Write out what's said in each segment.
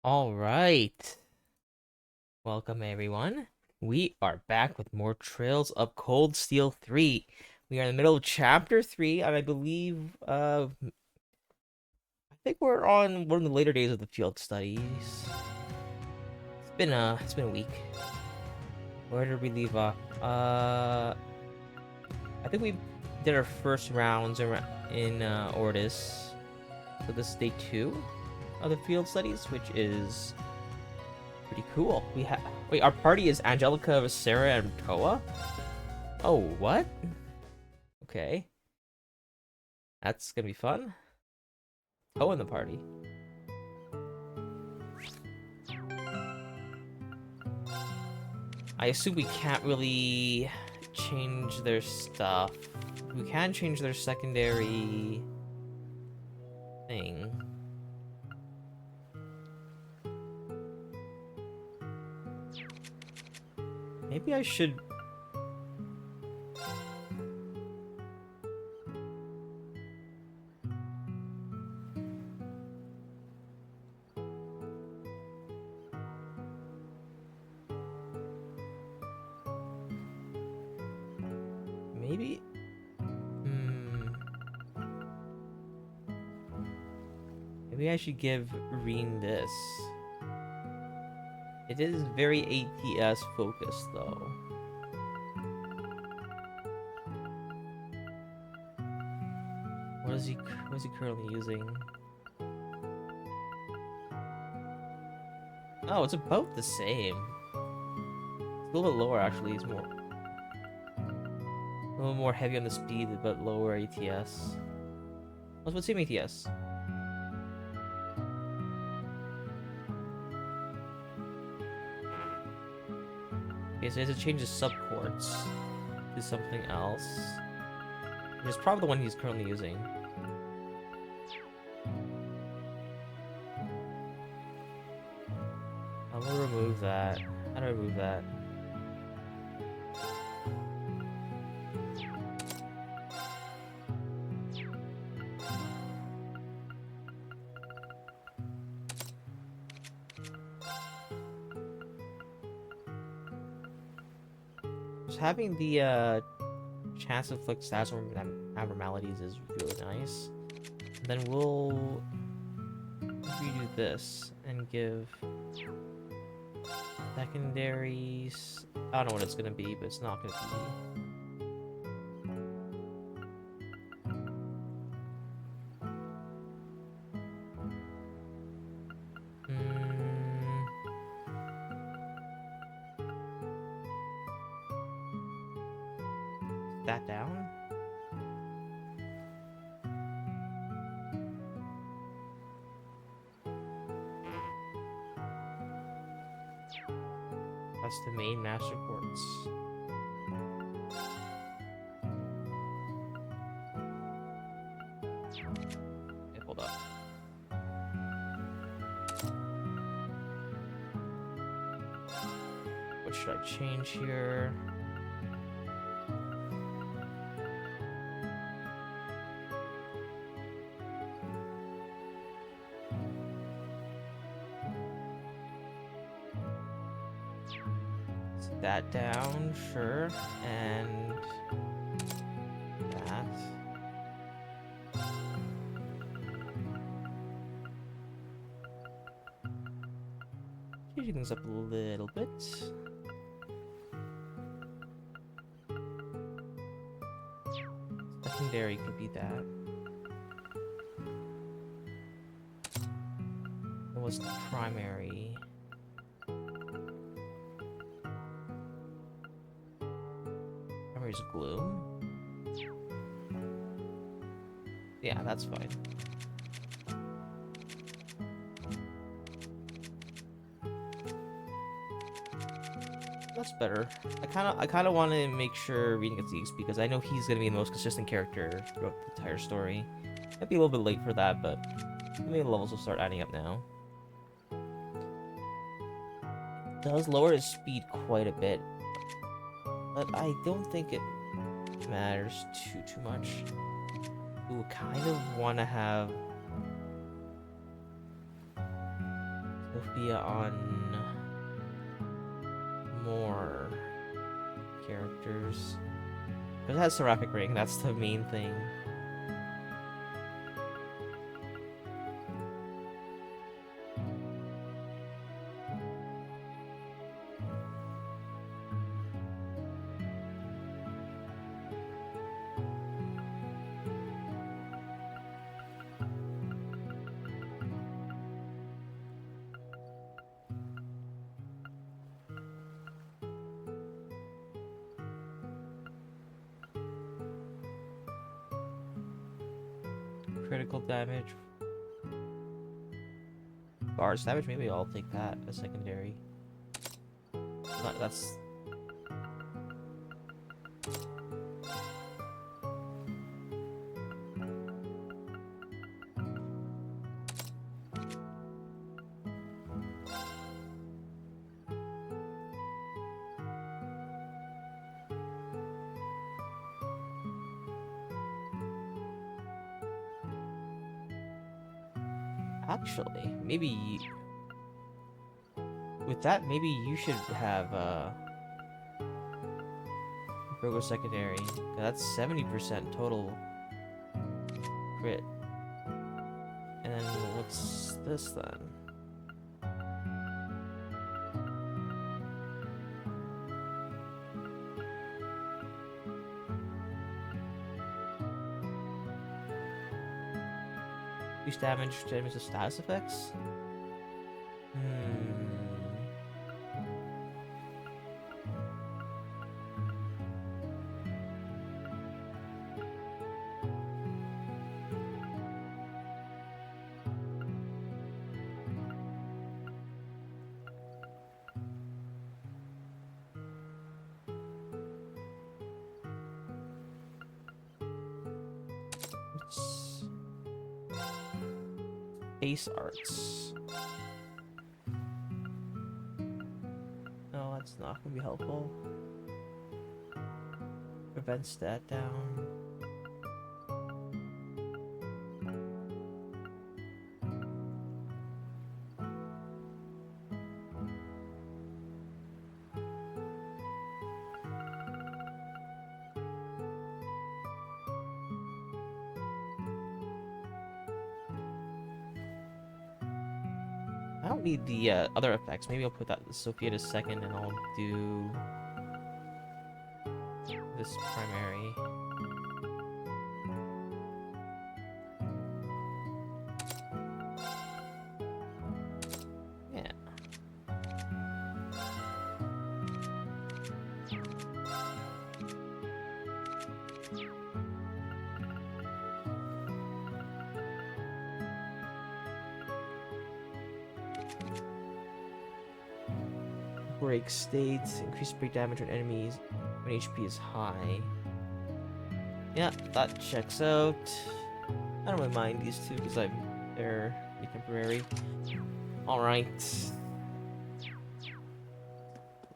All right. Welcome, everyone. We are back with more Trails of Cold Steel 3. We are in the middle of Chapter 3, and I believe, I think we're on one of the later days of the field studies. It's been a week. Where did we leave off? I think we did our first rounds in Ordis. So this is day 2 of the field studies, which is pretty cool. Wait, our party is Angelica, Sarah, and Toa? Oh, what? Okay. That's gonna be fun. Toa in the party. I assume we can't really change their stuff. We can change their secondary thing. Maybe I should... Maybe... Hmm... Maybe I should give Reen this. It is very ATS focused, though. What is he currently using? Oh, it's about the same. It's a little bit lower, actually. It's a little more heavy on the speed, but lower ATS. What's same ATS? Okay, so he has to change his subports to something else. Which is probably the one he's currently using. I'm gonna remove that. How do I remove that? Just having the chance to inflict status abnormalities is really nice. And then we'll redo this and give secondaries. I don't know what it's gonna be, but it's not gonna be. That down. That's the main master ports. Okay, hold up. What should I change here? That down, sure, and that. Changing things up a little bit. Secondary could be that. What was the primary? Primary's gloom. Yeah, that's fine. That's better. I kinda want to make sure Reading gets the XP because I know he's gonna be the most consistent character throughout the entire story. Might be a little bit late for that, but maybe the levels will start adding up now. Does lower his speed quite a bit, but I don't think it matters too much. We kind of want to have Sophia on more characters. But it has Seraphic Ring, that's the main thing. Critical damage. Bars damage, maybe I'll take that as secondary. That's... Actually, maybe... With that, maybe you should have, Virgo secondary. 'Cause that's 70% total crit. And then what's this then? Use damage to enemies with status effects? Base arts. No, that's not gonna be helpful. Prevent stat down. I don't need the other effects. Maybe I'll put that Sophia to second and I'll do this primary. Yeah. Break state, increase break damage on enemies when HP is high. Yeah, that checks out. I don't really mind these two because they're temporary. Alright.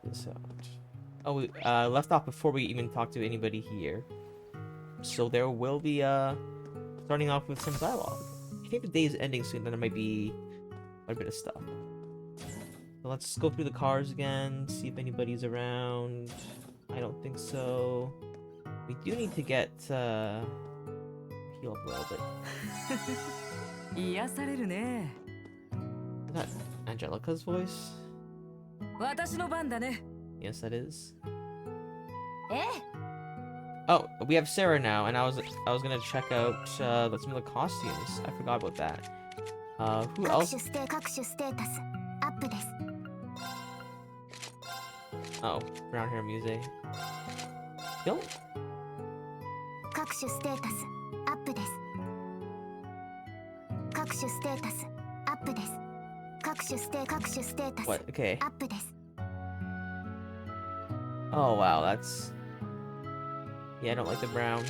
This out. Oh, we left off before we even talked to anybody here. So there will be starting off with some dialogue. I think the day is ending soon, then there might be quite a bit of stuff. So let's go through the cars again, see if anybody's around. I don't think so. We do need to get heal up a little bit. Is that Angelica's voice? Yes, that is. Oh, we have Sarah now, and I was gonna check out some of the costumes. I forgot about that. Who else? Oh, brown hair Muse. Yo. What? Okay. Oh wow, that's... Yeah, I don't like the brown.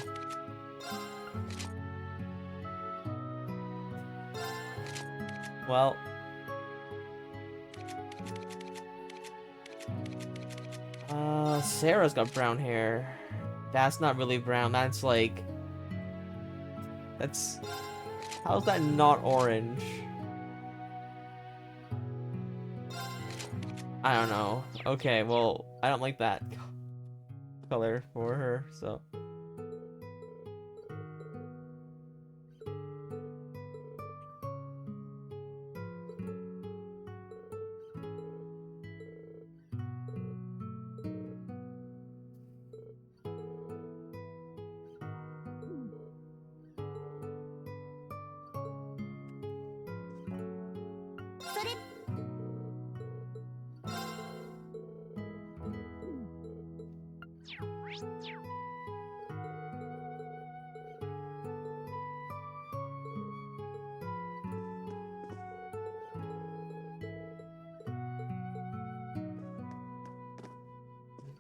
Well... Sarah's got brown hair. That's not really brown, that's like... That's... How's that not orange? I don't know. Okay, well, I don't like that color for her, so.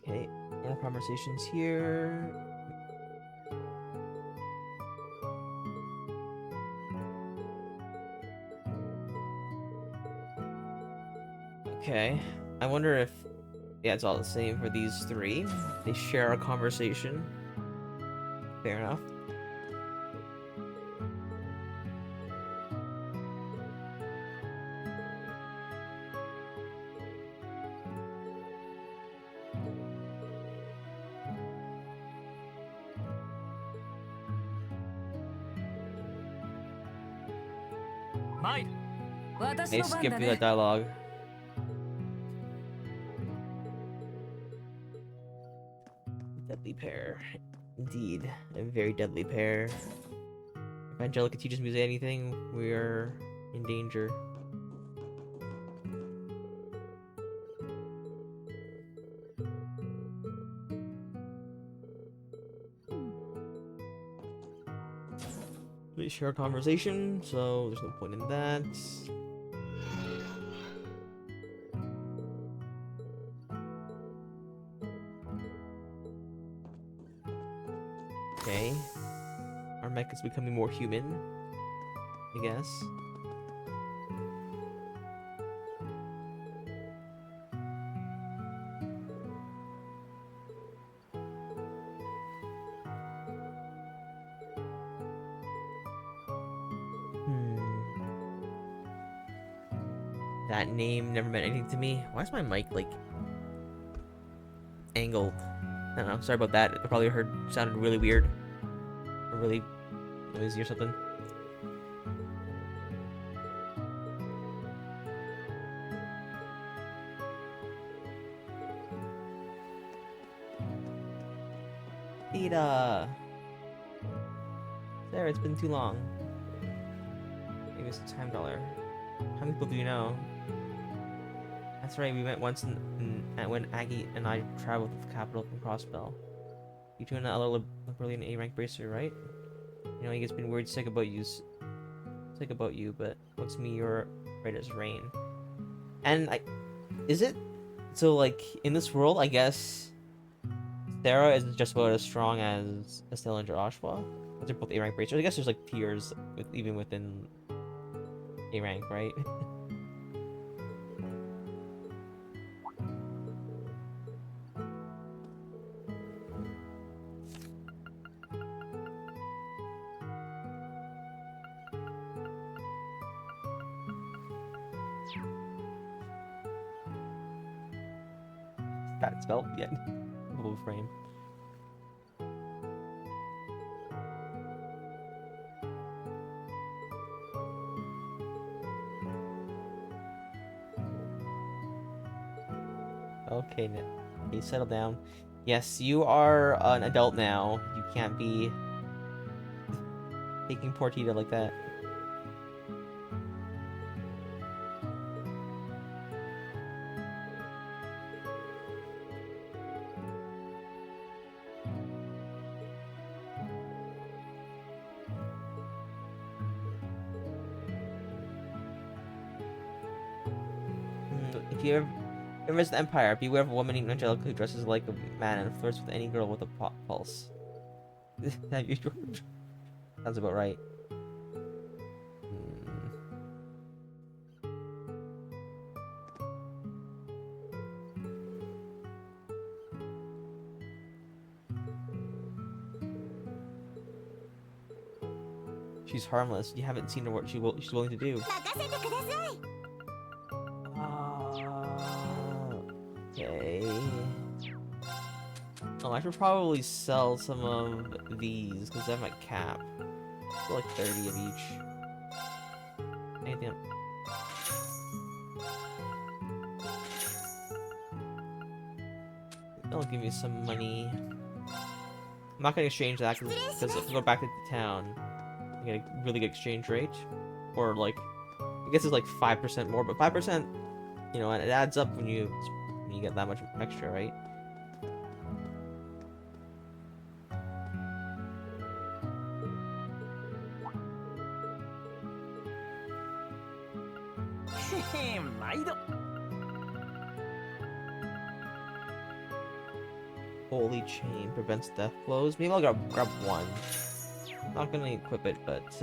Okay, yeah, conversations here. Okay, I wonder if, yeah, it's all the same for these three. They share a conversation. Fair enough. They skip through that dialogue. Deadly pair. Indeed, a very deadly pair. If Angelica teaches me anything, we're in danger. We share a conversation, so there's no point in that. Okay. Our mech is becoming more human, I guess. That name never meant anything to me. Why is my mic, like, angled? I don't know. Sorry about that. I probably sounded really weird. Or really noisy or something. Ida! Sarah, it's been too long. Maybe it's a time dollar. How many people do you know? That's right, we met once when Aggie and I traveled to the capital from Crossbell. You two and that other Brilliant A-rank bracer, right? You know, he gets been worried sick about you, but looks to me you're right as rain. And is it? So, like, in this world, I guess Sarah is just about as strong as Estelle and Joshua. They're both A-rank bracers. I guess there's, like, tiers even within A-rank, right? Got it spelled yet. Blue frame. Okay, okay, settle down. Yes, you are an adult now. You can't be taking poor Tita like that. If you ever visit the Empire, beware of a woman named Angelica who dresses like a man and flirts with any girl with a pulse. Sounds about right. She's harmless. You haven't seen her what she's willing to do. Oh, I should probably sell some of these because I have my cap. For like 30 of each. Anything? That'll give me some money. I'm not gonna exchange that because if we go back to the town, I get a really good exchange rate. Or like, I guess it's like 5% more, but 5%, you know, it adds up when you get that much extra, right? Holy chain prevents death blows. Maybe I'll grab one. Not gonna equip it, but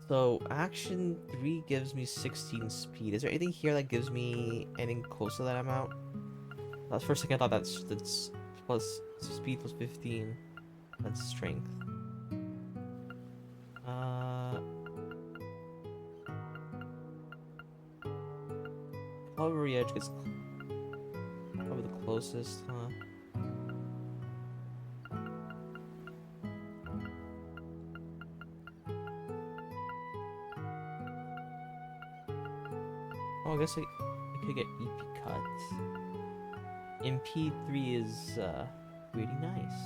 So action 3 gives me 16 speed. Is there anything here that gives me anything close to that amount? That's for a second I thought that's plus speed plus 15. That's strength. Cavalry edge gets probably the closest, huh? Oh, I guess I could get EP cut. MP3 is really nice.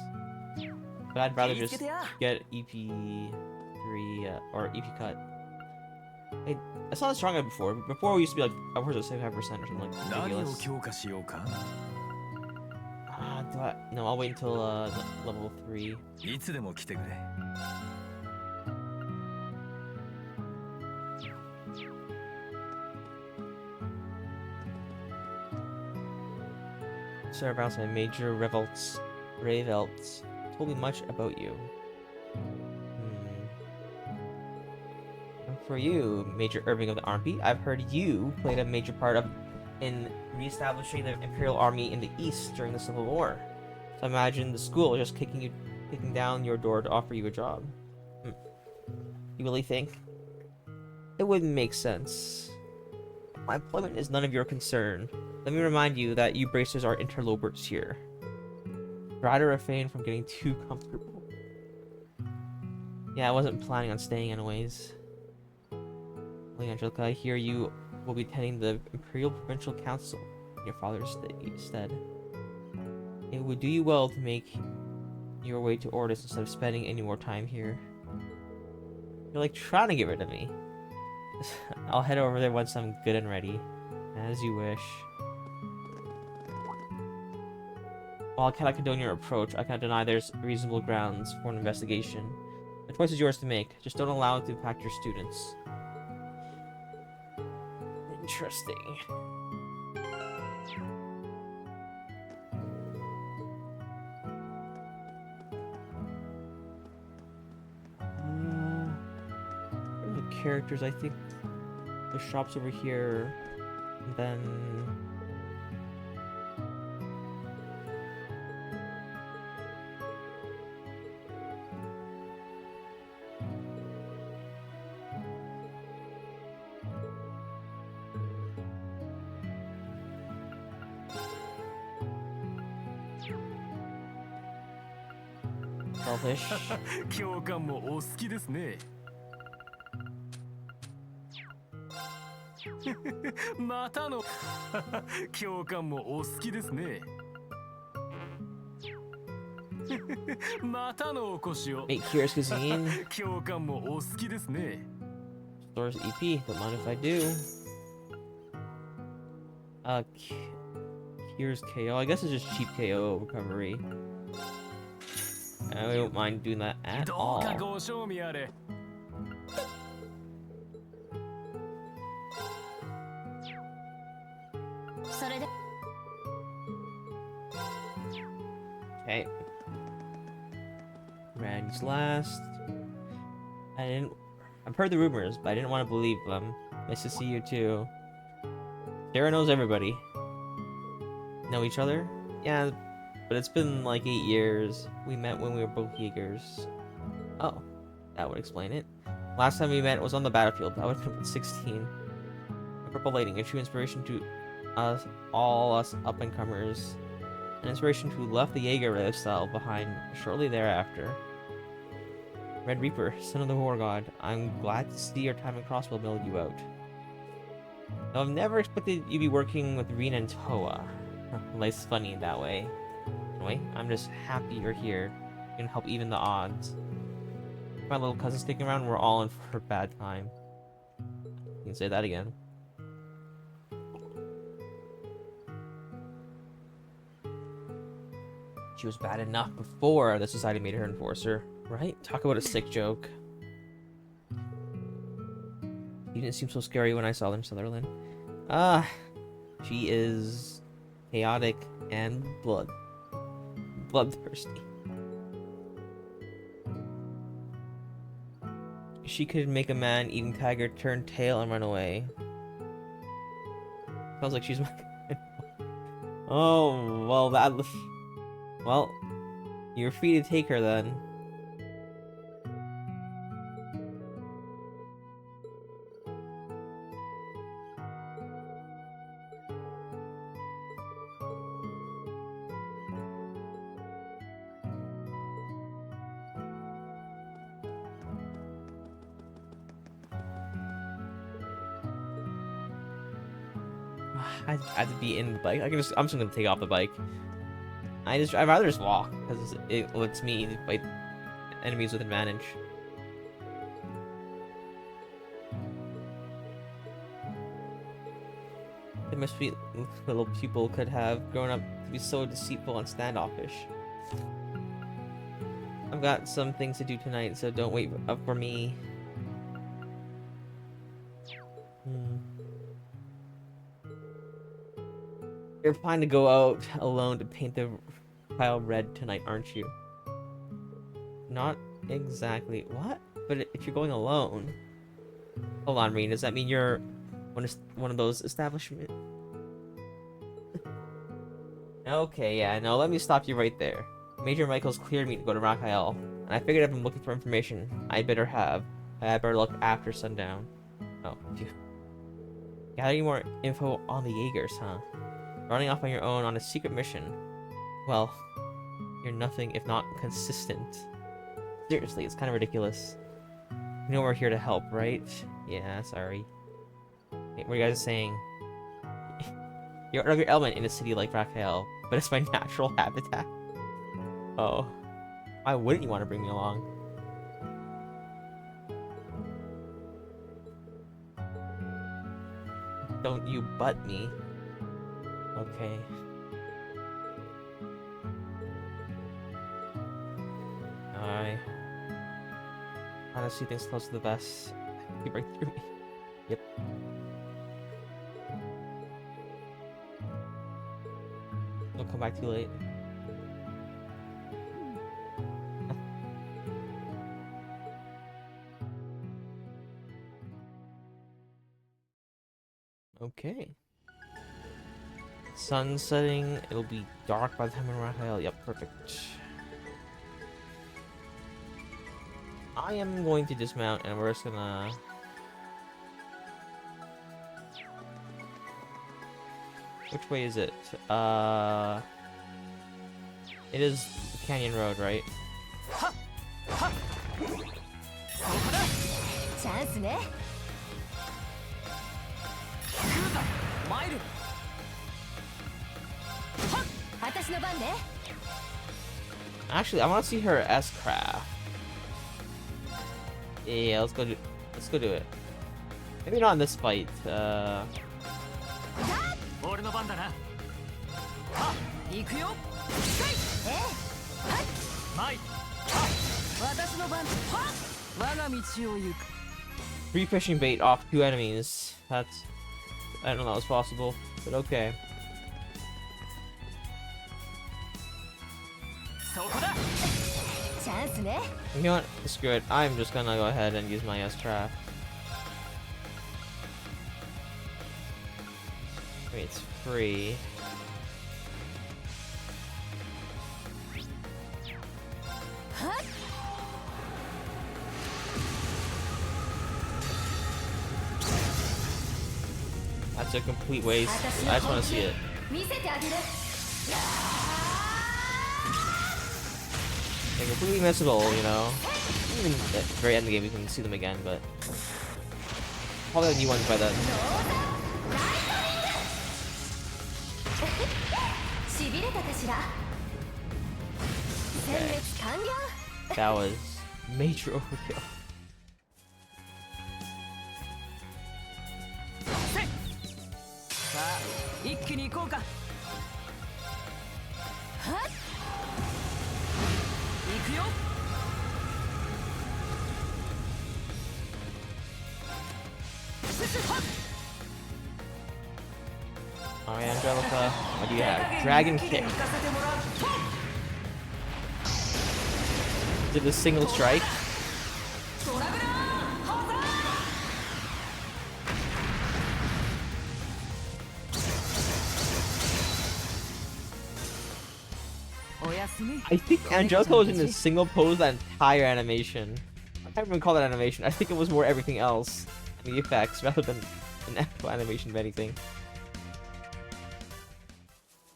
But I'd rather just get EP3 or EP cut. I saw this strong guy before. Before we used to be like upwards of 75% or something like ridiculous. No, I'll wait until level 3. Sir Bounce, Major Revelts told me much about you. And for you, Major Irving of the Army, I've heard you played a major part in reestablishing the Imperial Army in the East during the Civil War. So I imagine the school just kicking down your door to offer you a job. You really think? It wouldn't make sense. My employment is none of your concern. Let me remind you that you bracers are interlopers here. Try to refrain from getting too comfortable. Yeah, I wasn't planning on staying anyways. Well, Angelica, I hear you will be attending the Imperial Provincial Council in your father's stead. It would do you well to make your way to Ordis instead of spending any more time here. You're like trying to get rid of me. I'll head over there once I'm good and ready. As you wish. While I cannot condone your approach, I cannot deny there's reasonable grounds for an investigation. The choice is yours to make. Just don't allow it to impact your students. Interesting. The characters, I think the shop's over here. And then Selfish. 教官もお好きですね。またの教官もお好きですね。またのお越しを。Hey, here's Cuisine. 教官もお好きですね。Stores EP. Don't mind if I do. Here's KO. I guess it's just cheap KO recovery. I don't mind doing that at all. どうかご賞味あれ。それで。Okay. Randy's last. I've heard the rumors, but I didn't want to believe them. Nice to see you too. Sarah knows everybody. Know each other? Yeah, but it's been like 8 years. We met when we were both Jaegers. Oh, that would explain it. Last time we met was on the battlefield. I would have been 16. A purple lighting, a true inspiration to us, all us up-and-comers. An inspiration who left the Jaeger lifestyle behind shortly thereafter. Red Reaper, son of the War God, I'm glad to see your time in Crossbow milled you out. Though I've never expected you to be working with Rena and Toa. Life's funny that way. Anyway, I'm just happy you're here. You can help even the odds. My little cousin sticking around, we're all in for a bad time. You can say that again. She was bad enough before the society made her enforcer, right? Talk about a sick joke. You didn't seem so scary when I saw them, Sutherland. She is chaotic and bloodthirsty. She could make a man-eating tiger turn tail and run away. Sounds like she's my... Oh, well, that... Well, you're free to take her then. I have to be in the bike. I'm just gonna take off the bike. I'd rather just walk because it lets me fight enemies with advantage. It must be little people could have grown up to be so deceitful and standoffish. I've got some things to do tonight, so don't wait up for me. You're planning to go out alone to paint the pile red tonight, aren't you? Not exactly. What? But if you're going alone... Hold on, Reen. Does that mean you're one of those establishment? Okay, yeah, no, let me stop you right there. Major Michaels cleared me to go to Raphael, and I figured if I'm looking for information, I better look after sundown. Oh, phew. Got any more info on the Jaegers, huh? Running off on your own on a secret mission. Well, you're nothing if not consistent. Seriously, it's kind of ridiculous. You know we're here to help, right? Yeah, sorry. Hey, what are you guys saying? You're another element in a city like Raphael, but it's my natural habitat. Oh. Why wouldn't you want to bring me along? Don't you butt me. Okay. I honestly think close to the best. You break through me. Yep. Don't come back too late. Okay. Sun setting, it'll be dark by the time we're Raphael. Yep, perfect. I am going to dismount and we're just gonna... Which way is it? It is Canyon Road, right? Chance, ne? Actually, I want to see her S-Craft. Yeah, let's go do it. Maybe not in this fight. Free fishing bait off 2 enemies. That's... I didn't know that was possible, but okay. You know what? Screw it. I'm just gonna go ahead and use my S-Trap. Wait, it's free. it's a complete waste. I just want to see it. 見せてあげる They're completely missable, you know. Even at the very end of the game, you can see them again, but probably have new ones by then. しびれたかしら殲滅完了 That was major overkill. さあ一気に行こうか。はっ行くよ。 Alright, Angelica, what do you have? Dragon Kick. Is it a single strike? ドラグラーハザーおやすみ。 I think Angelica was in a single pose that entire animation. I can't even call that animation. I think it was more everything else. The effects rather than an actual animation of anything.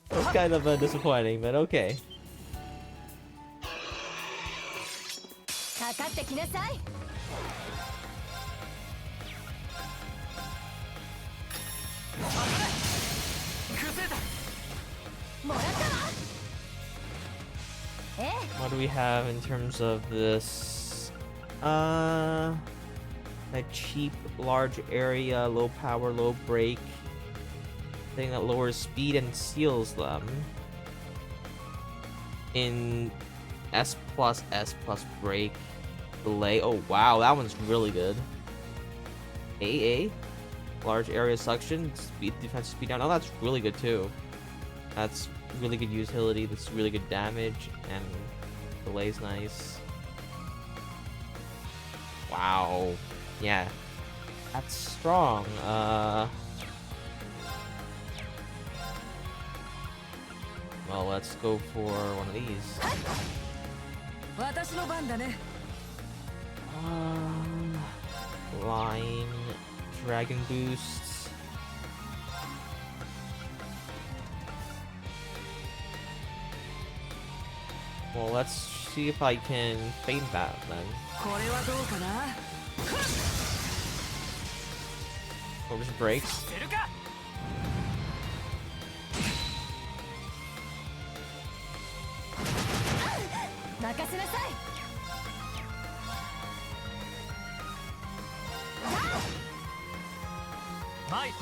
That was kind of disappointing, but okay. かかってきなさい崩れた。もらったわえ What do we have in terms of this? A cheap, large area, low power, low break. Thing that lowers speed and seals them. In S plus break. Delay. Oh wow, that one's really good. AA. Large area suction. Speed defense speed down. Oh, that's really good too. That's really good utility. That's really good damage. And delay's nice. Wow. Yeah. That's strong. Well, let's go for one of these. 私の番だね。 Line, Dragon Boost. Well, let's see if I can fade that then. これはどうかな。 Or just breaks. 出るか。 任せなさいはい。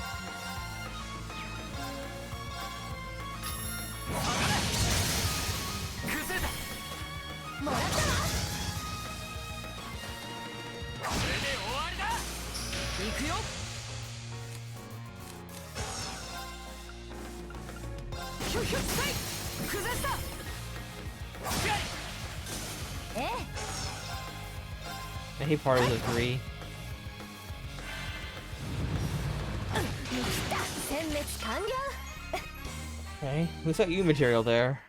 崩れた。もらったわこれで終わりだ。行くよ。ひゅひゅっせい。崩した。え I hate part of the 3. 見切った殲滅完了 Okay, looks like you material there.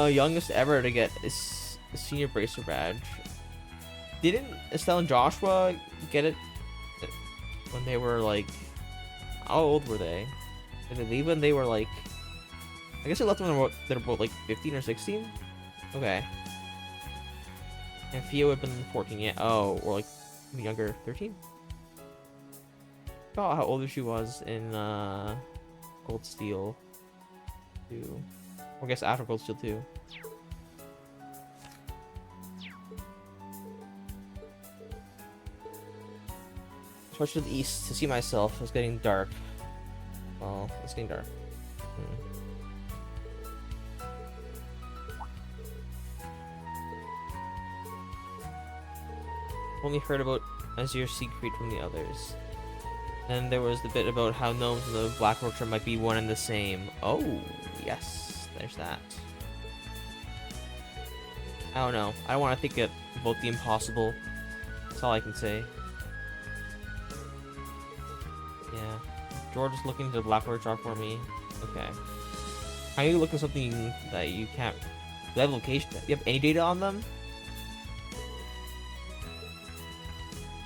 Youngest ever to get a senior bracer badge. Didn't Estelle and Joshua get it when they were like, how old were they? Did they leave when they were like, I guess they left when they were both like 15 or 16? Okay. And Fia would have been 14 yet. Oh, or like younger, 13? Forgot how old she was in Gold Steel 2. Or I guess after Gold Steel 2. Switch to the east to see myself. It's getting dark. Oh, it's getting dark. Only heard about Azure Secret from the others. Then there was the bit about how gnomes and the Black Orchard might be one and the same. Oh, yes, there's that. I don't know. I don't want to think of both the impossible. It's all I can say. Yeah. George is looking to the Black Workshop for me. Okay. How are you looking at something that you can't... Do they have location? Do you have any data on them?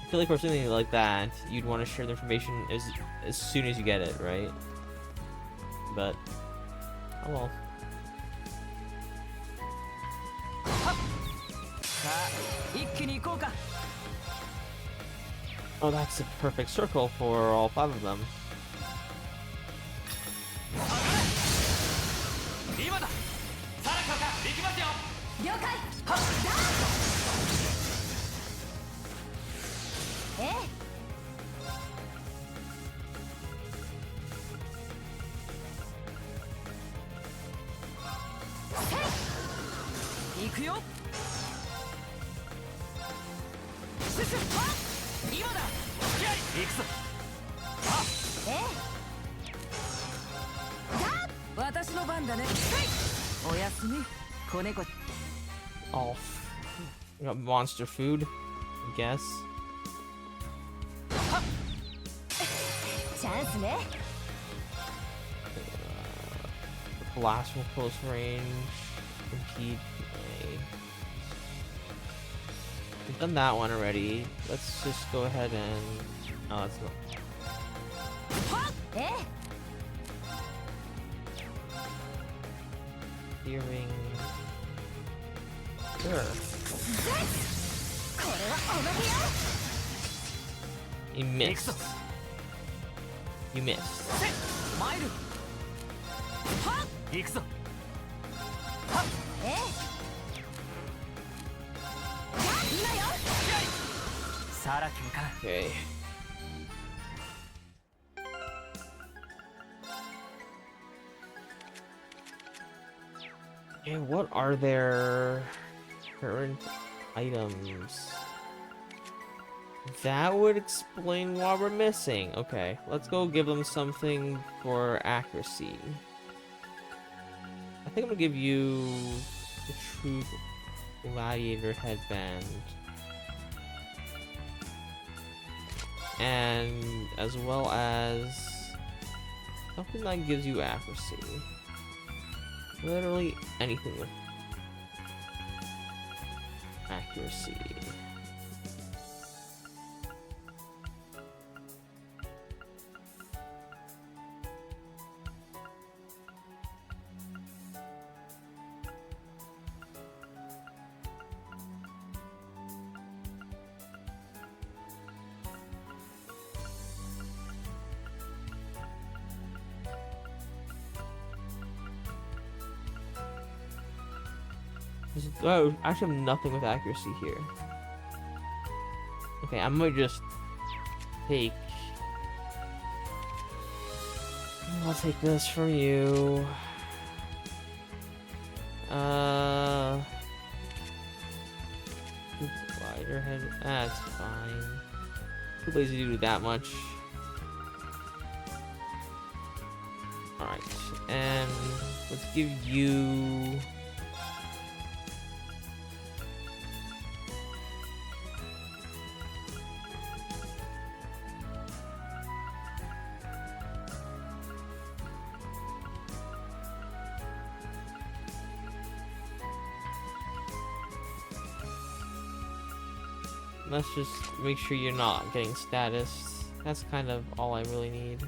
I feel like for something like that, you'd want to share the information as soon as you get it, right? But... oh well. さあ一気に行こうか Oh, that's a perfect circle for all 5 of them. 今ださらかか行きますよ了解はっだえ行くよシュシュはっ今だ気合い行くぞ私の番だねおやすみ子猫 Oh, we got monster food, I guess. チャンスね Blast from close range, impede. We've done that one already. Let's just go ahead and. Oh, that's not. え Hearing. Sure. これはおまけよ You missed. You missed. マイルはっ行くぞえ今よサラ君か Okay. And what are their current items? That would explain why we're missing. Okay, let's go give them something for accuracy. I think I'm gonna give you the True Gladiator headband. And as well as something that gives you accuracy. Literally anything with accuracy. Oh, I actually have nothing with accuracy here. Okay, I might just take... I'll take this from you. Glider head. That's fine. Too lazy to do that much. Alright, and let's give you... Let's just make sure you're not getting status. That's kind of all I really need.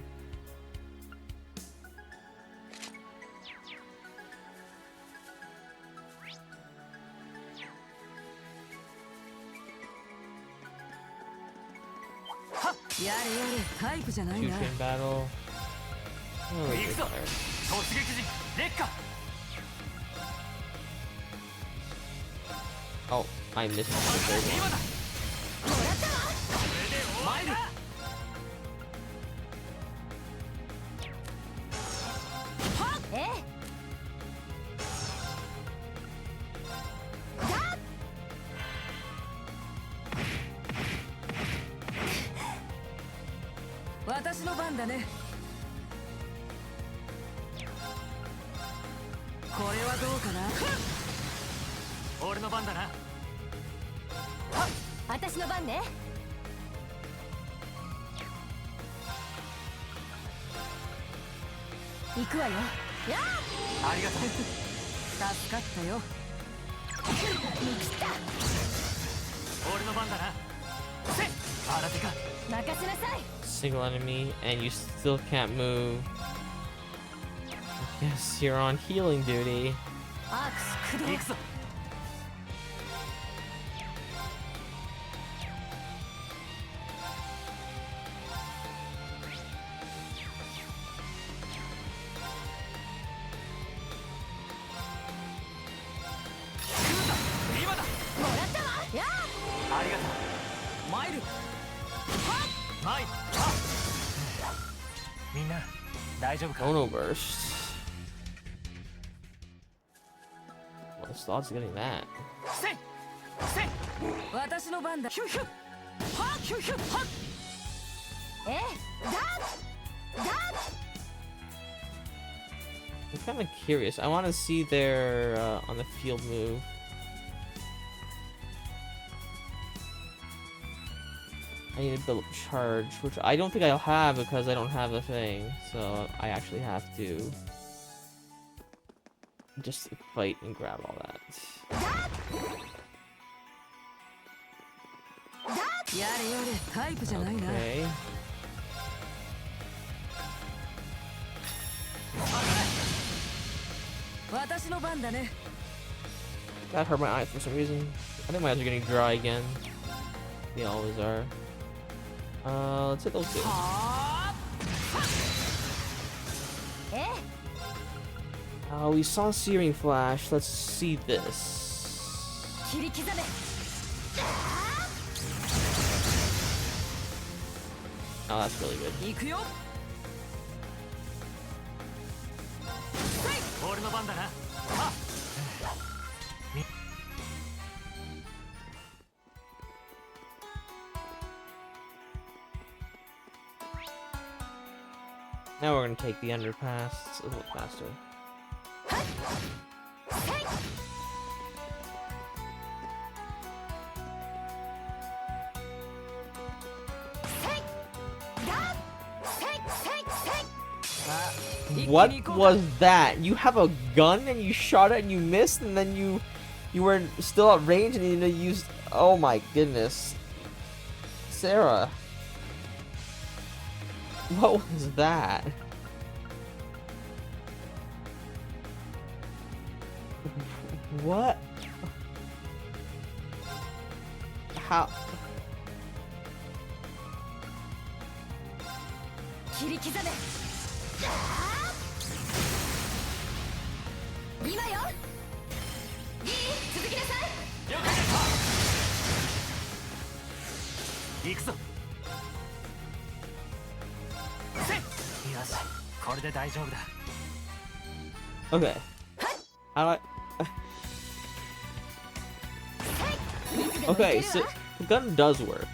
Two-train battle. Oh, wait, wait, there. 突撃時劣化 Oh, I missed the third 今 one. だマイルえ私の番だねこれはどうかな俺の番だな私の番ね行くわよ。やありがとう。あ、助かったよ。見切った。俺の番だな。せっ、新手か。任せなさい。 Single enemy, and you still can't move. I guess you're on healing duty. アークス駆動。行くぞ。今だ。もらったわ。やあ。ありがとう。マイル。マイル。みんな大丈夫か。 Chrono Burst. Well, Slot's getting that. せいせい。私の番だ。ヒュヒュはっヒュヒュはっ。え、だ。 I'm kind of curious. I want to see their on the field move. I need to build up charge, which I don't think I'll have because I don't have the thing. So I actually have to just fight and grab all that. やれやれ、タイプじゃないな。 Okay. 私の番だね。 That hurt my eyes for some reason. I think my eyes are getting dry again. They always are. Let's hit those two. え、 We saw Searing Flash. Let's see this. 切り刻め。 Oh, that's really good. 行くよ。 俺の番だな。はっ。 Now we're gonna take the underpass. It's a little faster. What was that? You have a gun and you shot it and you missed, and then you were still at range and you used. Oh my goodness, Sarah. What was that? What? How? 切り刻め。今よ。いい？続きなさい。了解です。行くぞ。せい。よし、これで大丈夫だ。 Okay. How do I? Okay, so the gun does work.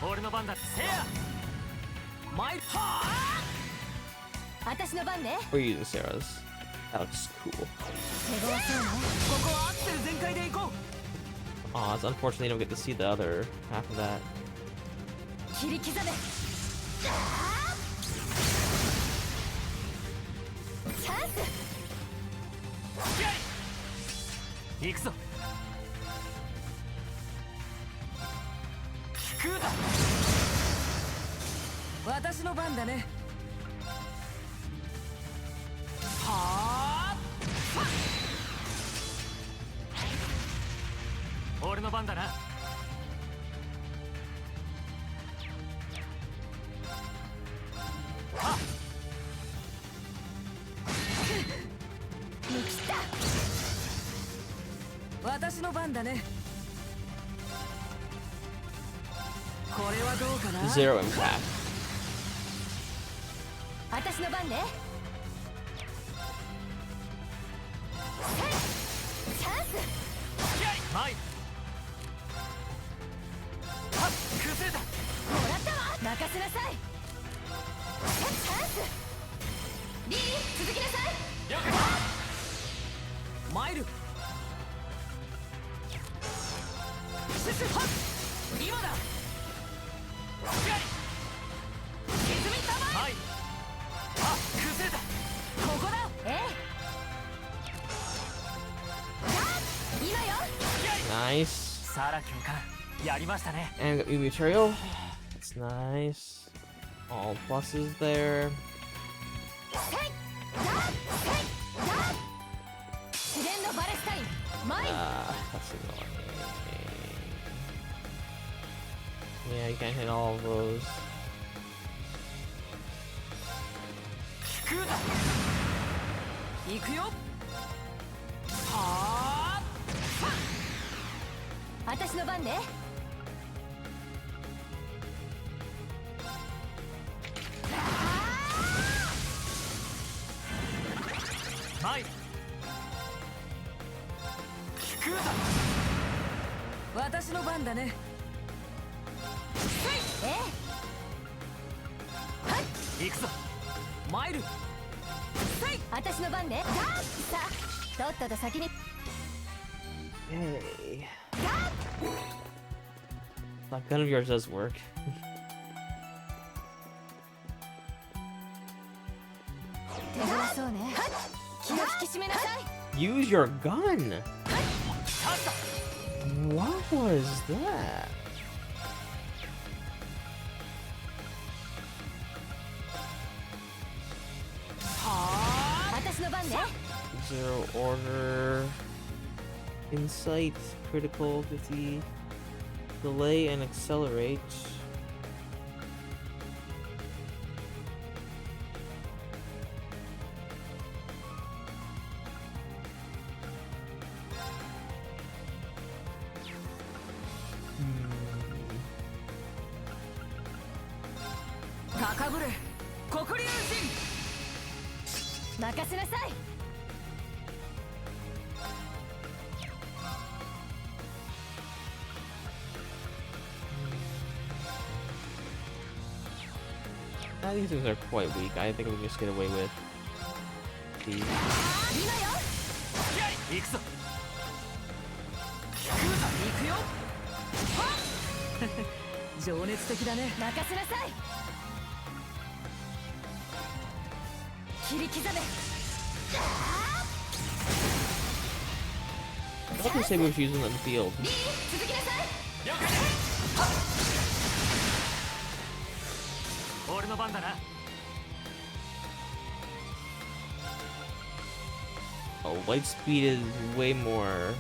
俺の番だ。せや。マイル。はあ。私の番ね。 We're using Sarah's. That looks cool. 手強そうね。ここはアクセル全開で行こう。 Aw, it's unfortunate you don't get to see the other half of that. 切り刻め。チャンス。行くぞ。聞くだ。私の番だね。はあ。俺の番だな。はっ。見切った。私の番だね。これはどうかな。 Zero impact. 私の番ね。チャンス。マイル。はっ。崩れた。もらったわ。任せなさい。チャンス。リー、続きなさい。了解。マイル。はっ。今だ。前あ崩れたここだ。ええ。今よ。 Nice. サラ教官やりましたね。 And got new material. That's nice. All pluses there. 自然のバレスタイン前に。 That's annoying. Yeah, you can't hit all of those. 聞くだ行くよ。はあ私の番ね。前聞くだ私の番だね。ええ。行くぞマイル。私の番ね。さあとっとと先に。 Yay. That gun of yours does work. 手強そうね。気を引き締めなさい。 Use your gun. さっさ What was that? はあ私の番ね。 Zero order. Insight. Critical 50. Delay and accelerate. Hmm. 高ぶれ黒竜神。任せなさい。 These things are quite weak. I think we can just get away with these. 今よ。行くぞ聞くぞ行くよ。はっ情熱的だね。任せなさい。切り刻め。 I can say we should use them in the field. リー続きなさい。了解だ俺の番だな。 Oh, light speed is way more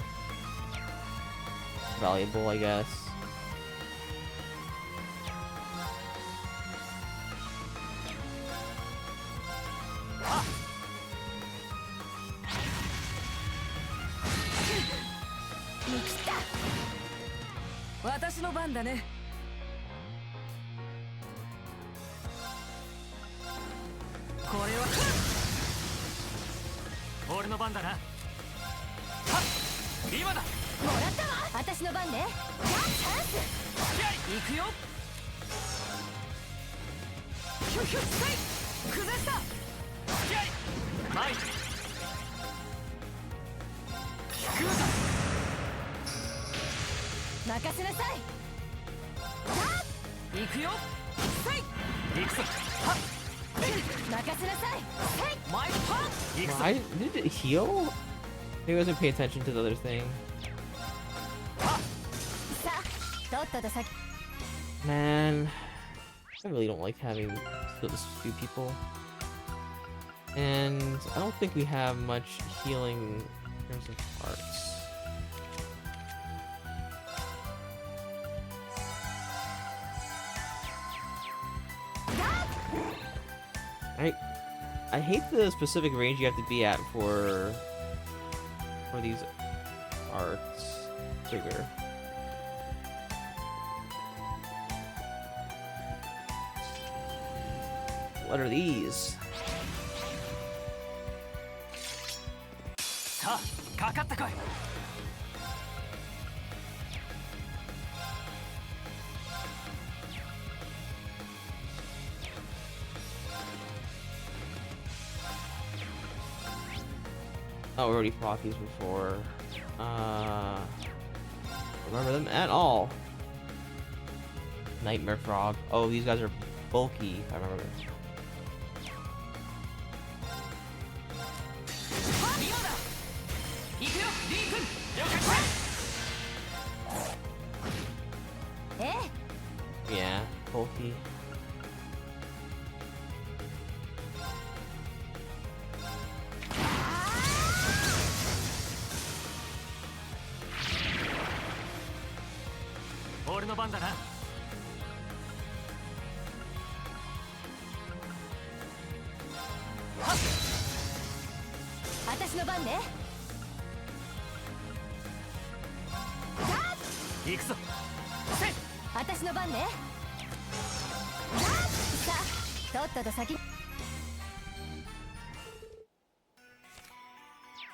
valuable, I guess. Ah! 私の番だね。これは俺の番だな。はっ今だ。もらったわ。私の番ね。チャンス。行くよ。ヒュヒュせい崩した。前に聞くだ任せなさい。行くよ。せい行くぞ。はっ任せなさい。前にはっ行くぞ。 Why did it heal? Maybe I wasn't paying attention to the other thing. さあとっとと先。 Man, I really don't like having to kill this few people. And I don't think we have much healing in terms of parts. I hate the specific range you have to be at for these arts. Trigger. What are these? さあかかってこい。 Oh, we already fought these before. Remember them at all. Nightmare Frog. Oh, these guys are bulky, if I remember. bulky.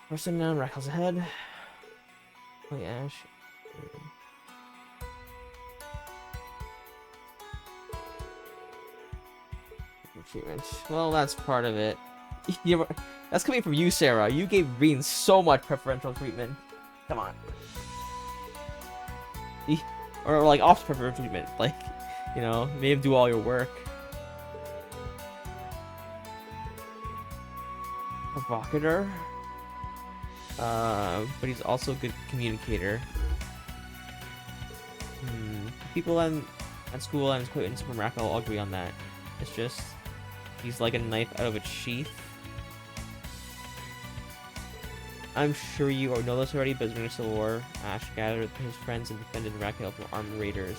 Person down, Rackles ahead. Oh yeah, treatment. Well, that's part of it. That's coming from you, Sarah. You gave Green so much preferential treatment. Come on. Or like off preferential treatment. Like, you know, made him do all your work. Provocateur. But he's also a good communicator. People at school and his acquaintances from Rackle all agree on that. It's just, he's like a knife out of its sheath. I'm sure you know this already, but during Civil War, Ash gathered his friends and defended Rackle from armed raiders.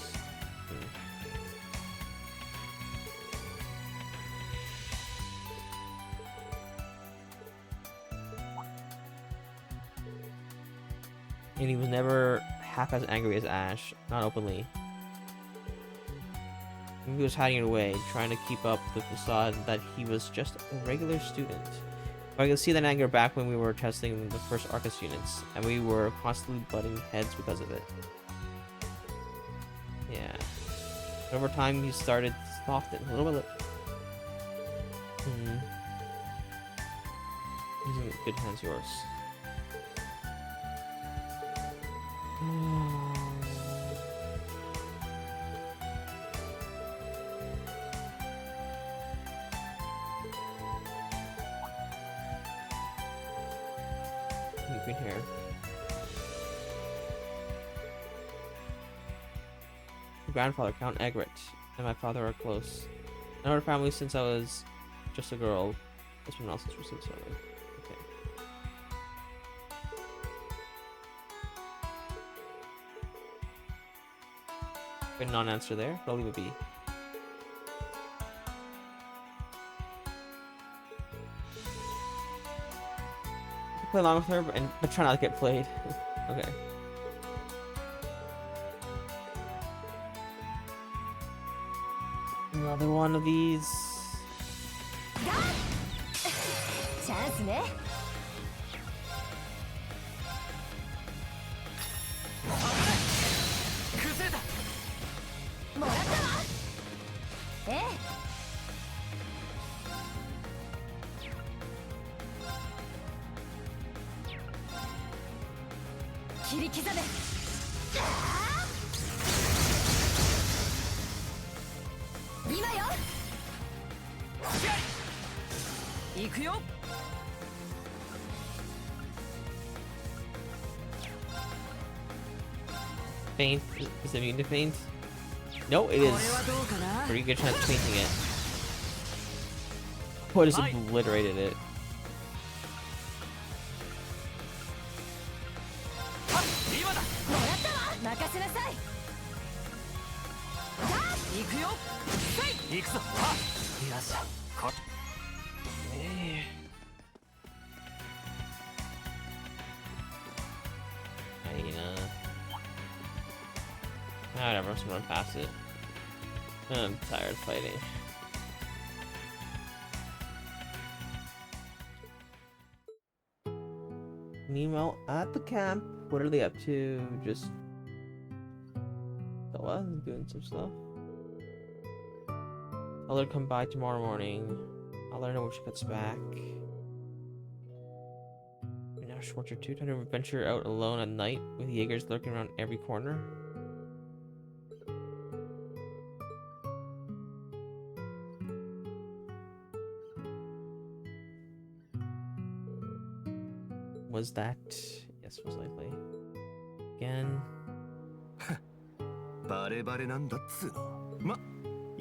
And he was never half as angry as Ash, not openly. He was hiding it away, trying to keep up the facade that he was just a regular student. But I could see that anger back when we were testing the first Arcus units, and we were constantly butting heads because of it. Yeah. Over time, he started to soften a little bit. He's in good hands, yours. Green hair. My grandfather, Count Egret, and my father are close. I know our family since I was just a girl. That's when else was since okay. Good non-answer there, but I'll leave it be. Play along with her, but try not to get played. Okay. Another one of these. Chance, ne? Faint. Is it immune to faint? No, it is. Pretty good chance of fainting it. Oh, it just obliterated it. Whatever, I'm just gonna run past it. I'm tired of fighting. Meanwhile, at the camp, what are they up to? Just Stella is doing some stuff. I'll let her come by tomorrow morning. I'll let her know when she gets back. And now Schwarzer too, trying to venture out alone at night with Jaegers lurking around every corner. Was that? Yes, most likely. Again. バレバレなんだっつうの。ま、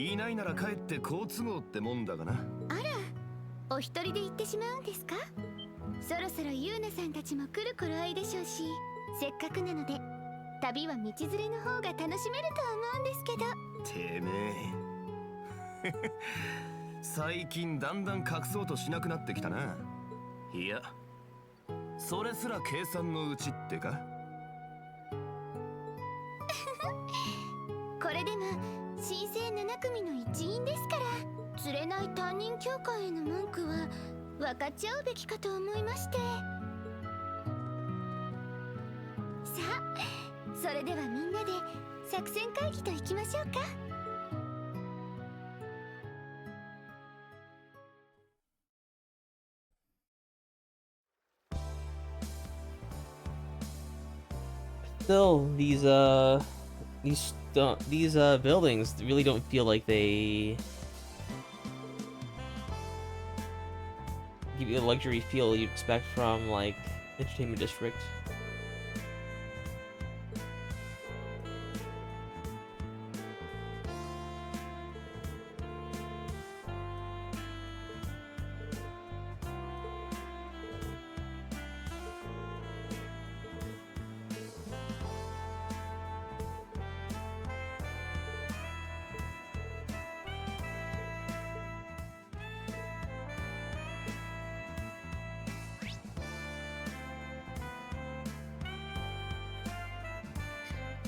いないなら帰って好都合ってもんだがな。お一人で行ってしまうんですか？そろそろユーナさんたちも来る頃合いでしょうし、せっかくなので旅は道連れの方が楽しめると思うんですけど。てめえ最近だんだん隠そうとしなくなってきたな。いや、それすら計算のうちってか。これでも新生7組の一員ですから、釣れない担任教官への文句は分かっちゃうべきかと思いまして。さあ、それではみんなで作戦会議といきましょうか。Still, these buildings really don't feel like they give you the luxury feel you'd expect from like entertainment district.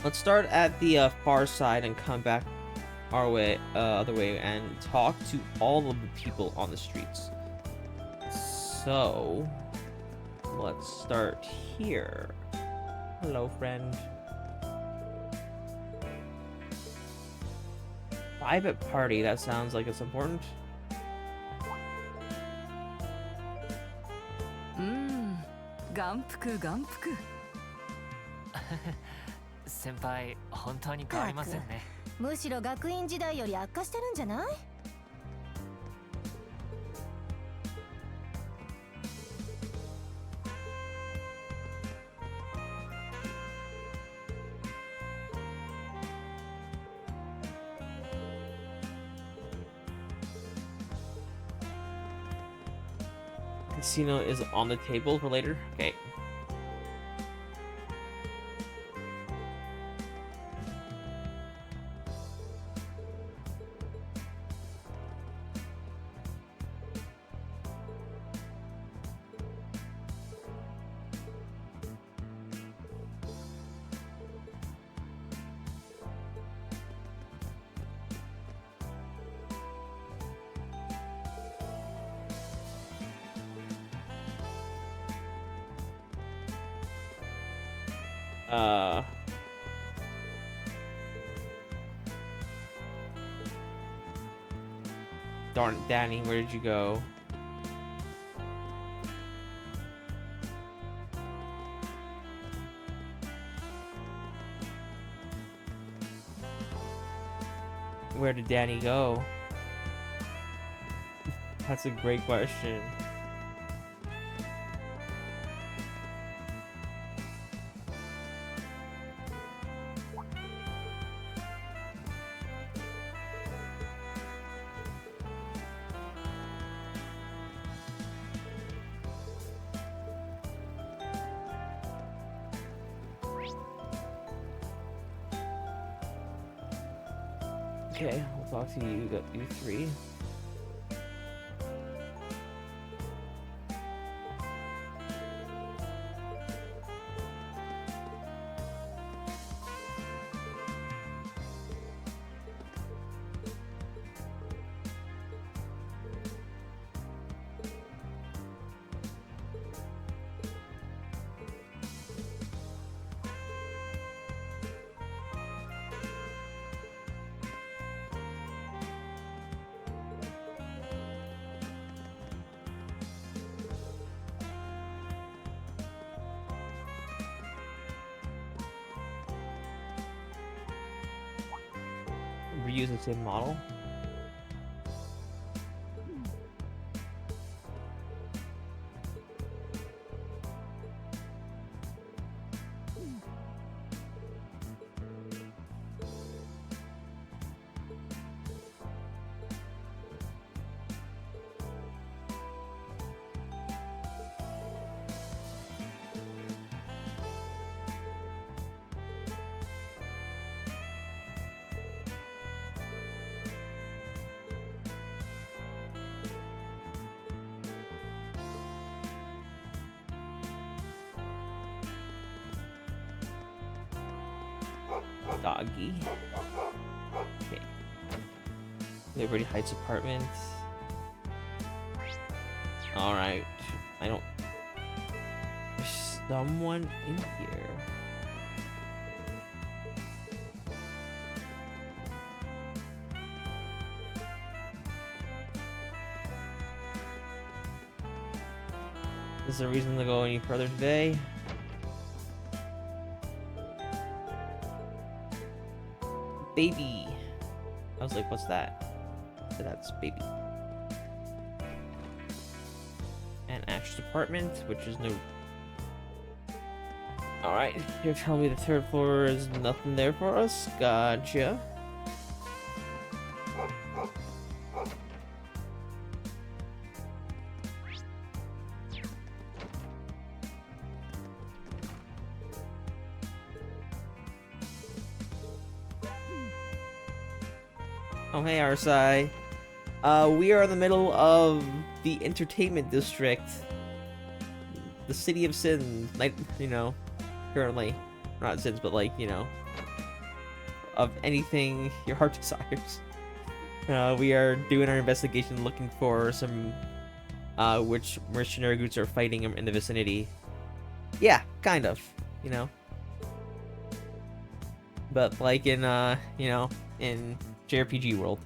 Let's start at the far side and come back our way, other way, and talk to all of the people on the streets. So, let's start here. Hello, friend. Private party, that sounds like it's important. 眼福眼福。先輩本当に変わりませんね。むしろ学院時代より悪化してるんじゃない？Casino is on the table for later. Okay. Darn it, Danny, where did you go? Where did Danny go? That's a great question. Okay, we'll talk to you three. Reuse the same model. Doggy. Okay. Liberty Heights apartment. Alright. I don't... There's someone in here. Is there a reason to go any further today? Baby. I was like, what's that? So that's baby. And Ash's apartment, which is no... Alright, you're telling me the third floor is nothing there for us? Gotcha. Oh, hey, Arsai. We are in the middle of the entertainment district. The city of sins. Like, you know, currently. Not sins, but like, you know, of anything your heart desires. We are doing our investigation looking for some, which mercenary groups are fighting in the vicinity. Yeah, kind of, you know. But like in, you know, in JRPG world.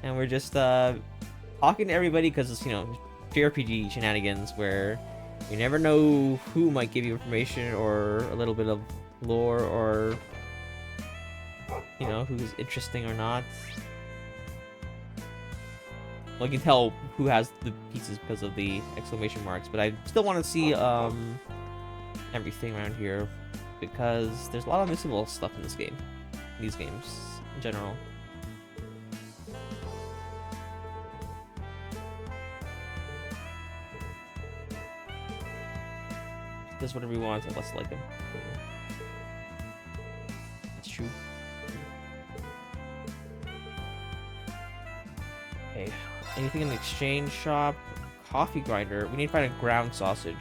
And we're just talking to everybody because it's, you know, JRPG shenanigans where you never know who might give you information or a little bit of lore or, you know, who's interesting or not. Well, you can tell who has the pieces because of the exclamation marks, but I still want to see everything around here because there's a lot of missable stuff in this game, these games in general. Does whatever he wants, unless like him. It's true. Okay, anything in the exchange shop? Coffee grinder. We need to find a ground sausage.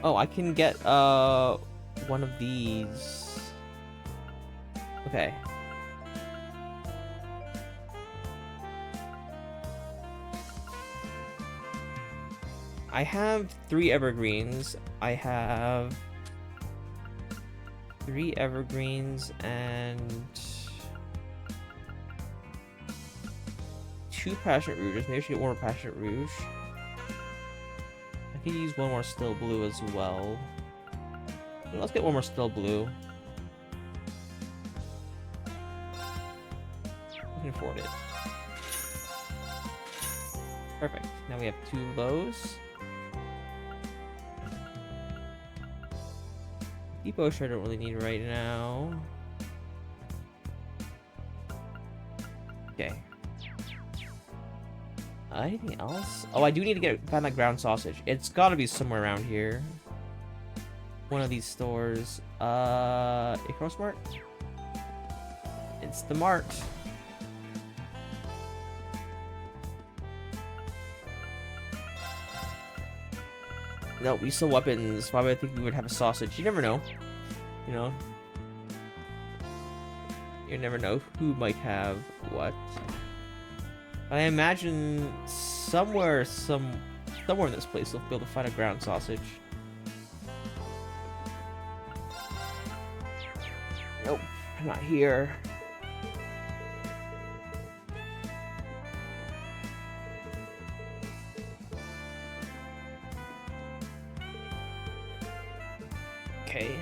Oh, I can get one of these. Okay. I have 3 evergreens. I have 3 evergreens and 2 passionate rouges. Maybe I should get 1 more passionate rouge. I could use 1 more still blue as well. Let's get 1 more still blue. I can afford it. Perfect. Now we have 2 of those. Depot sure I don't really need right now. Okay. Anything else? Oh, I do need to find that ground sausage. It's gotta be somewhere around here. One of these stores. Icarus Mart? It's the mart. No, we sell weapons. Why would I think we would have a sausage? You never know. You know? You never know who might have what. I imagine somewhere in this place we'll be able to find a ground sausage. Nope, not here. Okay.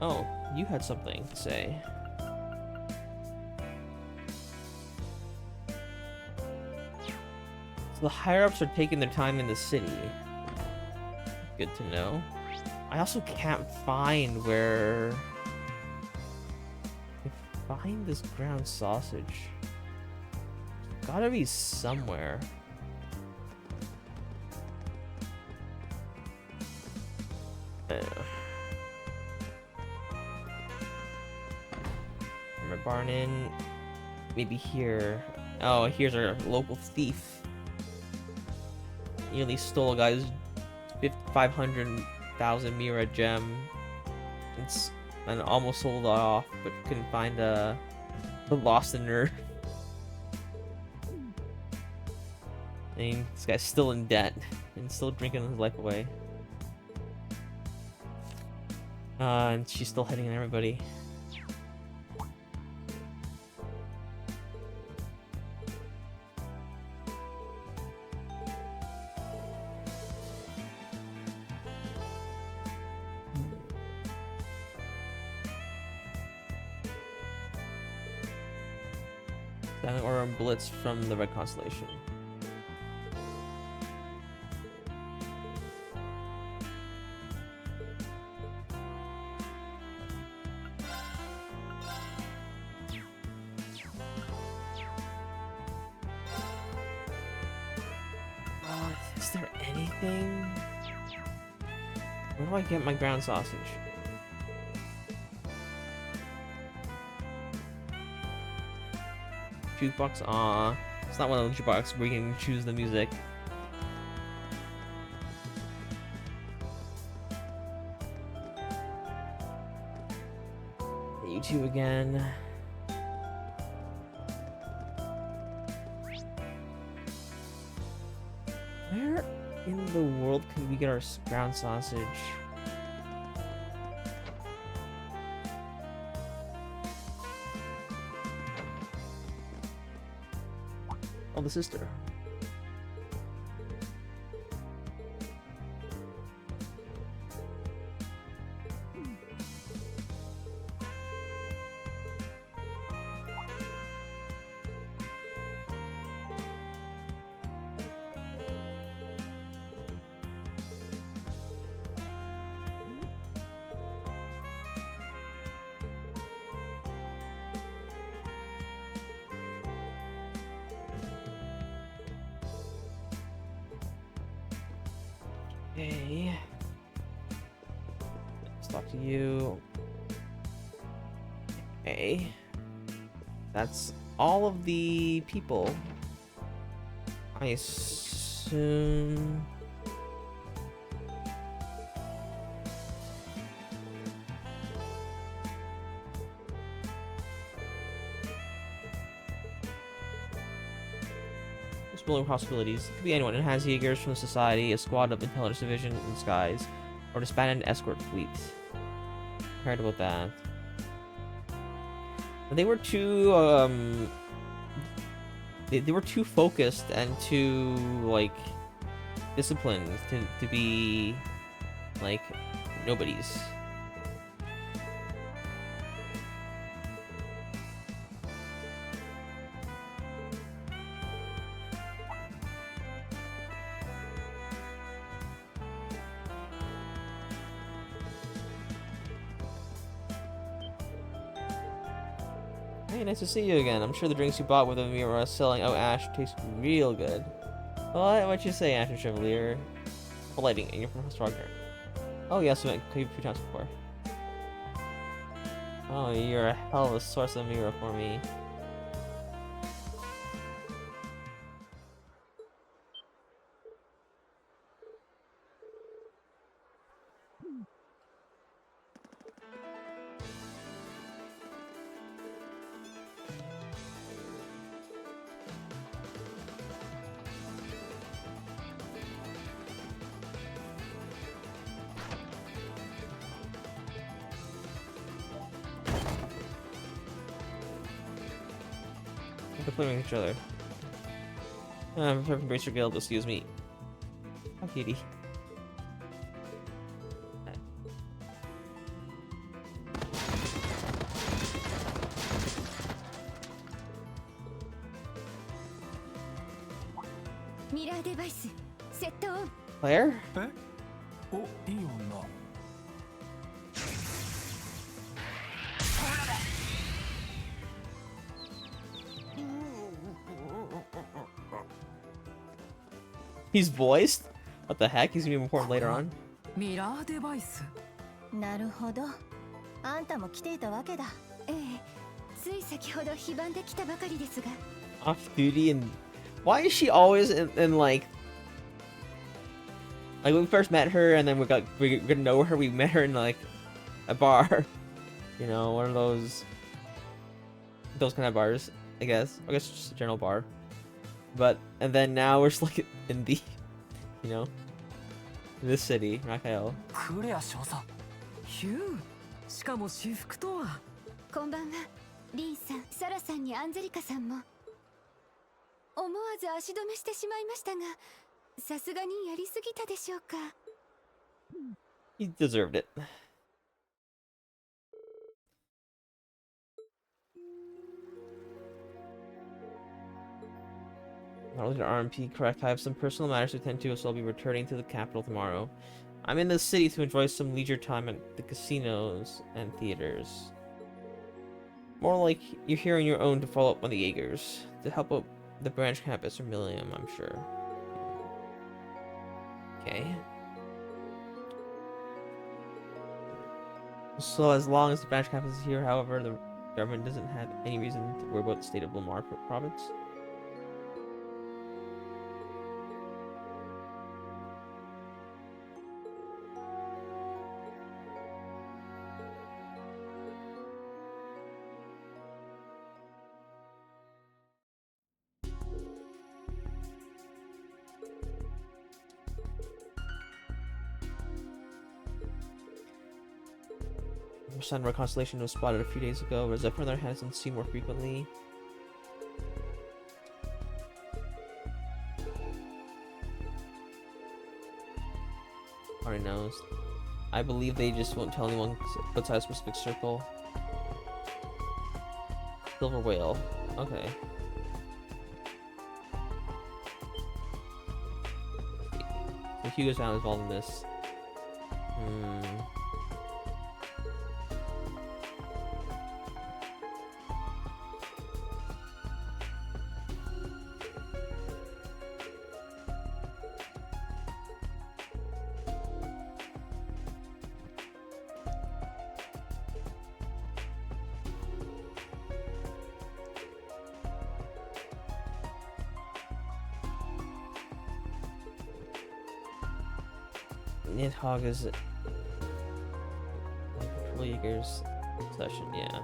Oh, you had something to say. So the higher-ups are taking their time in the city. Good to know. I also can't find where... Find this ground sausage. Gotta be somewhere. My barn in. Maybe here. Oh, here's our local thief. Nearly stole a guy's 500,000 Mira gem. And almost sold it off, but couldn't find the lost nerd. I mean, this guy's still in debt and still drinking his life away. And she's still hitting on everybody. Or a blitz from the Red Constellation. Is there anything? Where do I get my ground sausage? Jukebox, aw. It's not one of those jukebox where you can choose the music. You two again. Where in the world could we get our ground sausage? Oh, the sister. Okay. Let's talk to you. Okay. That's all of the people. I assume. Exploring possibilities. It could be anyone. It has Jaegers from the Society, a squad of Intelligence Division in Skies, or disbanded escort fleet. Heard about that. But they were too they were too focused and too like disciplined to be like nobodies. Hey, nice to see you again. I'm sure the drinks you bought with the Mira selling out Ash taste real good. What'd you say, Ash and Chevalier? Lighting, and you're from Stronger. Oh, yes, I've met you a few times before. Oh, you're a hell of a source of Mira for me. Completing each other. From Bracer Guild, excuse me. How cutie. Mirror device set on. Claire? えおいい女 あ He's voiced? What the heck? He's gonna be important later on. ミラーデバイス。なるほど。あんたも来ていたわけだ。ええ、つい先ほど非番で来たばかりですが。Off duty and why is she always in like when we first met her and then we got to know her, we met her in like a bar. You know, one of those kind of bars, I guess. I guess just a general bar. But and then now we're just like in the you know, in this city, Rakael. クレア少佐。ヒュー。しかも私服とは。こんばんは。リンさん、サラさんにアンゼリカさんも。思わず足止めしてしまいましたが、さすがにやりすぎたでしょうか。He deserved it. Not only RMP, correct. I have some personal matters to attend to, so I'll be returning to the capital tomorrow. I'm in the city to enjoy some leisure time at the casinos and theaters. More like you're here on your own to follow up on the Jaegers. To help out the branch campus or Millium, I'm sure. Okay. So as long as the branch campus is here, however, the government doesn't have any reason to worry about the state of Lamar province. Sunrise constellation was spotted a few days ago, but Zephyr on the other hand has been seen more frequently. Already knows. I believe they just won't tell anyone outside a specific circle. Silver whale. Okay. So Hugo's now involved in this. Nidhogg is Patrol Jaeger's session, yeah.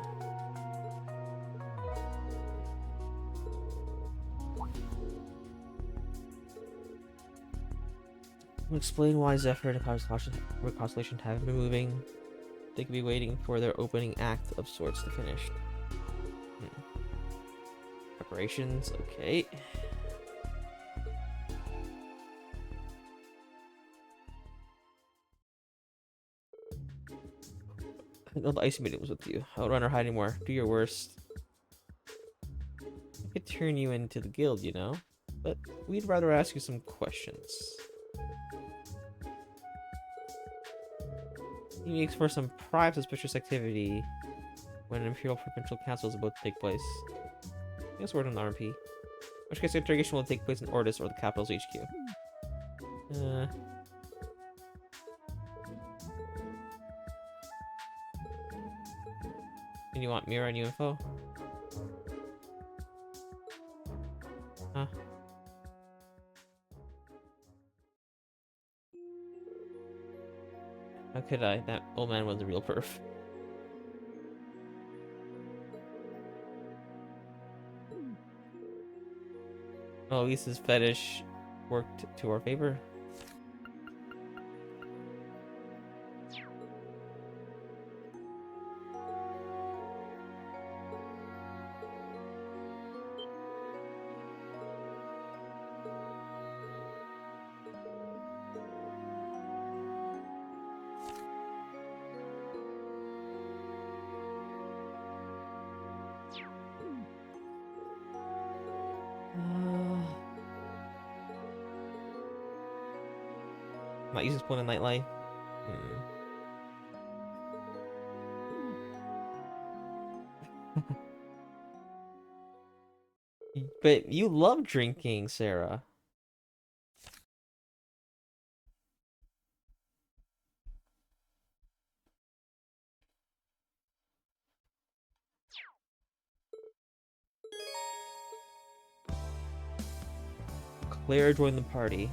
Explain why Zephyr and Constellation haven't been moving. They could be waiting for their opening act of sorts to finish. Preparations, okay. I know the ice meeting was with you. Outrun or hide anymore. Do your worst. I could turn you into the guild, you know? But we'd rather ask you some questions. You need for some private suspicious activity when an Imperial Provincial Council is about to take place. I guess we're on RMP. In which case the interrogation will take place in Ordis or the capital's HQ. And you want Mira new info? Huh? How could I? That old man was a real perf. Oh, at least his fetish worked to our favor. Might use this point in Nightlight. But you love drinking, Sarah. player join the party.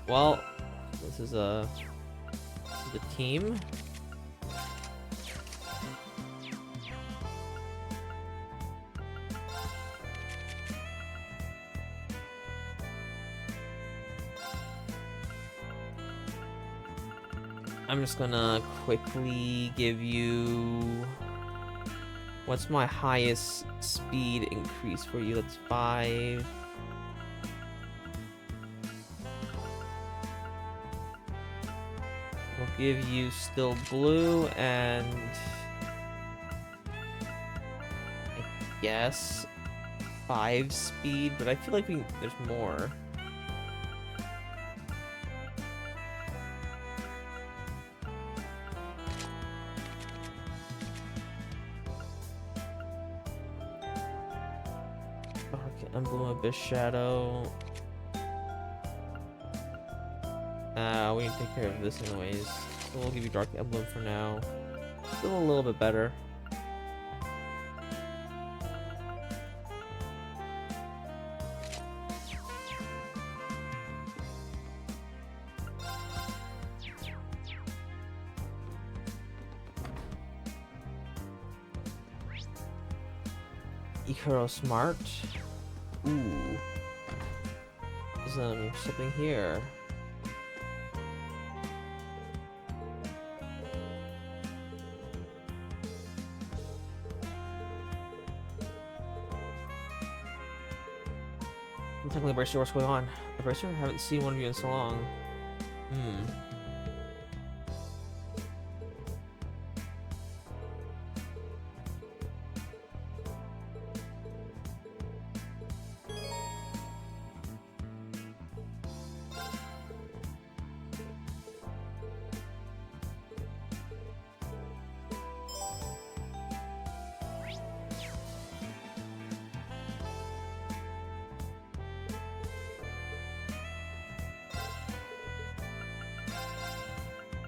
Well, this is a team. I'm just gonna quickly give you... What's my highest speed increase for you? That's 5. We'll give you still blue and... I guess 5 speed, but I feel like there's more. Okay, Emblem Abyss Shadow. We need to take care of this anyways. So we'll give you Dark Emblem for now. Still a little bit better. Ikaro Smart. Ooh. There's something here. I'm technically Bracer, what's going on? Bracer, I haven't seen one of you in so long.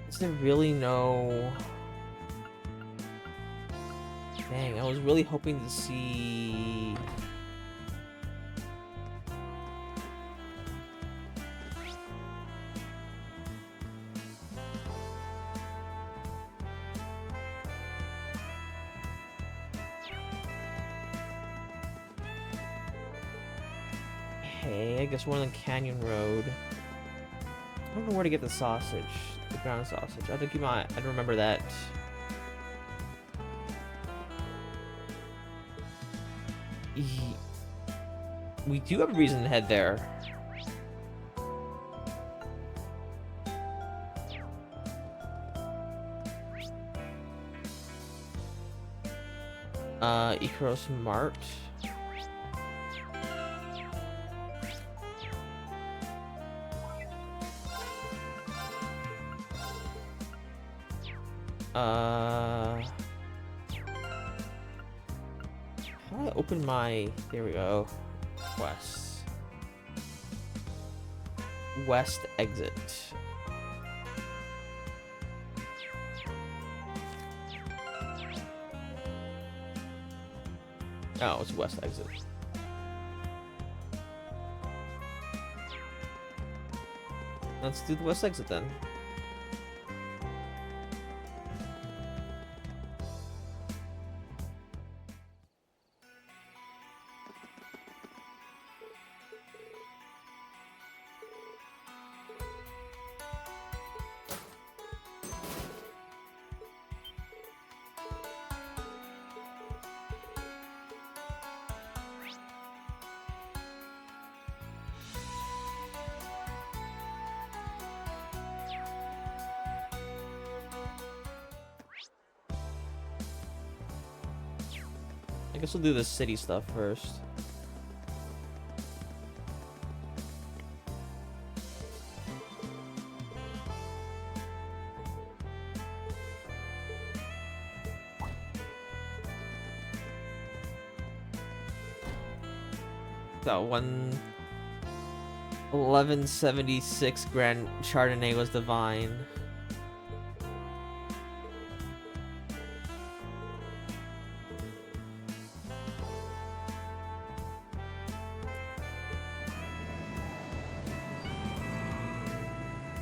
Is there really no... Dang, I was really hoping to see... Hey, I guess we're on the Canyon Road. I don't know where to get the sausage. The ground sausage. I have to keep my... I don't remember that. We do have a reason to head there. Ikaro Smart. How do I open my... There we go. West exit. Oh, it's west exit. Let's do the west exit then. I guess we'll do the city stuff first. That 1176 Grand Chardonnay was divine.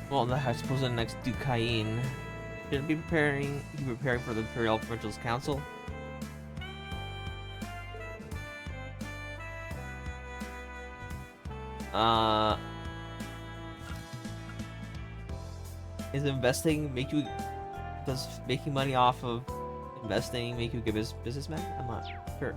Well, I suppose the next Dukain should be preparing for the Imperial Provincials Council. Is investing make you? Does making money off of investing make you a good businessman? I'm not sure.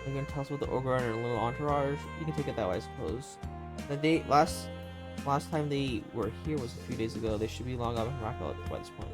You can tell us about the ogre and her little entourage. You can take it that way, I suppose. The date last time they were here was a few days ago. They should be long up in Rockwell by this point.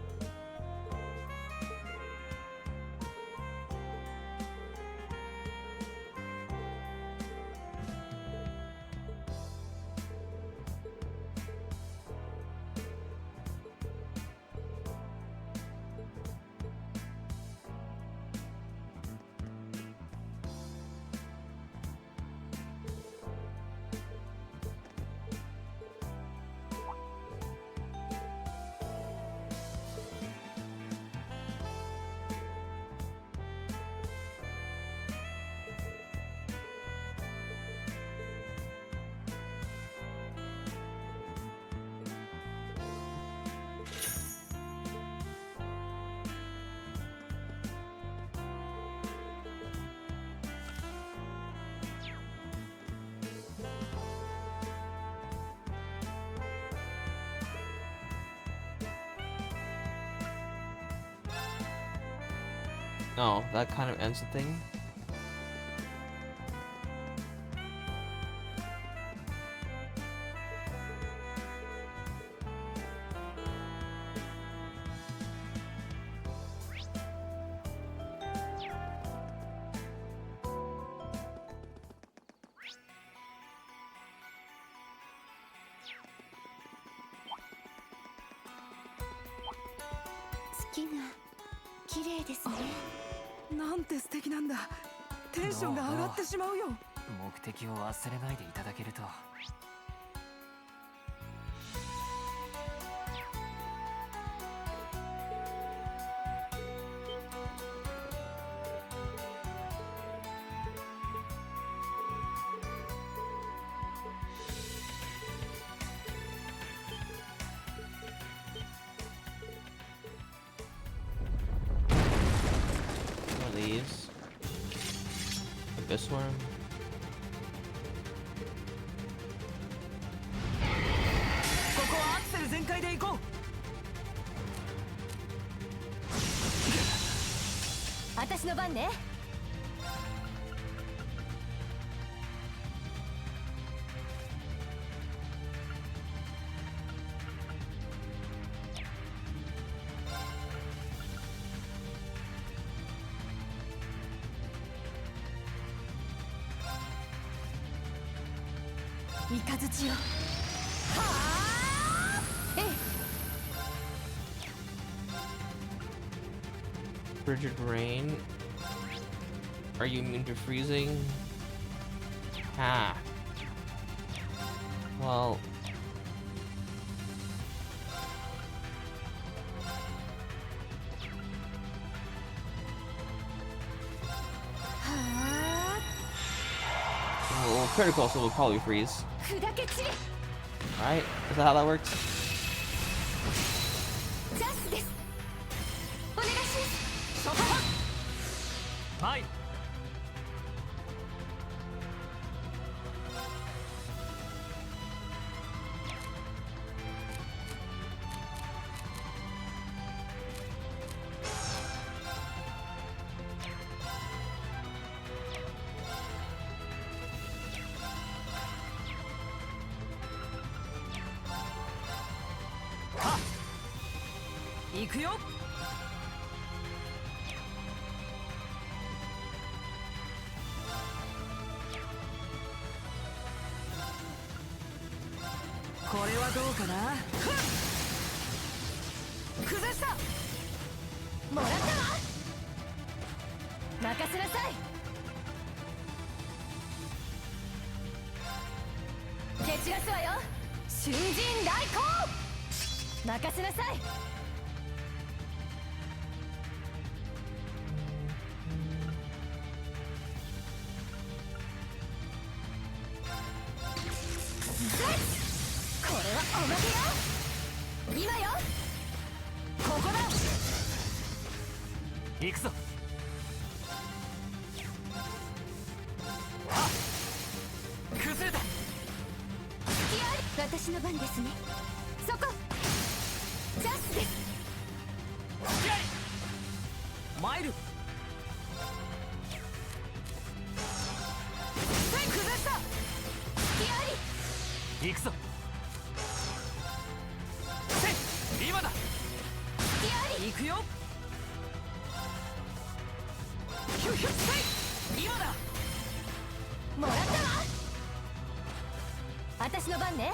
No, that kind of ends the thing. Skin なんて素敵なんだ。テンションが上がってしまうよ。目的を忘れないでいただけると。Leaves. Abyss worm. ここはアクセル全開で行こう。私の番ね。イカズチよ。はあ。ええ。 Frigid rain. Are you immune to freezing? Ah. Well. Well, critical, so we'll probably freeze. 砕け散れ。 Right? Is that how that works? チャンスです。お願いします。はい。行くよ。これはどうかな。崩した。もらったわ。任せなさい。蹴散らすわよ。春陣来航。任せなさい。これはおまけよ。今よ。ここだ。行くぞ。崩れた。私の番ですね。そこチャンスです。マイル。崩した。行くぞ。今だ。行くよ。ヒュヒュ今だ。もらったわ。私の番ね。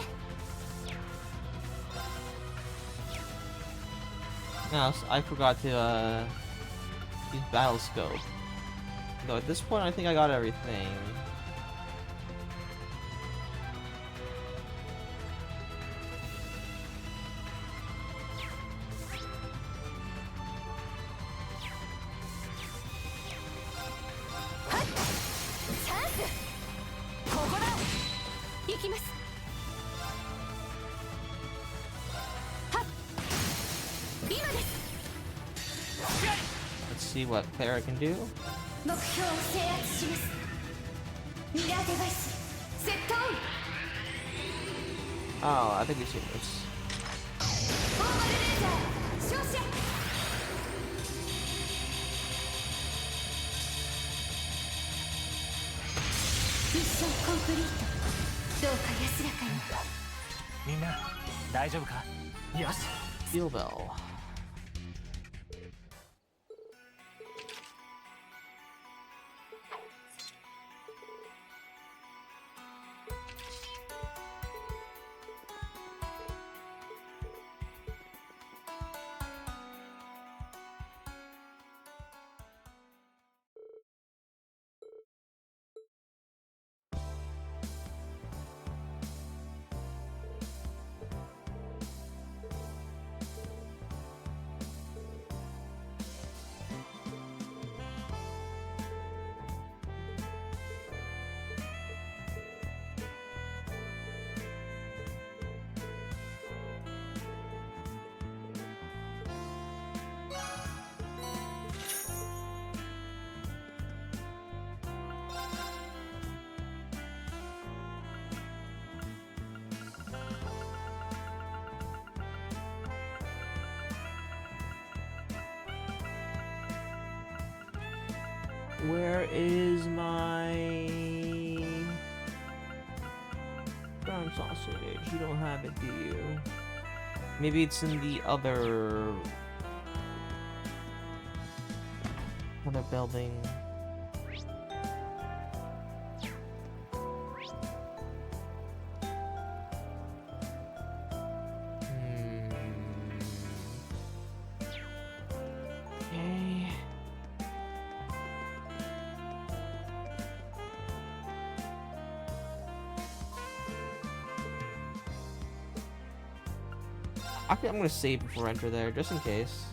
No, I forgot to use battle scope. Though at this point, I think I got everything. Let's see what Clara can do. 目標を制圧します。ミラーデバイスセットオン。 Oh, I think we've seen this. フォーマルレーザー照射。ミッションコンプリート。どうか安らかに。みんな大丈夫か。よし。 Steel Bell. Where is my brown sausage? You don't have it, do you? Maybe it's in the other building. Okay. Actually, I'm gonna save before I enter there, just in case.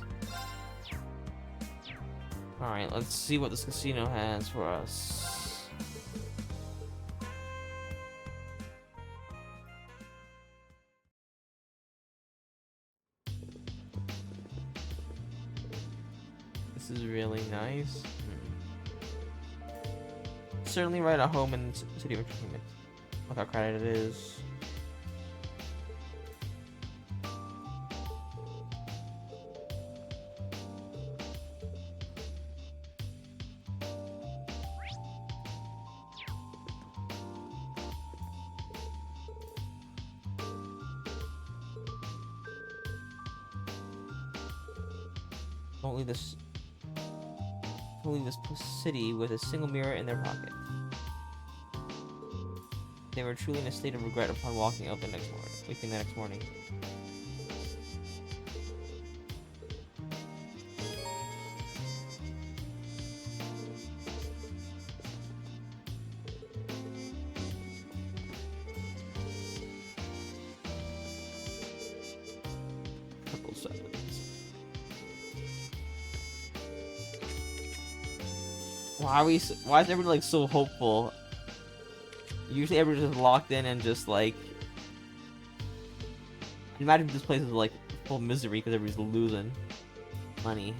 Alright, let's see what this casino has for us. This is really nice. Certainly right at home in City of Entertainment. Look how crowded it is. Only this city with a single mirror in their pocket. They were truly in a state of regret upon waking the next morning. So, why is everyone like so hopeful? Usually everyone's just locked in and just like. Imagine this place is like full misery because everybody's losing money.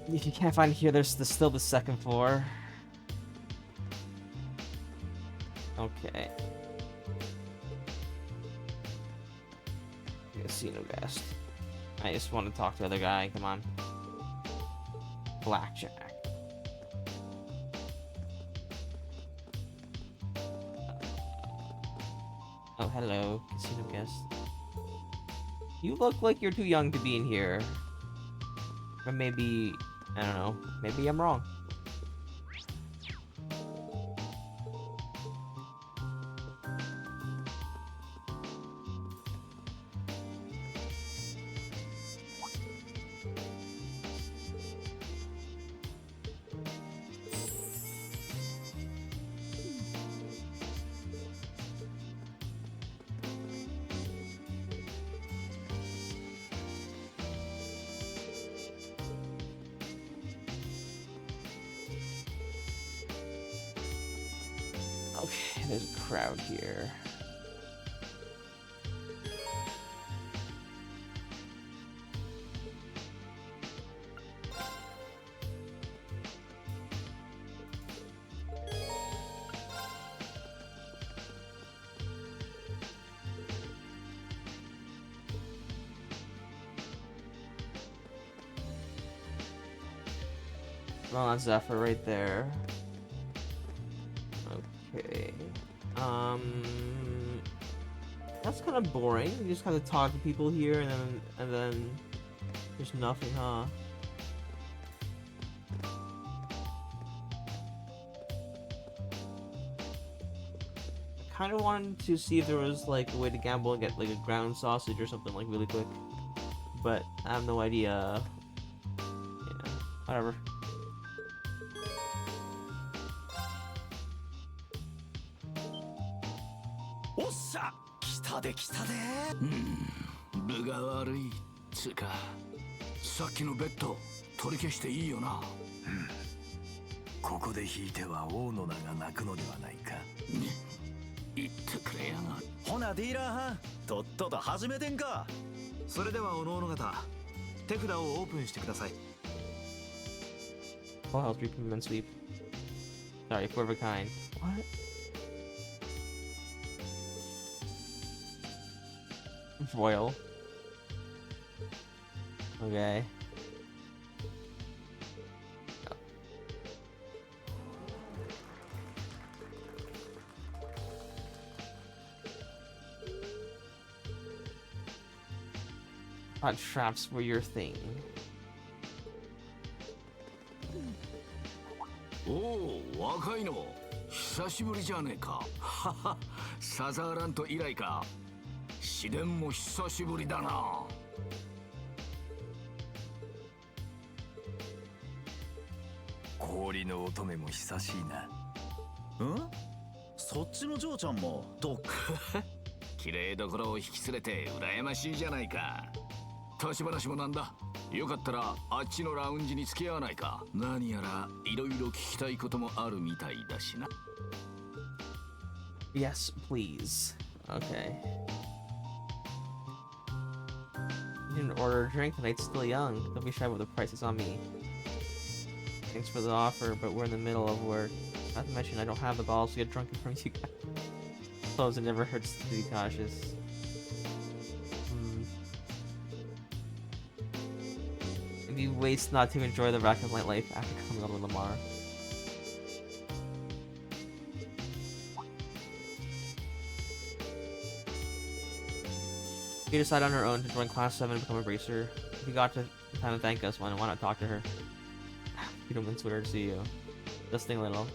If you can't find it here, there's still the second floor. Okay. Casino guest. I just want to talk to the other guy. Come on. Blackjack. Oh, hello, casino guest. You look like you're too young to be in here. Or maybe, I don't know, maybe I'm wrong. Okay, there's a crowd here. Well, that's Zephyr right there. Okay. That's kind of boring. You just kind of talk to people here, and then there's nothing, huh? I kind of wanted to see if there was like a way to gamble and get like a ground sausage or something like really quick, but I have no idea. Yeah, whatever.うん、分が悪いつかさっきのベッド取り消していいよな。ここで引いては王の名が泣くのではないか。言ってくれやが。ほなディーラーはとっとと始めてんか。それではおのおの方手札をオープンしてください。Full health, 3 movement sweep. Sorry, 4 of a kind. What? Foil. Okay. Thought traps were your thing. おお、若いの久しぶりじゃねえか。はは、サザーラント以来か。試練も久しぶりだな。氷の乙女も久しいな。そっちの嬢ちゃんもどっか綺麗どころを引き連れて羨ましいじゃないか。立ち話もなんだ。よかったらあっちのラウンジに付き合わないか。何やらいろいろ聞きたいこともあるみたいだしな。Yes, please. Okay. You didn't order a drink, the night's still young. Don't be shy with the price, it's on me. Thanks for the offer, but we're in the middle of work. Not to mention, I don't have the balls to get drunk in front of you guys. Suppose it never hurts to be cautious. It'd be waste not to enjoy the rack of life after coming on with Lamar. She decided on her own to join Class 7 and become a bracer. If you got to time to thank us, why not talk to her? You don't mince with her to see you. Just think little.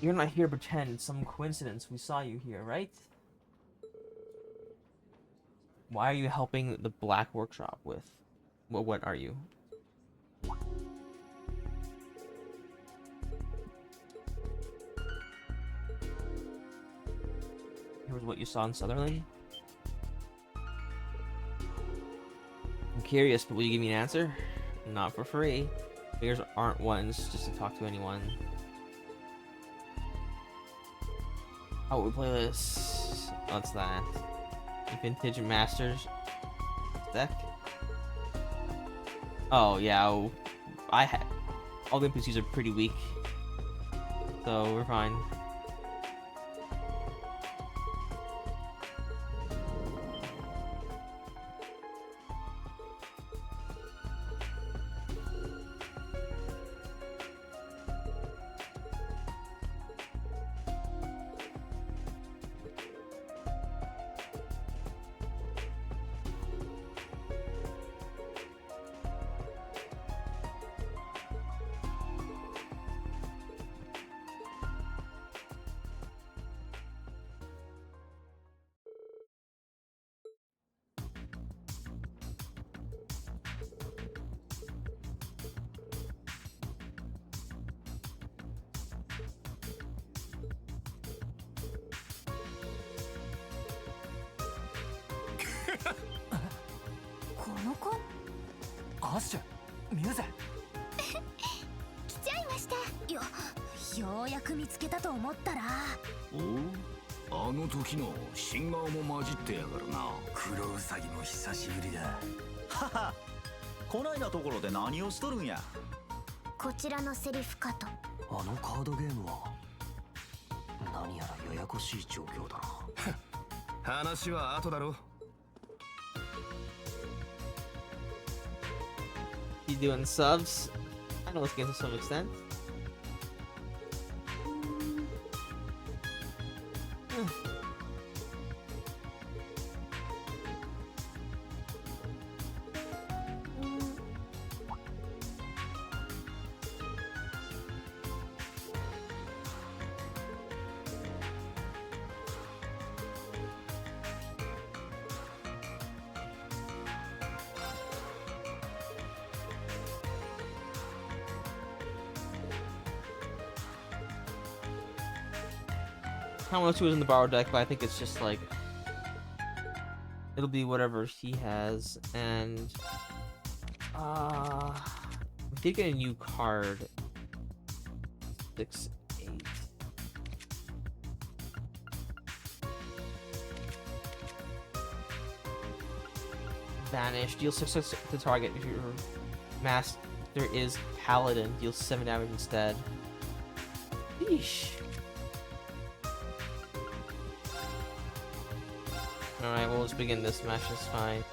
You're not here to pretend. It's some coincidence we saw you here, right? Why are you helping the Black Workshop with? What are you? Here's what you saw in Sutherland. I'm curious, but will you give me an answer? Not for free. Figures aren't ones just to talk to anyone. Oh, we play this. What's that? Vintage Masters deck? Oh, yeah. All the NPCs are pretty weak. So, we're fine.アッシュミューゼ来ちゃいました。ようやく見つけたと思ったら。おあの時の新顔も混じってやがるな。黒ウサギも久しぶりだ。はは。こないなところで何をしとるんや。こちらのセリフかと。あのカードゲームは何やらややこしい状況だな。話は後だろ。He's doing subs. I know this game to some extent. Kamamoto is in the borrow deck, but I think it's just like it'll be whatever he has, and we did get a new card. 6/8. Banish. Deal 6/6 to target if your master is Paladin. Deal 7 damage instead. Yeesh. Alright, well, let's begin this match, it's fine.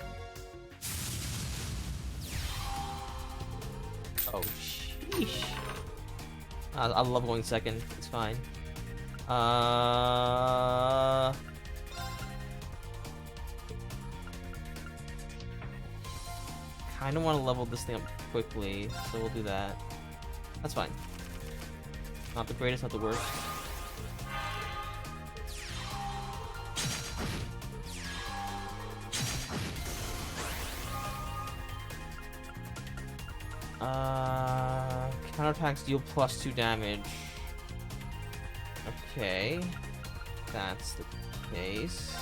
Oh, sheesh. I love going second, it's fine. Kinda wanna level this thing up quickly, so we'll do that. That's fine. Not the greatest, not the worst. Counterattacks deal +2 damage. Okay. That's the case.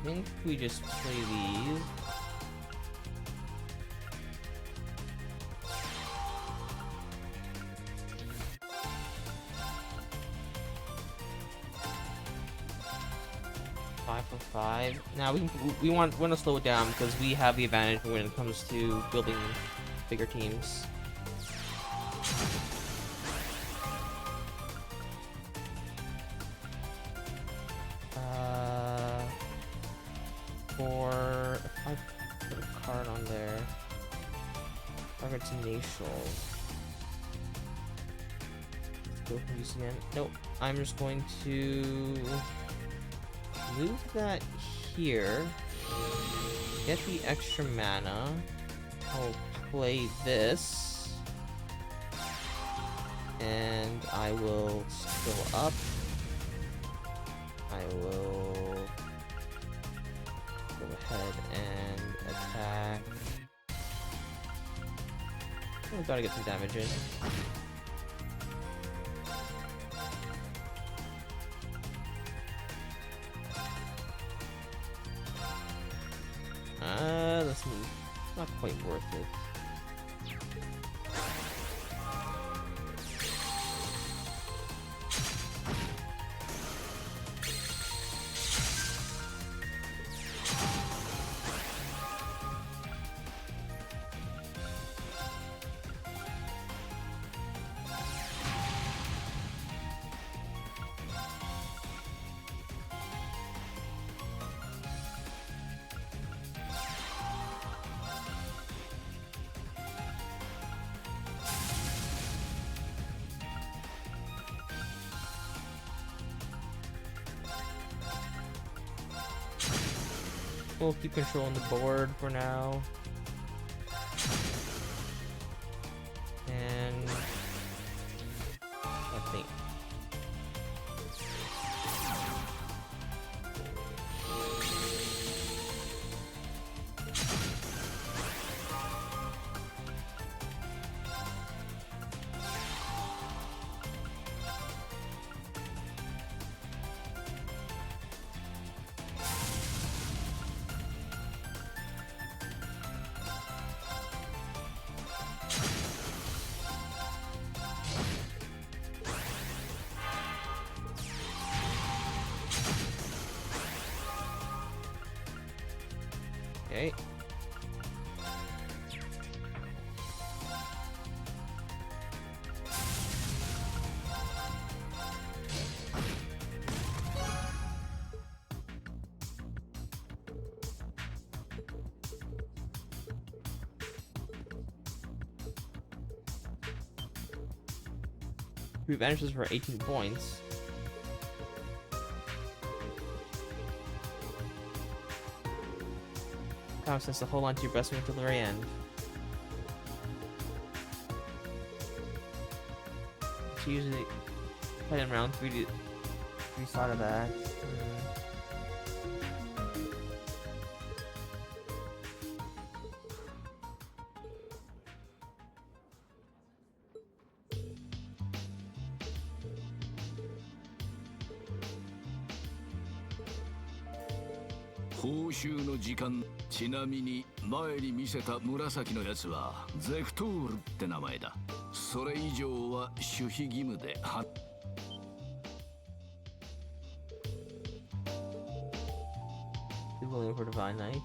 I think we just play these. Five for 5. 5. Now we want to slow it down because we have the advantage when it comes to building bigger teams. For if I put a card on there, target tenacial. Go from use again. Nope. I'm just going to move that here. Get the extra mana. I'll play this. And I will skill up. I will go ahead and attack. Oh, gotta get some damage in. That's not quite worth it. We'll keep controlling the board for now. And I think okay. He vanishes for 18 points. Common sense to hold on to your best move until the very end. It's usually put in round 3 to restart of that.報酬の時間。ちなみに前に見せた紫のやつはゼクトールって名前だ。それ以上は守秘義務でWilling for Divine Knights.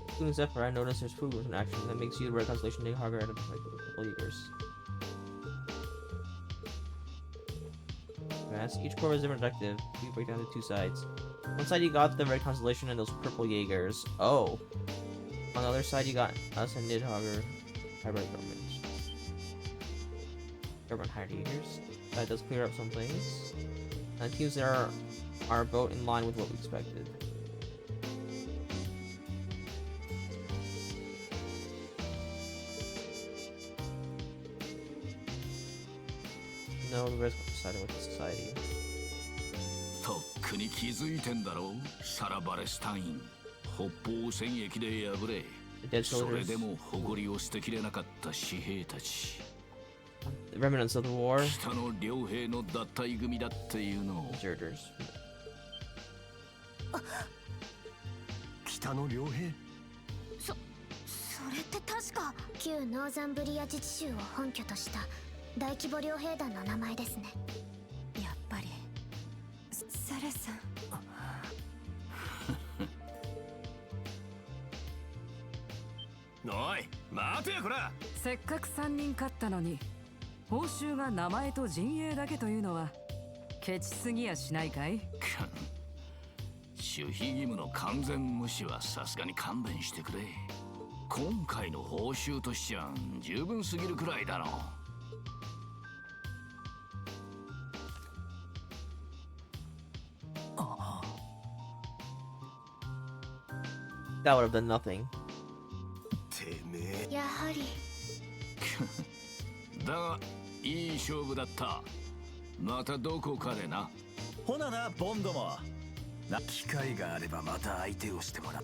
As soon as Zephyr, I notice there's food with an action that makes you the red constellation Nidhogger out of couple years. Each core is different objective. You break down to 2 sides. One side you got the red constellation and those purple Jaegers. Oh. On the other side you got us and Nidhogger. Hybrid government. Government hired Jaegers. That does clear up some things. And the teams there are about in line with what we expected. No, the rest decided with the society. とっくに気づいてんだろう、サラ・バレスタイン。北方戦役で敗れ、それでも誇りを捨てきれなかった士兵たち。The remnants of the war. 北の両兵の脱退組だっていうの。Deserters. 北の両兵。それって確か旧ノーザンブリア自治州を本拠とした大規模両兵団の名前ですね。やっぱりサラさん。おい待てよこら。せっかく3人勝ったのに報酬が名前と陣営だけというのはケチすぎやしないかい？守秘義務の完全無視はさすがに勘弁してくれ。今回の報酬としちゃ十分すぎるくらいだろう。That would have done nothing. てめえ。やはりだがいい勝負だった。またどこかでな。ほななボンドも機会があればまた相手をしてもらう。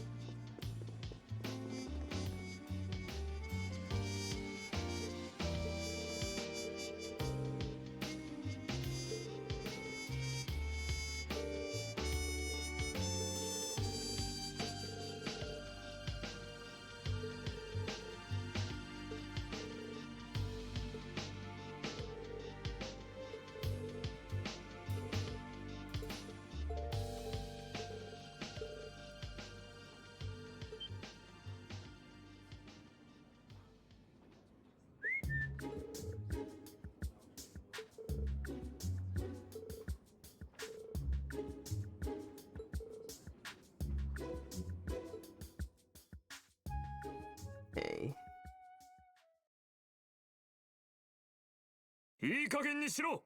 Okay. いい加減にしろ。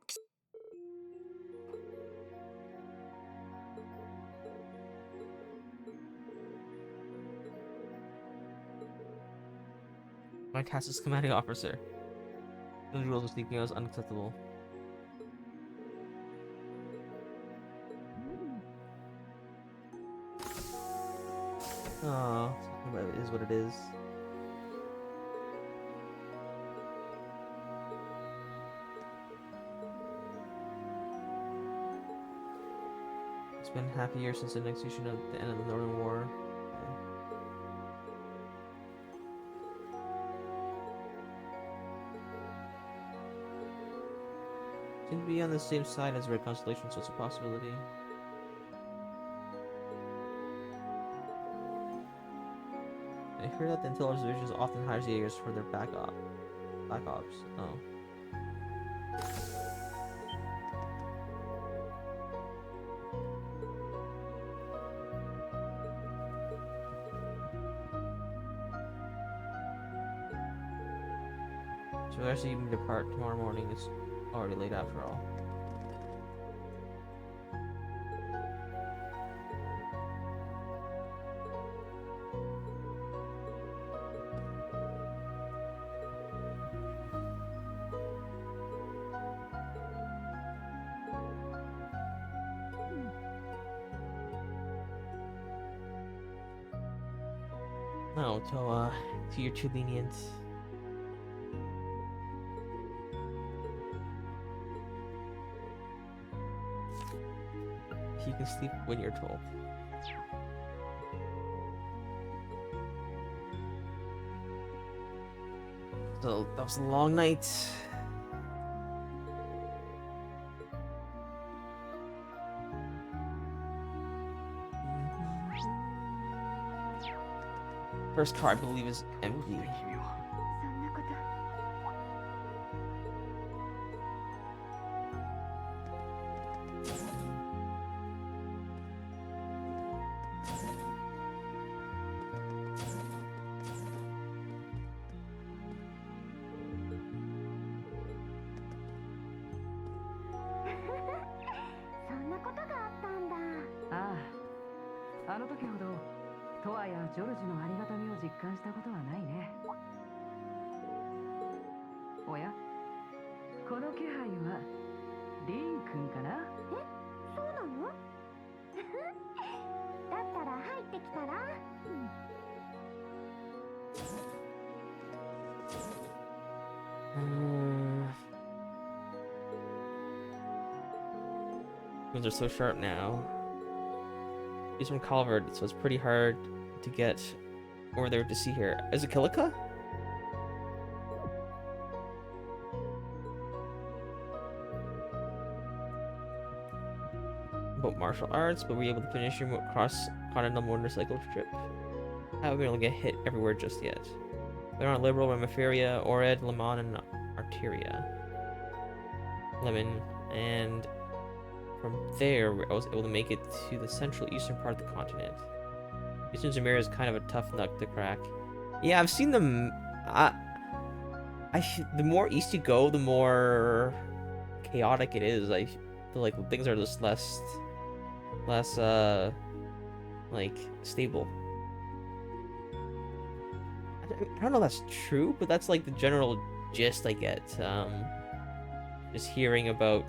My task is commanding officer. The rules of sneaking out is unacceptable. Oh, it is what it is. It's been half a year since the annexation of the end of the Northern War. Seem to be on the same side as Red Constellation, so it's a possibility. I hear that the intelligence division often hires Jaegers for their black ops. Oh. So we actually even depart tomorrow morning. It's already late after all. No, so you're too lenient. You can sleep when you're told. So that was a long night. First car, I believe, is empty. そんなこと そんなことがあったんだ。ああ、あの時ほどトアやジョルジのありがたみを実感したことはないね。おや、この気配はリン君かな？そうなの？だったら入ってきたら？Moons are so sharp now. He's from Calvard, so it's pretty hard to get over there to see her. Is it Kilika? About martial arts, but were you able to finish your cross-continental motorcycle trip? Haven't been able to get hit everywhere just yet. Clearon, Liberal, Ramiferia, Ored, Lemon, and Arteria. Lemon, and from there I was able to make it to the central eastern part of the continent. Eastern Zemira is kind of a tough nut to crack. Yeah, I've seen them. The more east you go, the more chaotic it is. I feel like things are just less like stable. I don't know if that's true, but that's like the general gist I get. Just hearing about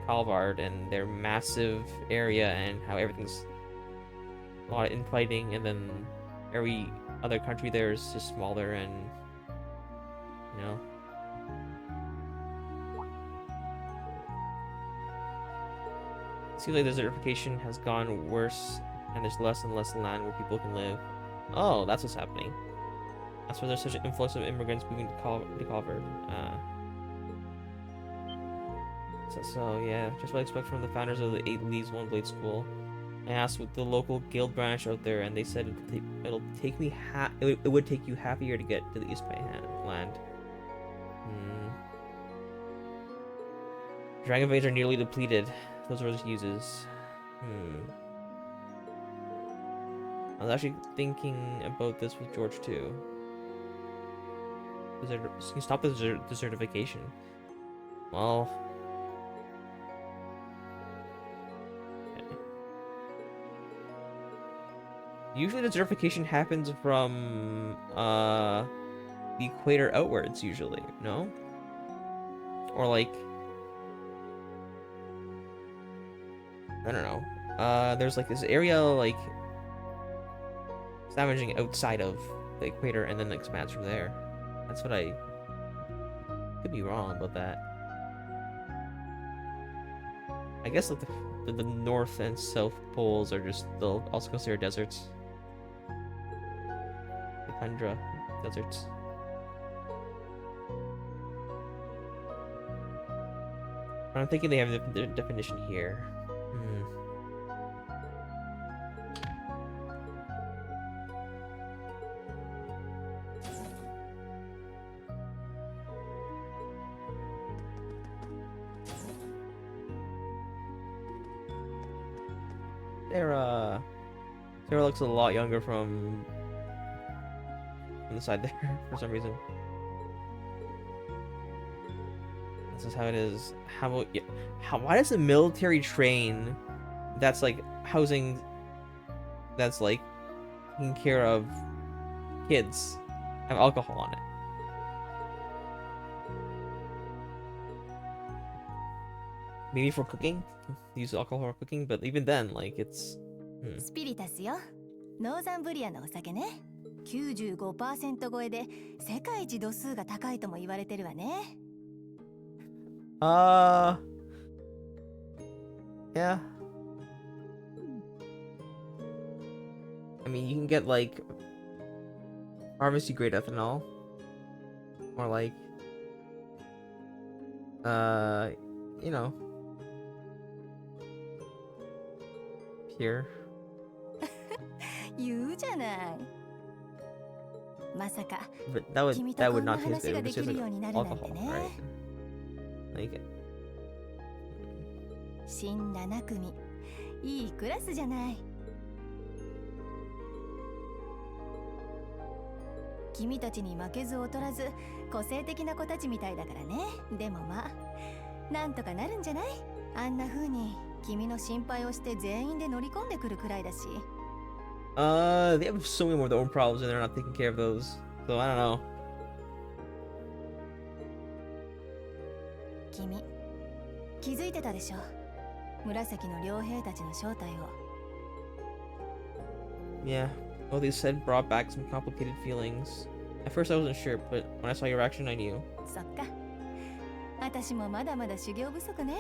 Calvard and their massive area and how everything's a lot of infighting, and then every other country there is just smaller, and you know. It seems like desertification has gone worse, and there's less and less land where people can live. Oh, that's what's happening. That's why there's such an influx of immigrants moving to Calvard. So yeah, just what I expect from the founders of the 8 Leaves One Blade School. I asked with the local guild branch out there, and they said it would take you half a year to get to the East Bay land. Dragon Veins are nearly depleted. Those were his uses. I was actually thinking about this with George too. Can you stop the desertification? Well, usually desertification happens from the equator outwards, usually, no? Or like, I don't know. There's like this area like scavenging outside of the equator and then expands from there. That's what I could be wrong about that. I guess like the north and south poles are just still also considered deserts. The tundra deserts. But I'm thinking they have the definition here. Sarah looks a lot younger from the side there for some reason. This is how it is. Why does the military train that's like housing, that's like taking care of kids, have alcohol on it? Maybe for cooking? Use alcohol for cooking, but even then, like, it's... スピリタスよ。ノーザンブリアのお酒ね。95% 超えで世界一度数が高いとも言われてるわね。Yeah. I mean, you can get, like, pharmacy grade ethanol. Or, like, you know, pure. 言うじゃない。まさか But that would not taste good. It would just like alcohol, right? Like, 新7組いいクラスじゃない。君たちに負けず劣らず個性的な子たちみたいだからね。でもまあなんとかなるんじゃない？あんな風に君の心配をして全員で乗り込んでくるくらいだし。they have so many more of their own problems and they're not taking care of those. So I don't know. 君気づいてたでしょ？紫の両兵たちの正体を。Yeah, well, they said brought back some complicated feelings. At first I wasn't sure, but when I saw your reaction, I knew. そっか。私もまだまだ修行不足ね。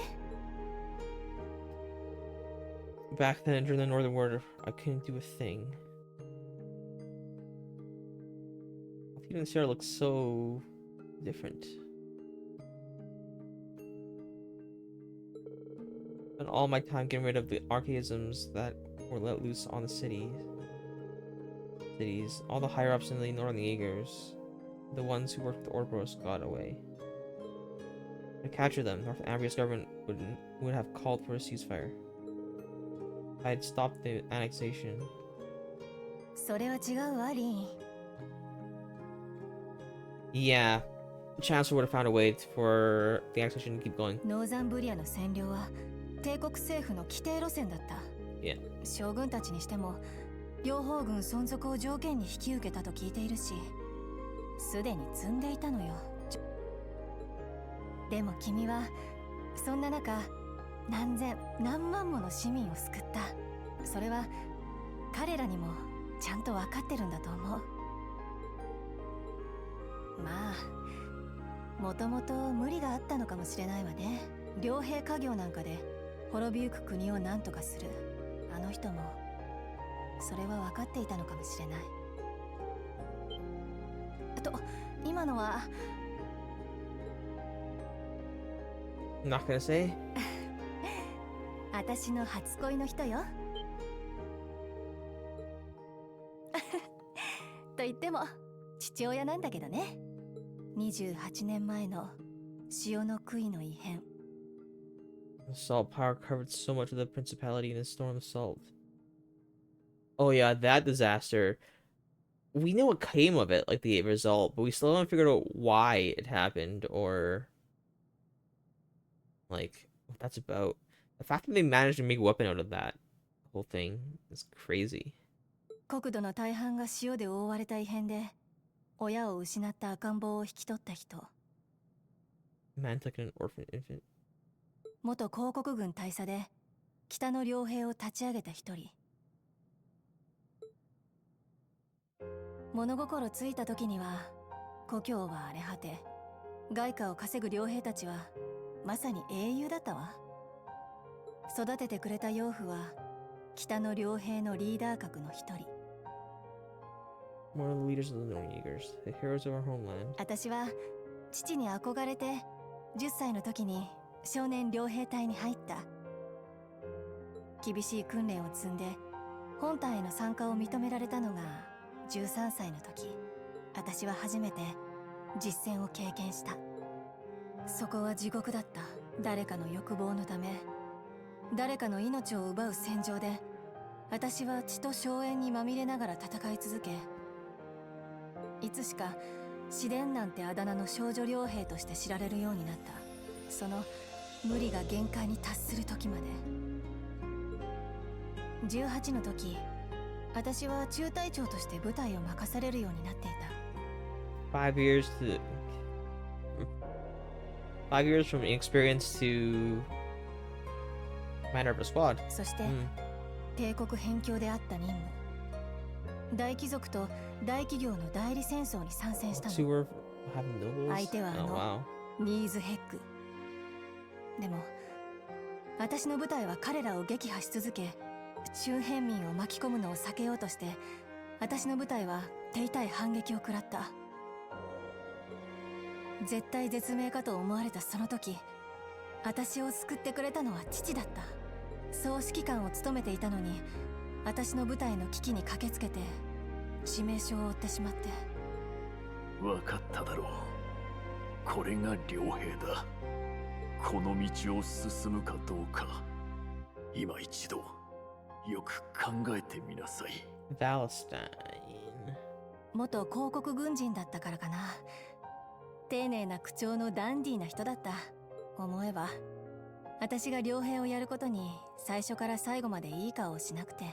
Back then, during the Northern War, I couldn't do a thing. Alfina and Sarah look so different. Spent all my time getting rid of the archaisms that were let loose on the cities. All the higher ups in the Northern Jaegers. The ones who worked with the Ouroboros got away. To capture them, North Ambria's government would have called for a ceasefire. I had stopped the annexation. それは違うわリン。 Yeah, Chancellor would have found a way for the annexation to keep going. ノーザンブリアの占領は帝国政府の規定路線だった。Yeah. 将軍たちにしても両方軍存続を条件に引き受けたと聞いているし、すでに積んでいたのよ。でも君はそんな中何千何万もの市民を救った。それは彼らにもちゃんと分かってるんだと思う。まあもともと無理があったのかもしれないわね。両兵家業なんかで滅びゆく国を何とかするあの人もそれは分かっていたのかもしれない。と今のはI'm not gonna say. 私の初恋の人よ。と言っても父親なんだけどね。28年前の潮の杭の異変。The salt power covered so much of the principality in a storm of salt. Oh yeah, that disaster. We know what came of it, like the result, but we still haven't figured out why it happened or like what that's about. The fact that they managed to make a weapon out of that whole thing is crazy. 国土の大半が潮で覆われた異変で親を失った赤ん坊を引き取った人。 Man took an orphan infant. 元広告軍大佐で北の両兵を立ち上げた一人。物心ついた時には故郷は荒れ果て、外貨を稼ぐ両兵たちはまさに英雄だったわ。育ててくれた養父は北の両兵のリーダー格の一人。One of the leaders of the Norwegians, the heroes of our homeland. 私は父に憧れて10歳の時に少年両兵隊に入った。厳しい訓練を積んで本隊への参加を認められたのが13歳の時。私は初めて実戦を経験した。そこは地獄だった。誰かの欲望のため誰かの命を奪う戦場で私は血と硝煙にまみれながら戦い続け、いつしか試練なんてあだ名の少女傭兵として知られるようになった。その無理が限界に達する時まで。18の時、私は中隊長として部隊を任されるようになっていた。5 years from inexperience to commander of a squad. そして、帝国辺境であった任務。大貴族と大企業の代理戦争に参戦したの。 Two were having nobles? 相手はOh, wow. ニーズヘッグ。でも私の部隊は彼らを撃破し続け、周辺民を巻き込むのを避けようとして、私の部隊は手痛い反撃を食らった。絶対絶命かと思われたその時、私を救ってくれたのは父だった。総指揮官を務めていたのに、私の部隊の危機に駆けつけて致命傷を負ってしまって。分かっただろう。これが両兵だ。この道を進むかどうか、今一度よく考えてみなさい。 Valstein. 元広告軍人だったからかな。丁寧な口調のダンディーな人だった。思えば私が両兵をやることに最初から最後までいい顔をしなくて、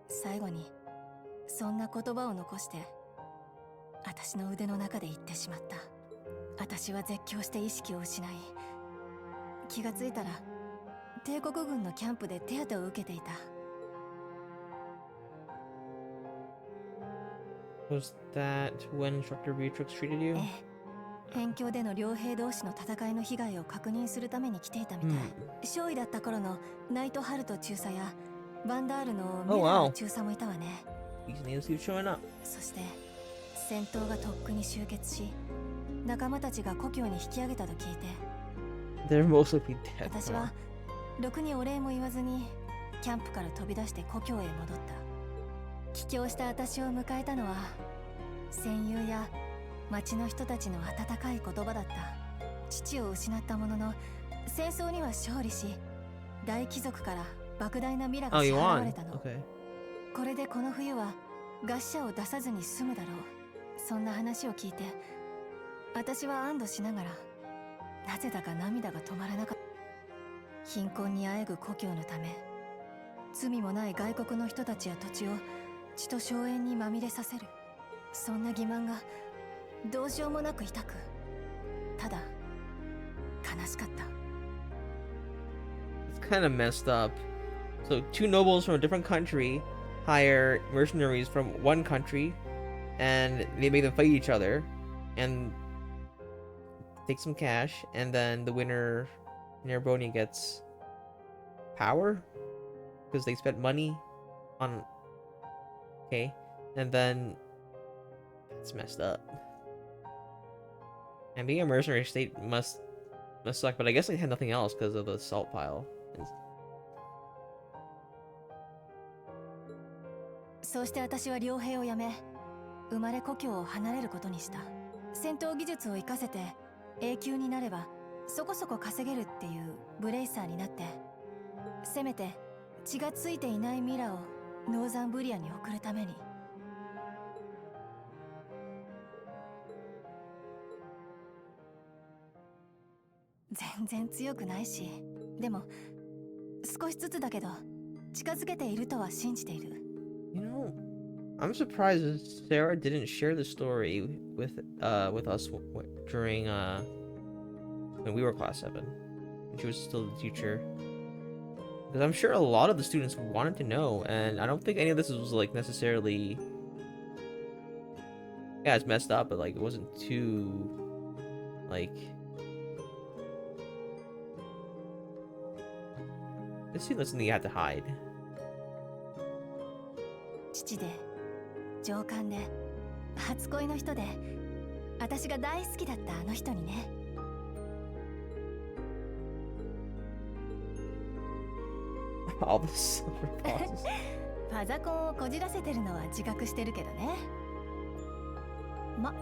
最後にそんな言葉を残して私の腕の中で言ってしまった。私は絶叫して意識を失い、気がついたら帝国軍のキャンプで手当てを受けていた。 Was that when Instructor Beatrix treated you? ええ、辺境での両兵同士の戦いの被害を確認するために来ていたみたい。少尉だった頃のナイトハルト中佐やバンダールのミラー中佐もいたわね。These names keep showing up. そして戦闘がとっくに終結し、仲間たちが故郷に引き上げたと聞いて、 They're mostly dead. 私はろくにお礼も言わずにキャンプから飛び出して故郷へ戻った。帰郷した私を迎えたのは戦友や町の人たちの温かい言葉だった。父を失ったものの戦争には勝利し、大貴族から莫大なミラが Oh, 支 you 払わ won. れたの。 Okay. これでこの冬は餓死者を出さずに済むだろう。そんな話を聞いて私は安堵しながら、なぜだか涙が止まらなかった。貧困にあえぐ故郷のため、罪もない外国の人たちや土地を血と硝煙にまみれさせる、そんな欺瞞がどうしようもなく痛く、ただ悲しかった。 It's kind of messed up. So two nobles from a different country hire mercenaries from one country, and they make them fight each other, and take some cash, and then the winner, Narboni, gets power because they spent money on. Okay, and then that's messed up. And being a mercenary state must suck, but I guess they had nothing else because of the salt pile. そうして私は傭兵を辞め、生まれ故郷を離れることにした。戦闘技術を活かせて永久になればそこそこ稼げるっていうブレイサーになって、せめて血がついていないミラをノーザンブリアに送るために。全然強くないし、でも少しずつだけど近づけているとは信じている。You know, I'm surprised Sarah didn't share the story with us during when we were class 7, when she was still the teacher. Because I'm sure a lot of the students wanted to know, and I don't think any of this was like necessarily. Yeah, it's messed up, but like it wasn't too like. This seemed like something you had to hide. 父で上官で初恋の人で、私が大好きだったあの人にね。All the silver bosses. パザコンをこじらせてるのは自覚してるけどね。ま、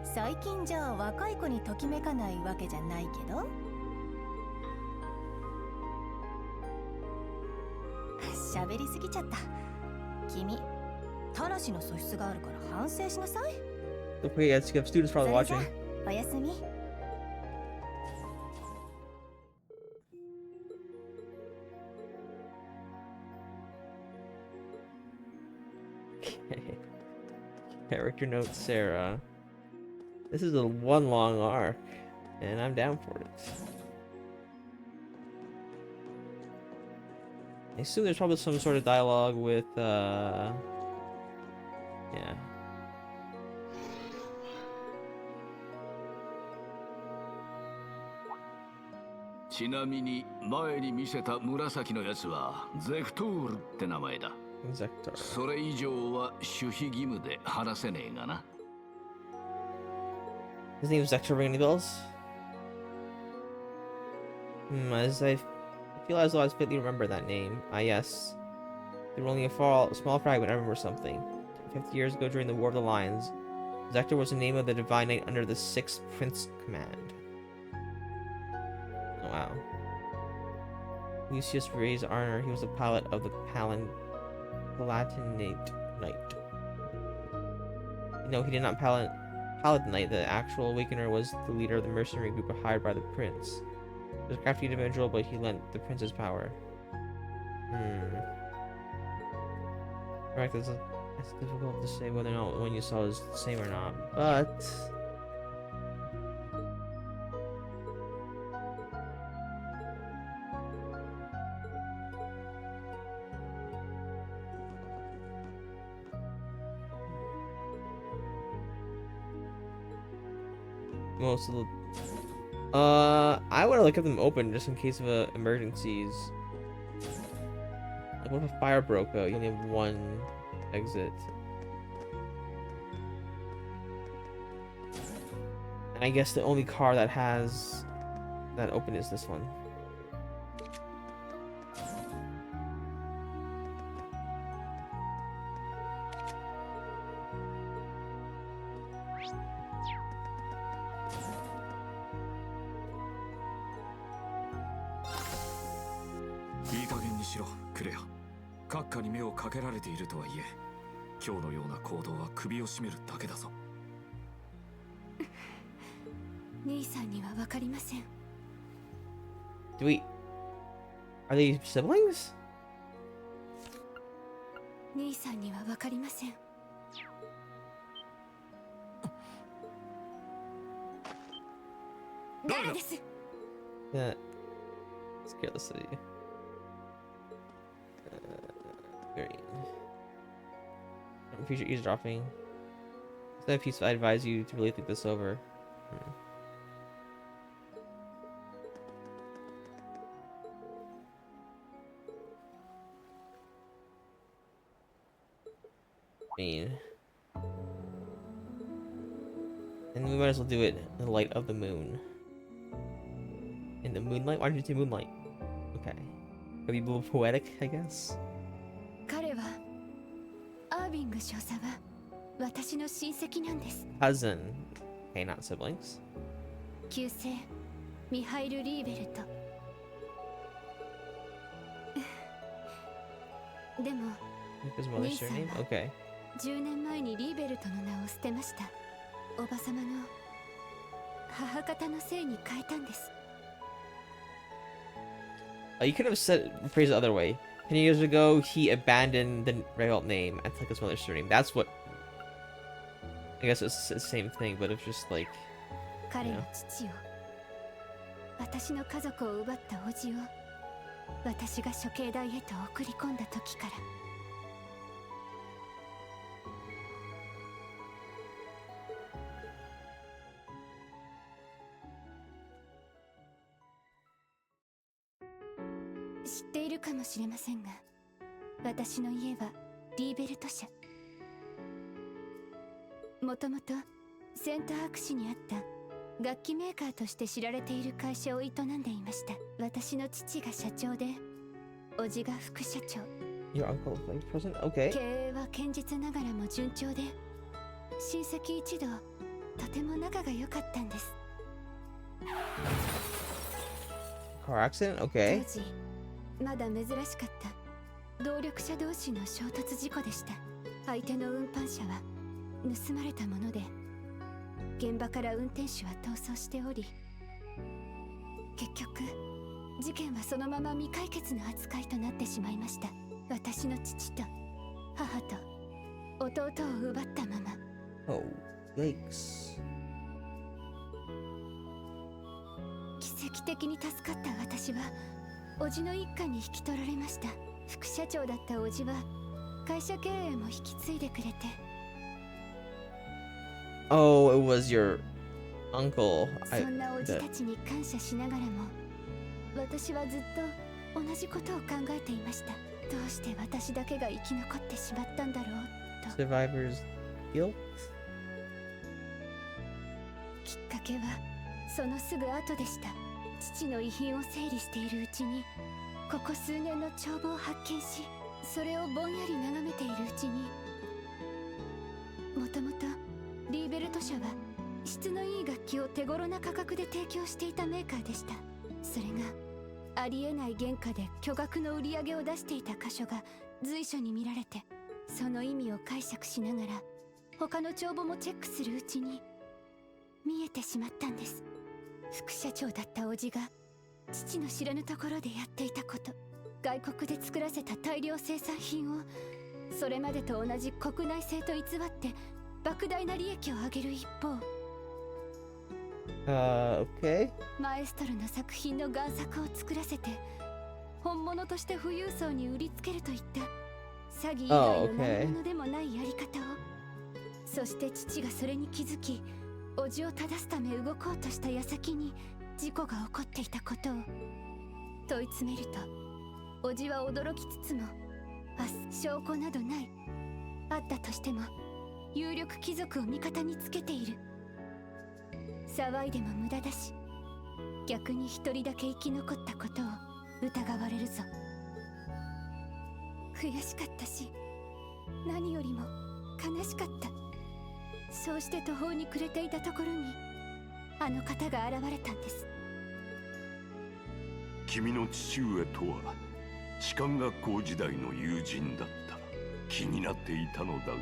最近じゃ若い子にときめかないわけじゃないけど。喋りすぎちゃった。君、たらしの素質があるから反省しなさい。Don't forget, you have students probably それ watching. じゃおやすみ。Okay. Character note, Sarah. This is a one long arc, and I'm down for it. I assume there's probably some sort of dialogue with, yeah. ちなみに前に見せた紫のやつはゼクトールって名前だ。 Zector. それ以上は守秘義務で話せねえがな。 His name is Zector. Ring any bells? As I feel as though I faintly remember that name. Ah, yes. Through only a small fragment, I remember something. 50 years ago, during the War of the Lions, Zector was the name of the divine knight under the 6th Prince Command. Oh, wow. Lucius Ray's honor, he was the pilot of the Palatinate Knight. No, he did not pilot the knight. The actual Awakener was the leader of the mercenary group hired by the prince. He was a crafty individual, but he lent the prince's power. Correct, it's difficult to say whether or not one you saw is the same or not, but... Most of the... I would have kept them open just in case of emergencies. Like, what if a fire broke out? You only have one exit. And I guess the only car that has that open is this one. しろクレア。閣下に目をかけられているとはいえ、今日のような行動は首を絞めるだけだぞ。兄さんには分かりません。 Are they siblings? 兄さんには分かりません。誰です？ Yeah. Let's get this city. Green. Future eavesdropping. Instead of peace, I advise you to really think this over. And we might as well do it in the light of the moon. In the moonlight? Why did you say moonlight? Okay. Could be a little poetic, I guess. 彼はアービング少佐は私の親戚なんです。 Cousin. Okay, not siblings. 旧姓ミハイル・リーベルト。でも His mother's surname? Okay. 10年前にリーベルトの名を捨てました。おばさまの母方の姓に変えたんです。You could have said phrased the other way. 10 years ago, he abandoned the Revolt name and took his mother's surname. That's what. I guess it's the same thing, but it's just like. 彼の父を、私の家族を奪った叔父を、私が処刑台へと送り込んだ時から。知っているかもしれませんが、私の家はリーベルト社。もともとセントアーク市にあった楽器メーカーとして知られている会社を営んでいました。私の父が社長で、叔父が副社長。Your uncle is like president? Okay. 経営は堅実ながらも順調で、親戚一同とても仲が良かったんです。Car accident? Okay. 当時まだ珍しかった動力車同士の衝突事故でした。相手の運搬車は盗まれたもので、現場から運転手は逃走しており、結局事件はそのまま未解決の扱いとなってしまいました。私の父と母と弟を奪ったまま。 Oh, yikes. 奇跡的に助かった私は叔父の一家に引き取られました。副社長だった叔父は会社経営も引き継いでくれて。Oh, it was your uncle. そんな叔父たちに感謝しながらも、私はずっと同じことを考えていました。どうして私だけが生き残ってしまったんだろうと。 Survivor's guilt? きっかけはそのすぐ後でした。父の遺品を整理しているうちに、ここ数年の帳簿を発見し、それをぼんやり眺めているうちに、もともとリーベルト社は質のいい楽器を手頃な価格で提供していたメーカーでした。それがありえない原価で巨額の売り上げを出していた箇所が随所に見られて、その意味を解釈しながら他の帳簿もチェックするうちに見えてしまったんです。副社長だった叔父が父の知らぬところでやっていたこと、外国で作らせた大量生産品をそれまでと同じ国内製と偽って莫大な利益を上げる一方、Okay. マエストロの作品の贋作を作らせて本物として富裕層に売りつけるといった詐欺以外の何者でもないやり方を。そして父がそれに気づき、叔父を正すため動こうとした矢先に事故が起こっていたことを問い詰めると、叔父は驚きつつも、証拠などない、あったとしても有力貴族を味方につけている、騒いでも無駄だし、逆に一人だけ生き残ったことを疑われるぞ。悔しかったし、何よりも悲しかった。そうして途方に暮れていたところにあの方が現れたんです。君の父上とは士官学校時代の友人だった。気になっていたのだが、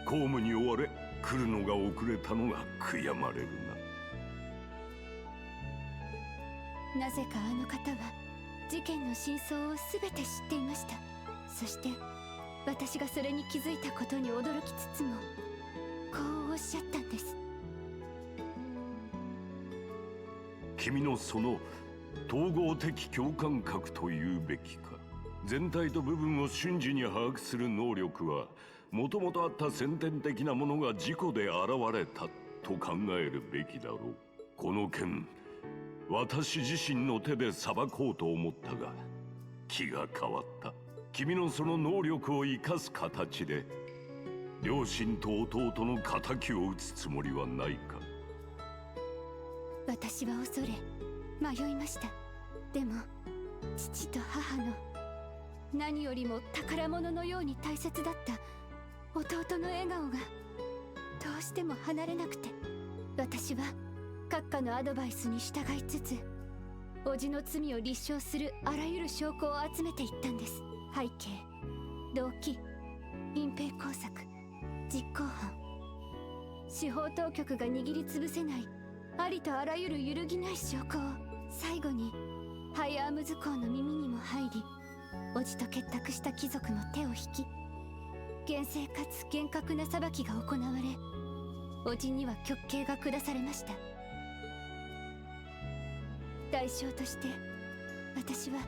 公務に追われ来るのが遅れたのが悔やまれるな。なぜかあの方は事件の真相を全て知っていました。そして私がそれに気づいたことに驚きつつもこうおっしゃったんです。君のその統合的共感覚というべきか、全体と部分を瞬時に把握する能力は、もともとあった先天的なものが事故で現れたと考えるべきだろう。この件、私自身の手で裁こうと思ったが、気が変わった。君のその能力を生かす形で、両親と弟の仇を討つつもりはないか。私は恐れ迷いました。でも父と母の何よりも宝物のように大切だった弟の笑顔がどうしても離れなくて、私は閣下のアドバイスに従いつつ、叔父の罪を立証するあらゆる証拠を集めていったんです。背景、動機、隠蔽工作、実行犯、司法当局が握りつぶせないありとあらゆる揺るぎない証拠を、最後にハイアームズ公の耳にも入り、叔父と結託した貴族の手を引き、厳正かつ厳格な裁きが行われ、叔父には極刑が下されました。代償として私は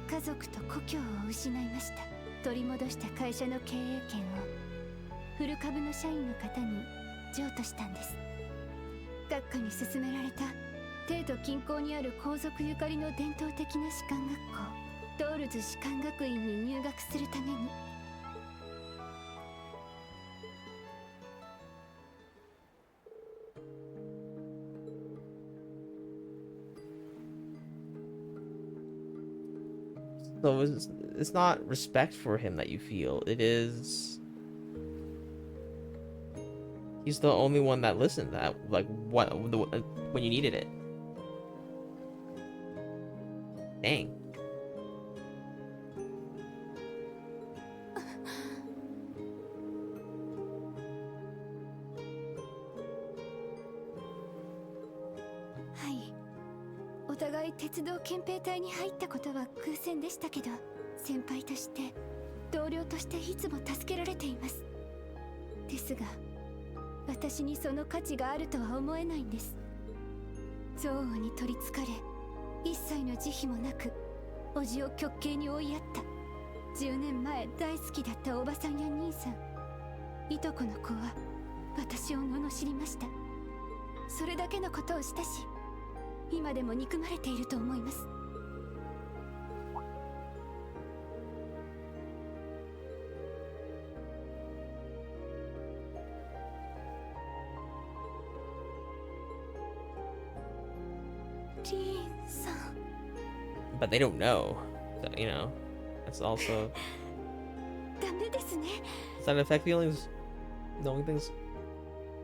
家族と故郷を失いました。取り戻した会社の経営権をフル株の社員の方に譲渡したんです。閣下に勧められた帝都近郊にある皇族ゆかりの伝統的な士官学校、ドールズ士官学院に入学するために。So it's not respect for him that you feel. It is he's the only one that listened. That like when you needed it. Dang. Hi. お互い鉄道憲兵隊に入ったことは偶然でしたけど、先輩として同僚としていつも助けられています。ですが私にその価値があるとは思えないんです。憎悪に取りつかれ、一切の慈悲もなく叔父を極刑に追いやった10年前大好きだったおばさんや兄さん、いとこの子は私を罵りました。それだけのことをしたし、今でも憎まれていると思います。リーンさん。But they don't know. You know, that's also. ダメですね。Does that affect feelings? Knowing things?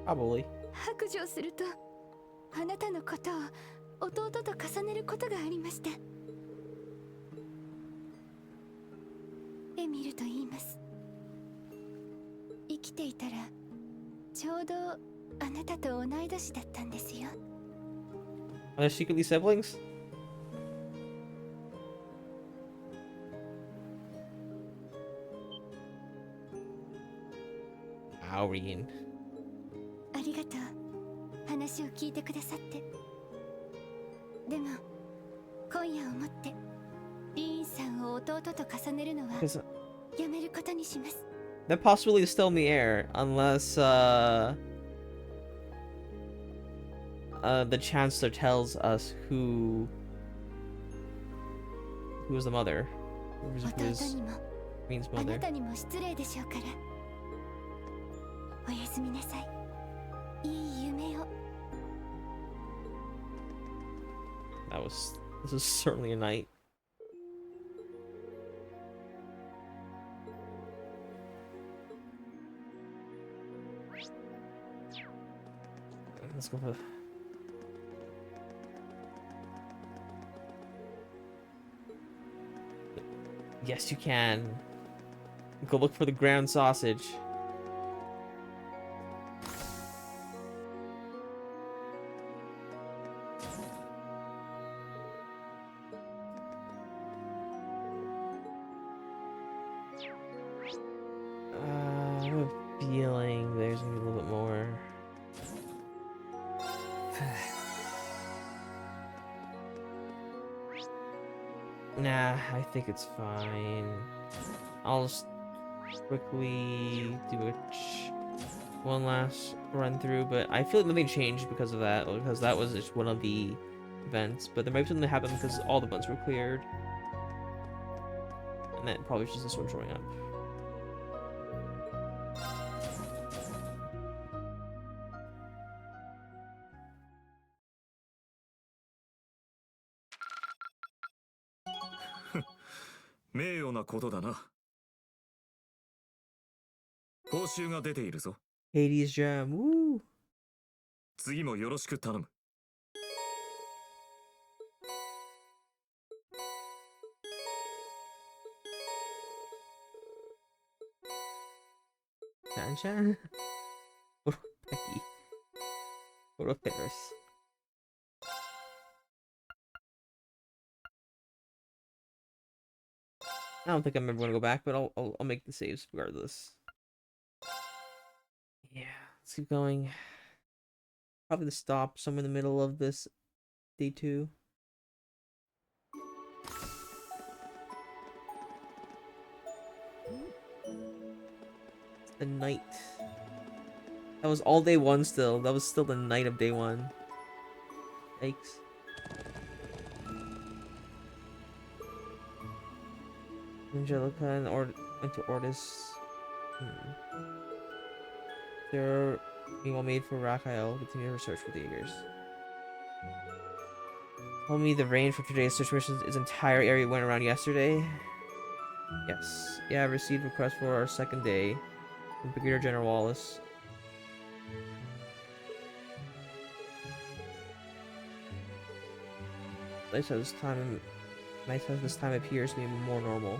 Probably. 白状すると、あなたのことを弟と重ねることがありました。エミルと言います。生きていたらちょうどあなたと同い年だったんですよ。Are they secretly siblings? Aurine. ありがとう。話を聞いてくださって。でも今夜をもってリーンさんを弟と重ねるのはやめることにします。That possibility is still in the air unless the chancellor tells us who is the mother. Who is 弟にも Queen's あな mother. たにも失礼でしょうから。おやすみなさい。いい夢を。This was certainly a night. Let's go for Yes, you can. Go look for the ground sausage. I have a feeling there's gonna be a little bit more. Nah, I think it's fine. I'll just quickly do one last run through, but I feel like nothing changed because of that, because that was just one of the events. But there might be something that happened because all the events were cleared, and that probably was just this one showing up. Hades Gem, woo! 次もよろしく頼む。Chan-chan? Becky. Photo Paris. I don't think I'm ever gonna go back, but I'll make the saves regardless. Yeah, let's keep going. Probably to stop somewhere in the middle of this day 2. It's the night. That was all day 1 still. That was still the night of day 1. Yikes. Angelica and went to Ortis. They're being well made for Raphael. Continue to search for the Jaegers. Told me the range for today's search mission is entire area we went around yesterday. Yes. Yeah, I received requests for our second day from Brigadier General Wallace. Nice how this time appears to be more normal.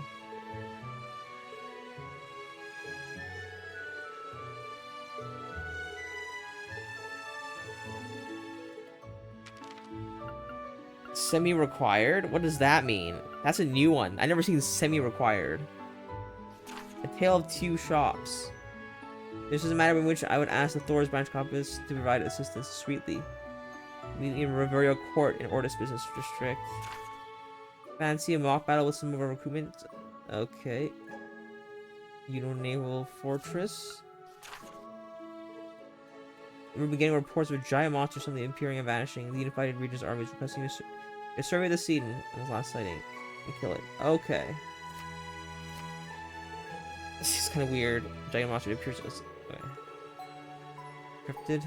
Semi-required? What does that mean? That's a new one. I never seen semi-required. A Tale of Two Shops. This is a matter in which I would ask the Thor's branch compass to provide assistance sweetly. Meeting in Reverio Court in Ortis Business District. Fancy a mock battle with some of our recruitment? Okay. Naval Fortress. We're beginning reports of giant monsters from the appearing and vanishing. The Unified Regions Army is requesting a survey of the scene in his last sighting and kill it. Okay. This is kind of weird. Giant monster appears as okay. Cryptid.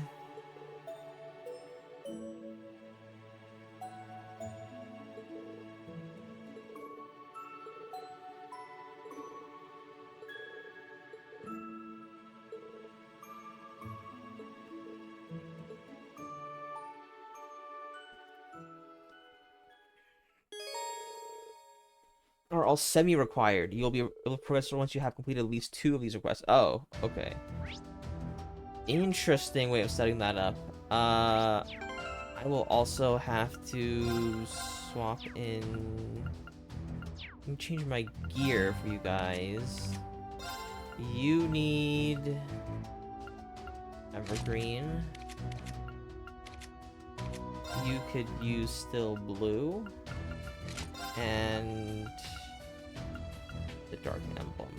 Are all semi-required. You'll be able to progress once you have completed at least 2 of these requests. Oh, okay. Interesting way of setting that up. I will also have to swap in... Let me change my gear for you guys. You need... Evergreen. You could use still blue. And... the Dark Emblem.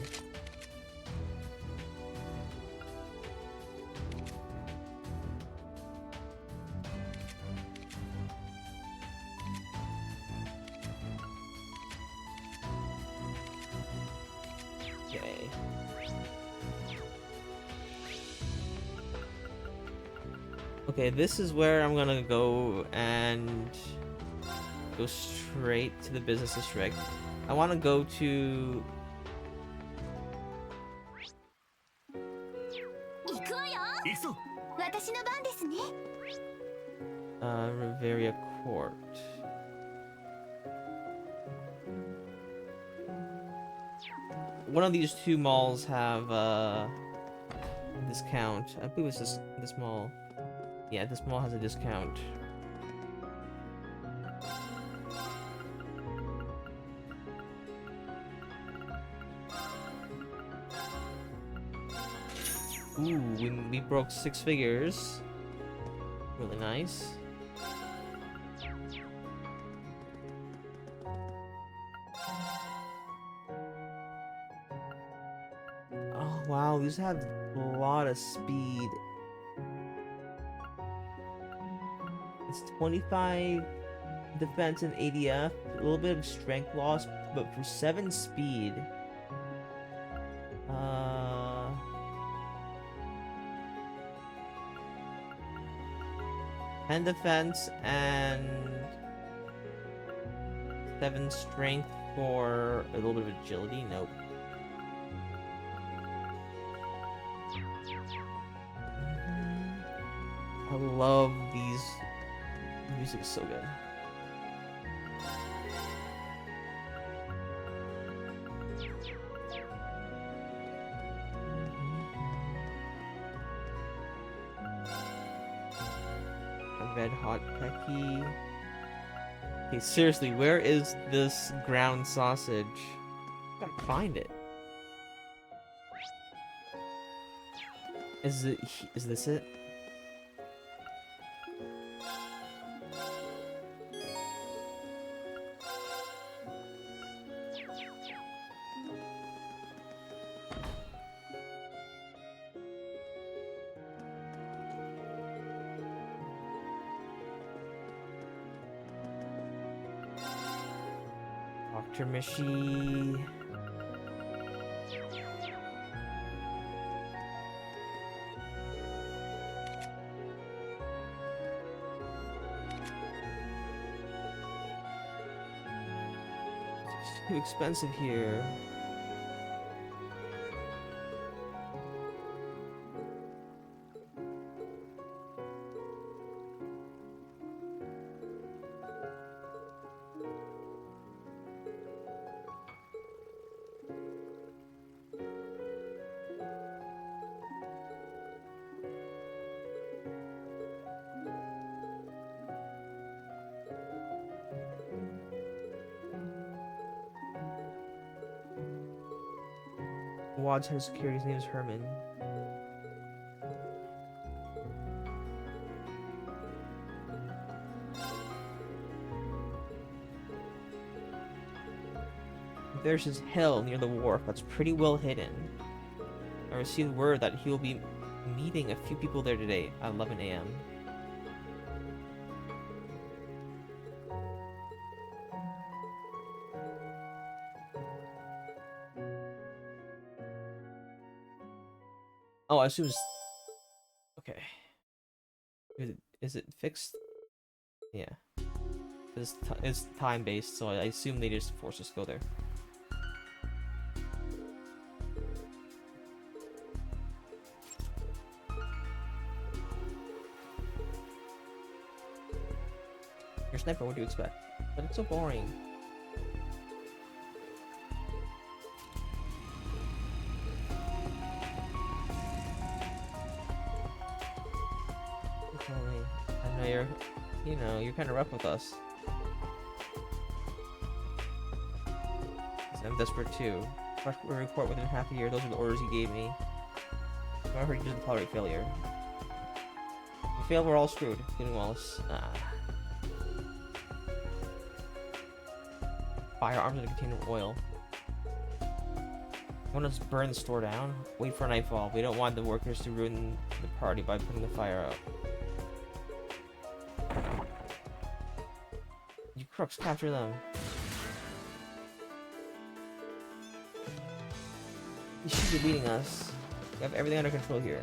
Okay. Okay, this is where I'm gonna go and go straight to the business district. I want to go to... Reveria Court. one of these two malls have discount. I believe it's this mall. Yeah, this mall has a discount. Ooh, we broke 6 figures. Really nice. Oh wow, these have a lot of speed. It's 25 defense and ADF, a little bit of strength loss, but for 7 speed. 10 defense and 7 strength for a little bit of agility. Nope. I love these. The music is so good. Red hot Pecky. Okay, seriously, where is this ground sausage? Gotta find it. Is this it? Dr. Mishi. It's too expensive here. Wad's head of security, his name is Herman. There's his hill near the wharf that's pretty well hidden. I received word that he will be meeting a few people there today at 11 a.m. Oh, I assume it's... Okay. Is it fixed? Yeah. It's time-based, so I assume they just force us to go there. You're a sniper, what do you expect? But it's so boring. I know you're kind of rough with us. I'm desperate too. Rush a report within half a year. Those are the orders he gave me. I heard he doesn't tolerate failure. If we fail, we're all screwed, including Wallace. Firearms in a container of oil. Want us to burn the store down? Wait for nightfall. We don't want the workers to ruin the party by putting the fire out. You crooks, capture them. You should be beating us. We have everything under control here.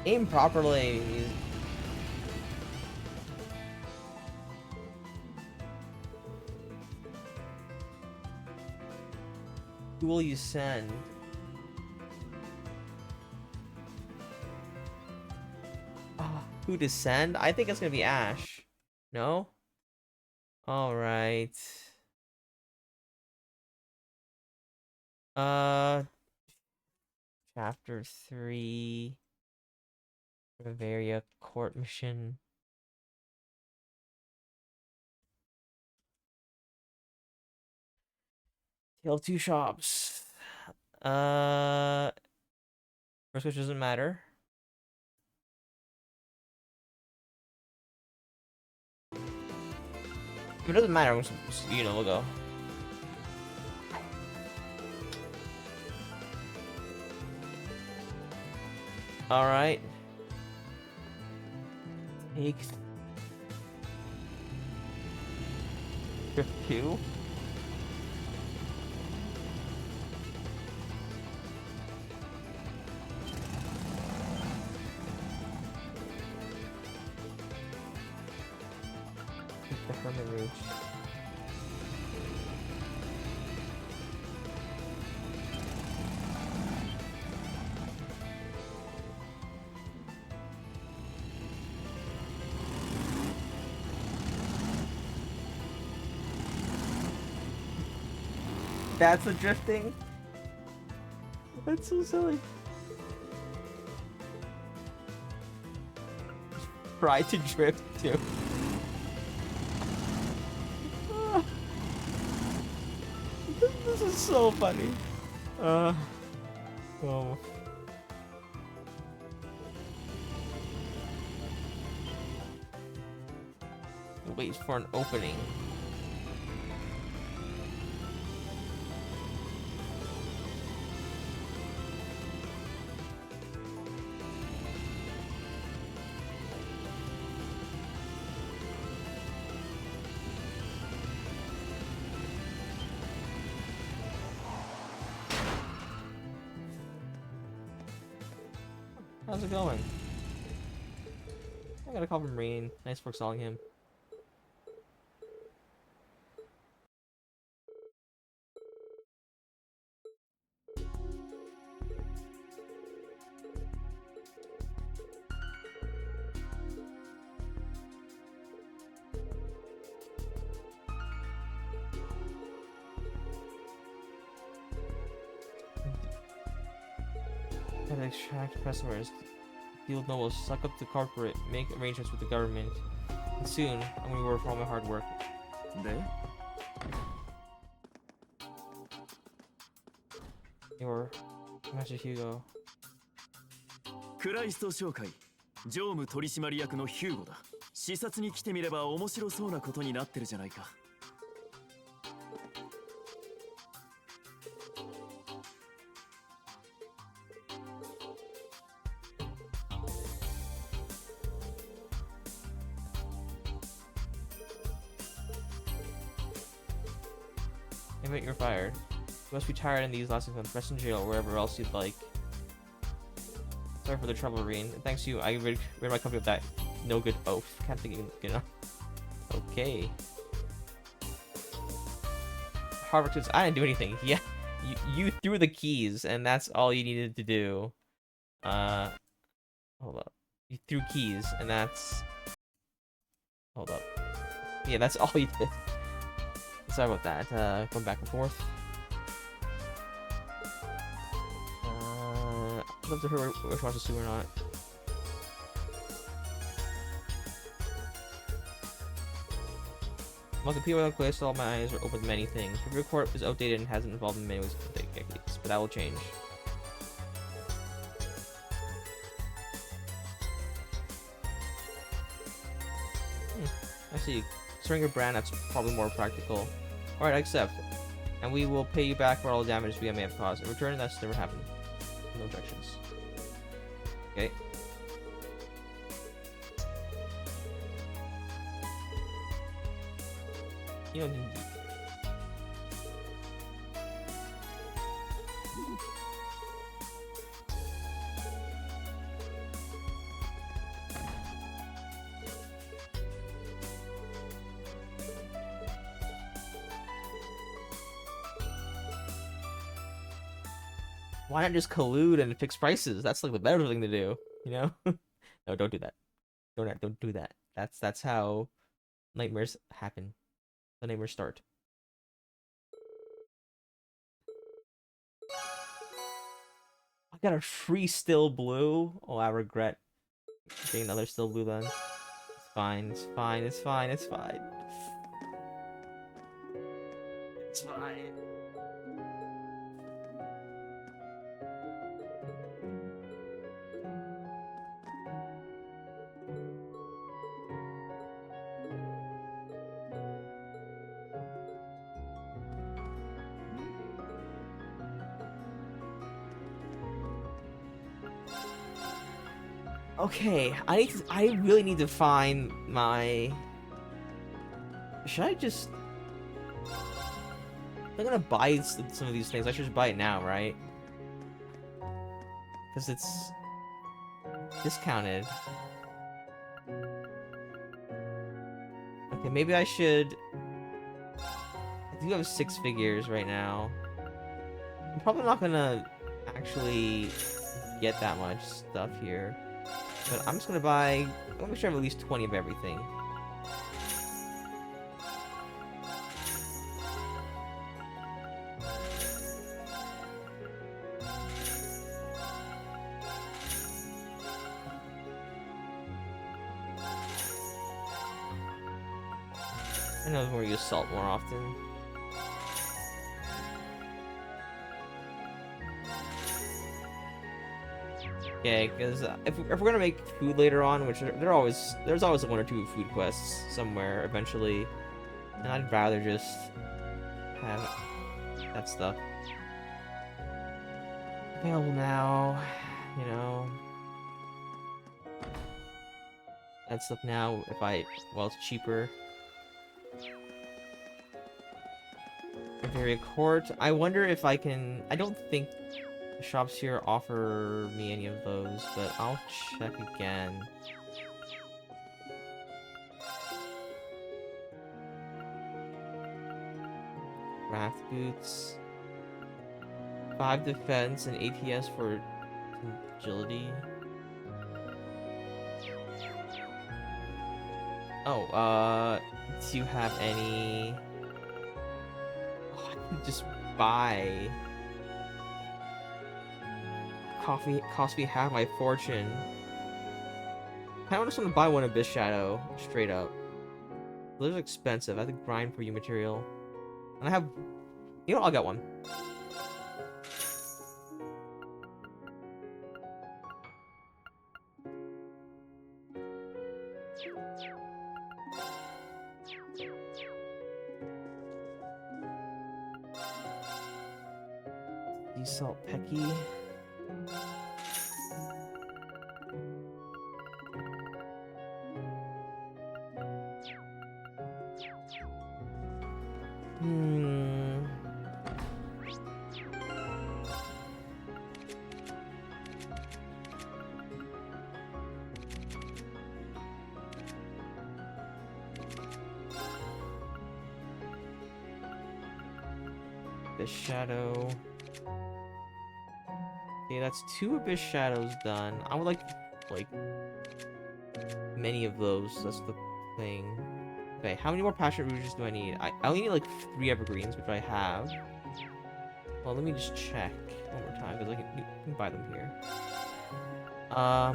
Aim properly. Who will you send? who to send? I think it's gonna be Ash. No? Alright. Chapter 3. Bavaria court mission. Tale of Two Shops. First which doesn't matter. If it doesn't matter, you know, we'll go. Alright. Take Drift 2. The Hermit Rouge. That's the drifting? That's so silly. Try to drift too. This is so funny. Oh. Wait for an opening. How's it going? I got a call from Marine. Nice work selling him. Gotta extract customers. Guild nobles, suck up the corporate, make arrangements with the government. And soon, I'm gonna reward for all my hard work. Your Master Hugo. クライスト商会常務取締役のヒューゴだ。視察に来てみれば面白そうなことになってるじゃないか。Admit you're fired. You must be tired in these last 6 months. Rest in jail or wherever else you'd like. Sorry for the trouble, Reen. Thanks to you, I rid my company of that no good oaf. Can't think of it enough. Okay. Harvard Toots, I didn't do anything. Yeah, you threw the keys, and that's all you needed to do. Hold up. You threw keys, and that's... Hold up. Yeah, that's all you did. Sorry about that. Going back and forth. I'd love to hear which one's a sewer or not. Among the people in the place, all my eyes are open to many things. The report is outdated and hasn't evolved in many ways, but that will change. I see. Starting a brand, that's probably more practical. Alright, I accept. And we will pay you back for all the damage we may have caused. In return, that's never happened. No objections. Okay. You don't need... Why not just collude and fix prices? That's like the better thing to do, you know? No, don't do that. Don't do that. That's how nightmares happen. The nightmares start. I got a free still blue. Oh, I regret getting another still blue then. It's fine. It's fine. It's fine. It's fine. It's fine. Okay, I really need to find my. Should I just? I'm gonna buy some of these things. I should just buy it now, right? Because it's discounted. Okay, maybe I should. I do have 6 figures right now. I'm probably not gonna actually get that much stuff here. But I'm just gonna buy. I'm gonna make sure I have at least 20 of everything. I know we're gonna use salt more often. Okay, because if we're gonna make food later on, which there's always 1 or 2 food quests somewhere eventually, and I'd rather just have that stuff available now, you know. That stuff now, well, it's cheaper. Bavaria Court. I wonder if I can. I don't think the shops here offer me any of those, but I'll check again. Raft boots. 5 defense and ATS for agility. Oh, do you have any? Oh, I can just buy. Coffee cost me half my fortune. I just want to buy one Abyss Shadow straight up. Those are expensive. I have to grind for you material, and I have. You know, I'll get one. Desalt Pecky. Abyss Shadow. Okay, that's 2 Abyss Shadows done. I would like many of those. That's the thing. Okay, how many more Passionate Rouges do I need? I only need like 3 Evergreens, which I have. Well, let me just check one more time, because I can buy them here. I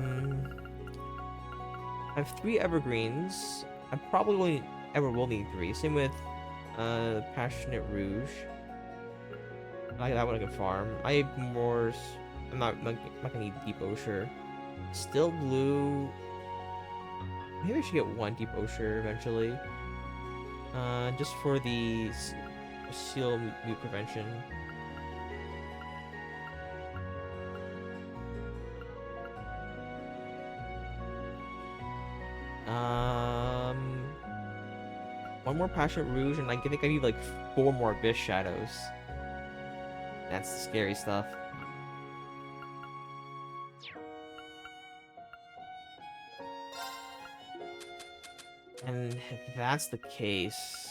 have 3 Evergreens. I probably only ever will need 3. Same with Passionate Rouge. That one I can farm. I have more. I'm not gonna need Deep Osher. Still blue. Maybe I should get 1 Deep Osher eventually. Just for the seal mute prevention. One more Passionate Rouge, and I think I need like 4 more Abyss Shadows. That's the scary stuff. And if that's the case,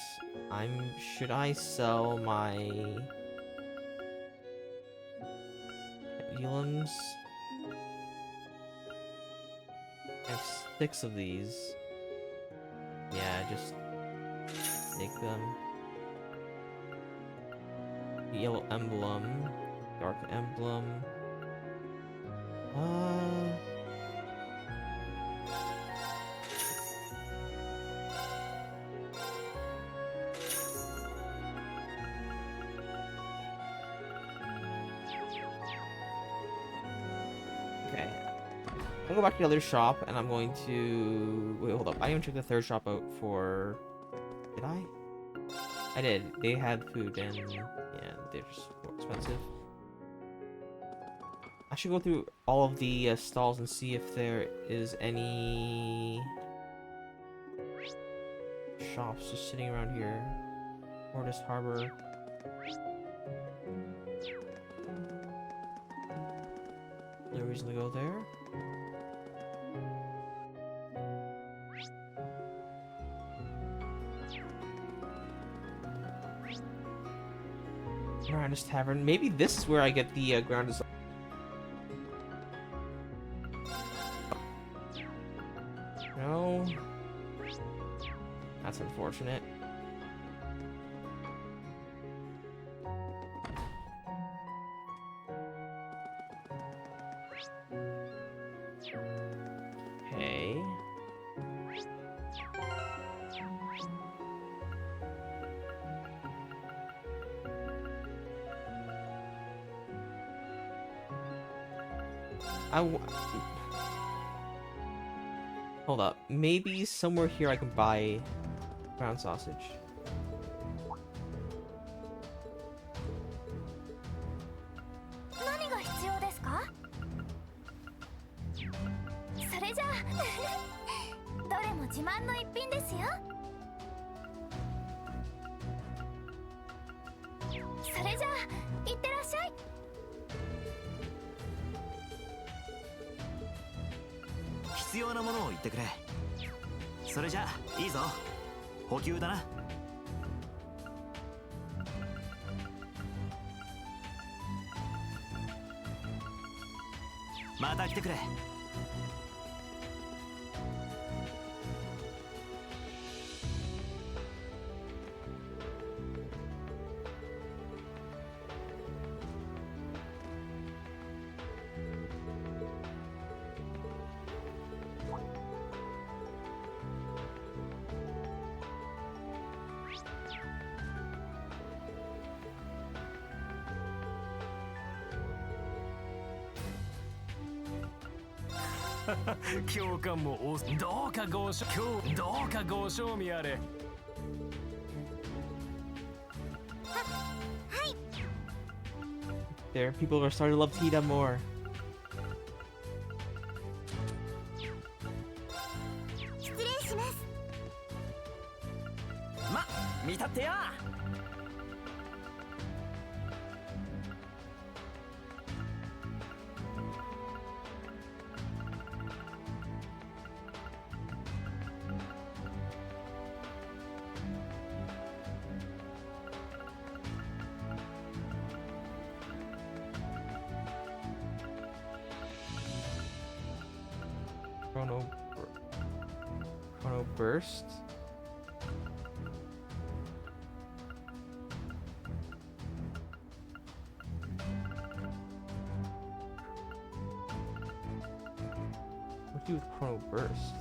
should I sell my Elam's? 6 of these. Yeah, just make them. Yellow emblem, dark emblem. Okay. I'm gonna go back to the other shop, and I'm going to wait. Hold up. I didn't even check the third shop out for. Did I? I did. They had food, and yeah, they're just more expensive. I should go through all of the stalls and see if there is any shops just sitting around here. Mortis Harbor. No reason to go there. Mirandus Tavern. Maybe this is where I get the ground design. No. That's unfortunate. Okay. Hold up. Maybe somewhere here I can buy ground sausage. There, people are starting to love Tita more. Chrono Burst. What do you do with Chrono Burst?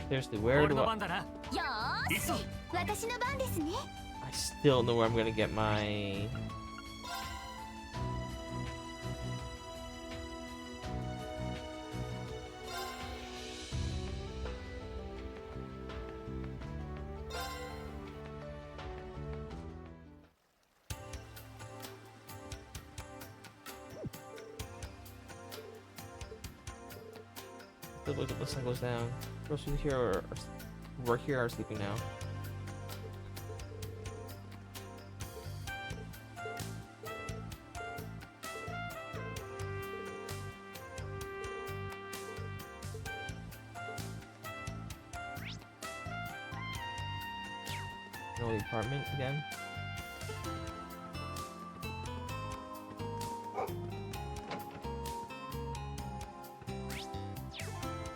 Seriously, where do I still know where I'm gonna get my... Look at the sun goes down. Most people here are work here are sleeping now. Know the apartment again.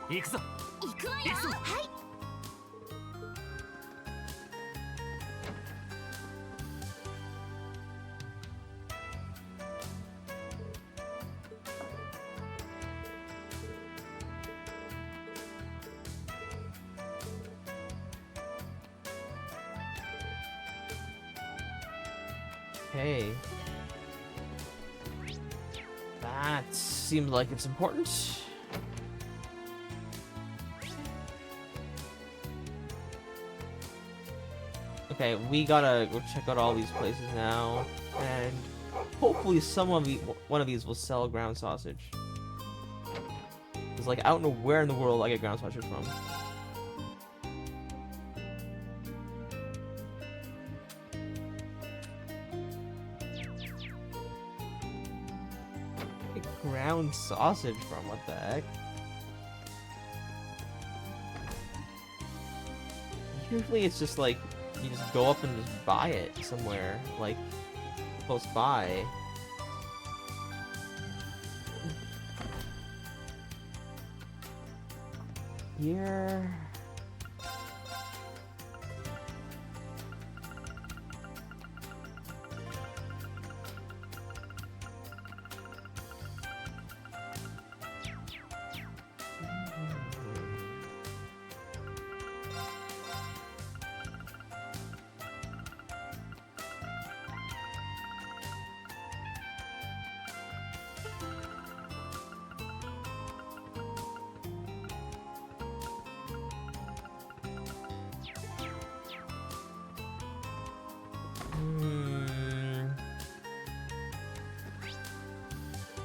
Ikuzo. 行くわよ。はい。 Okay. That seems like it's important. Okay, we gotta go check out all these places now, and hopefully one of these will sell ground sausage. Cause like I don't know where in the world I get ground sausage from. Ground sausage from? What the heck? Usually it's just like you just go up and just buy it somewhere like close by. Here.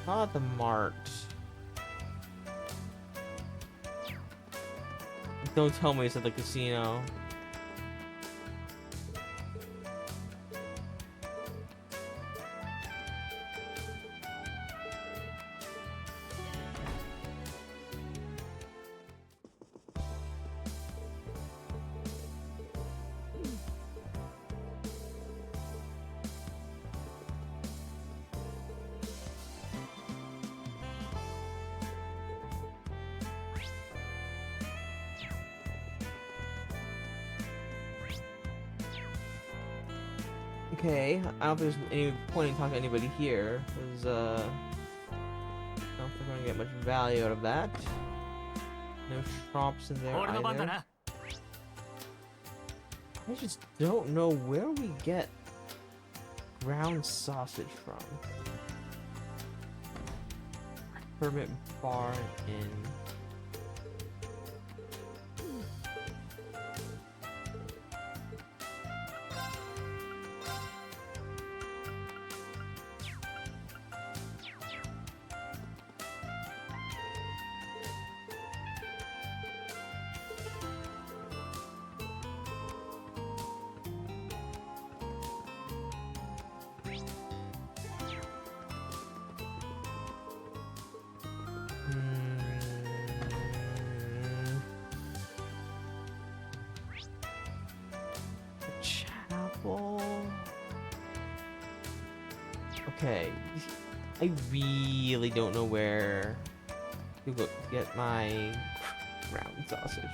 Not at the mart. Don't tell me it's at the casino. Okay, I don't think there's any point in talking to anybody here, because, I don't think we're gonna get much value out of that. No shops in there either. I just don't know where we get ground sausage from. Permit bar in... Chapel. Okay, I really don't know where to go get my ground sausage.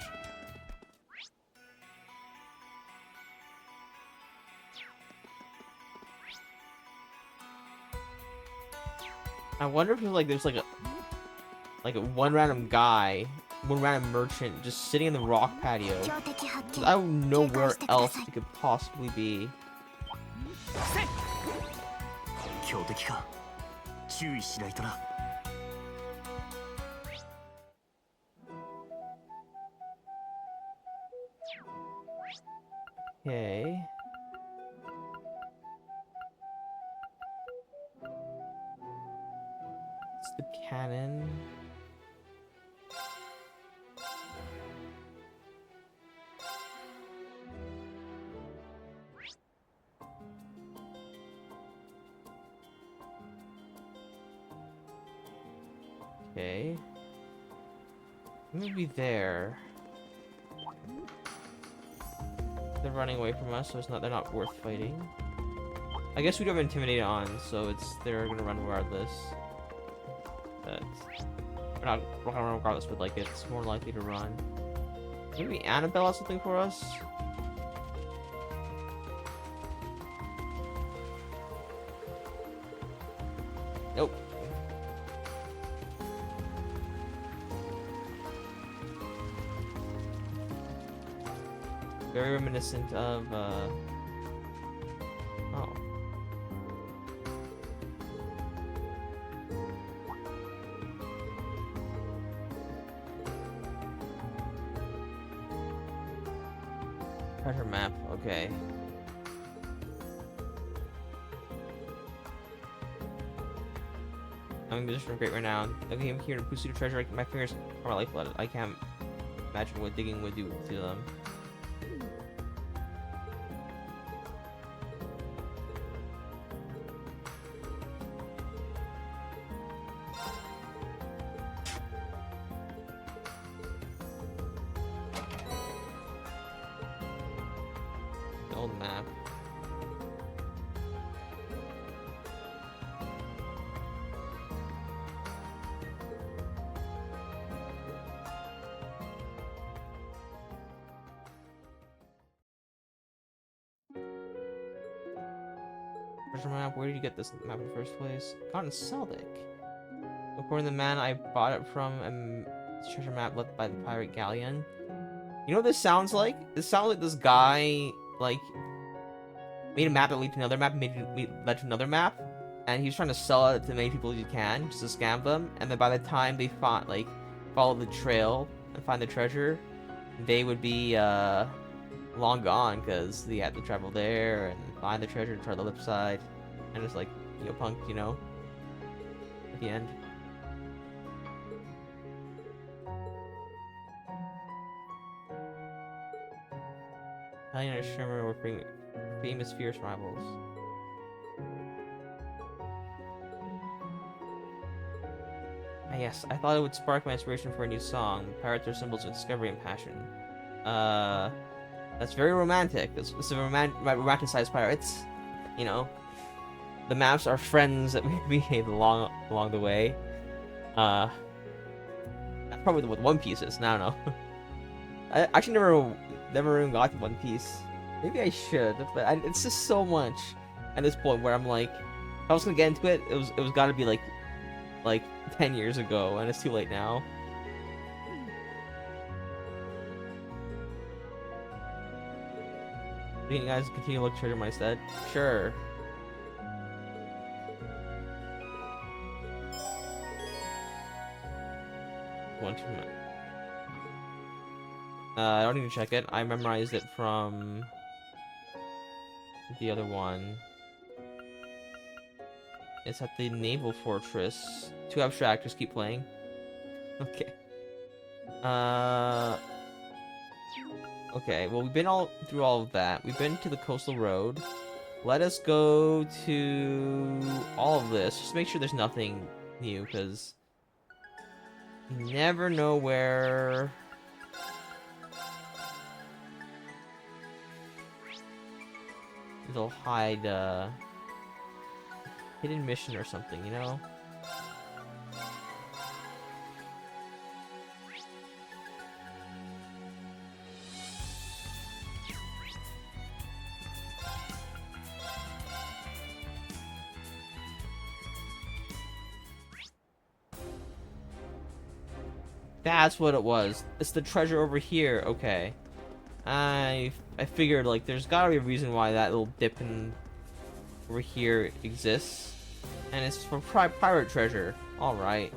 I wonder if there's like a one random guy, one random merchant just sitting in the rock patio. 'Cause I don't know where else it could possibly be. 強敵か。注意しないとな。Okay. It's the cannon. Okay. Maybe there. The running away from us, so they're not worth fighting. I guess we do have Intimidate on, so they're gonna run regardless. But we're not gonna run regardless, but like it's more likely to run. Maybe Annabelle has something for us? Nope. Very reminiscent of, oh. Treasure map, okay. I'm in position of great renown. Okay, I'm here to pursue the treasure. My fingers are my lifeblood. I can't imagine what digging would do to them. The old map. Treasure map, where did you get this map in the first place? Got in Seldic. According to the man I bought it from, a treasure map left by the pirate galleon. You know what this sounds like? This sounds like this guy, like, made a map that led to another map, led to another map, and he was trying to sell it to as many people as he can, just to scam them, and then by the time they follow the trail and find the treasure, they would be, long gone, because they had to travel there, and find the treasure, try the left side, and it's like, punk, at the end. Italian and Shimmer were famous fierce rivals. Ah, yes, I thought it would spark my inspiration for a new song. Pirates are symbols of discovery and passion. That's very romantic. This is a romanticized pirates. The maps are friends that we made along the way. That's probably what One Piece is. I don't know. I actually never even got to One Piece. Maybe I should, but it's just so much at this point where I'm like, if I was gonna get into it, it was gotta be like 10 years ago, and it's too late now. Do you guys continue to look treasure my stead? Sure. One too many. I don't need to check it. I memorized it from the other one. It's at the Naval Fortress. Too abstract, just keep playing. Okay. Okay, well, we've been through all of that. We've been to the coastal road. Let us go to all of this. Just make sure there's nothing new, because you never know where they'll hide hidden mission or something, That's what it was. It's the treasure over here. Okay. I figured, like, there's gotta be a reason why that little dip over here exists. And it's for pirate treasure. Alright.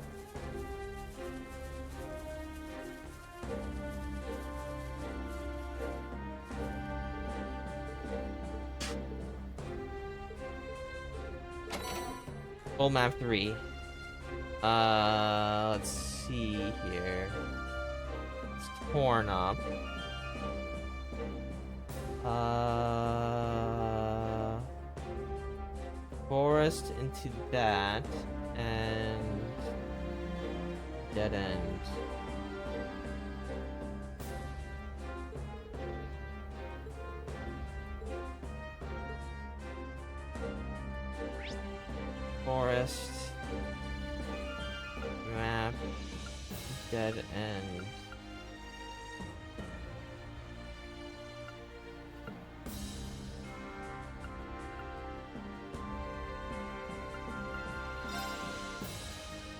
Old map 3. Let's see here. It's torn up. Forest into that, and dead end. Forest. Map. Dead end.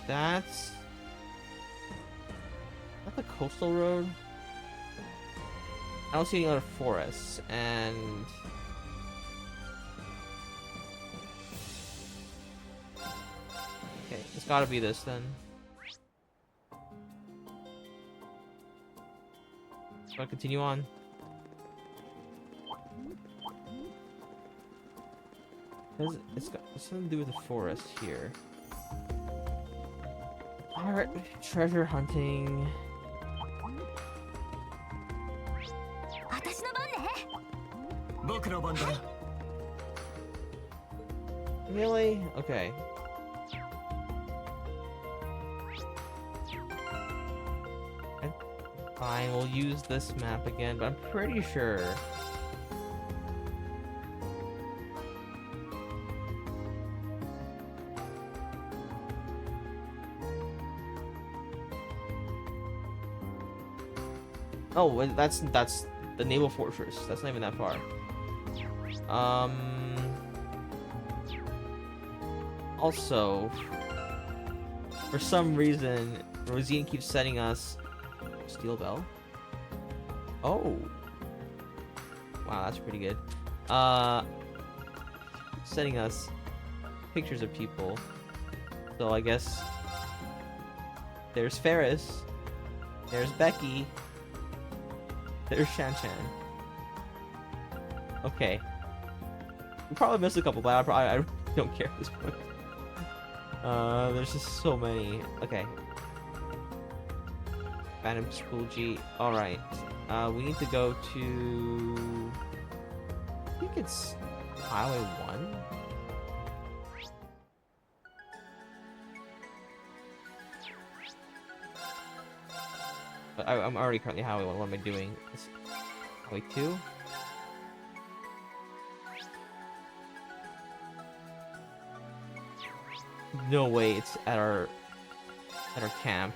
That's that the coastal road? I don't see any other forests, and okay, it's gotta be this then. So I continue on. It's got something to do with the forest here. Alright, treasure hunting. 私の番ね。僕の番だ。 Really? Okay. Fine, we'll use this map again, but I'm pretty sure. Oh, well, that's the naval fortress. That's not even that far. Also, for some reason, Rosine keeps sending us Steel Bell. Oh, wow, that's pretty good. Sending us pictures of people. So I guess there's Ferris, there's Becky, there's Shan Shan. Okay, we probably missed a couple, but I don't care at this point. There's just so many. Okay. Phantom School G. Alright. We need to go to... I think it's Highway 1? But I'm already currently Highway 1. What am I doing? It's Highway 2? No way it's at our camp.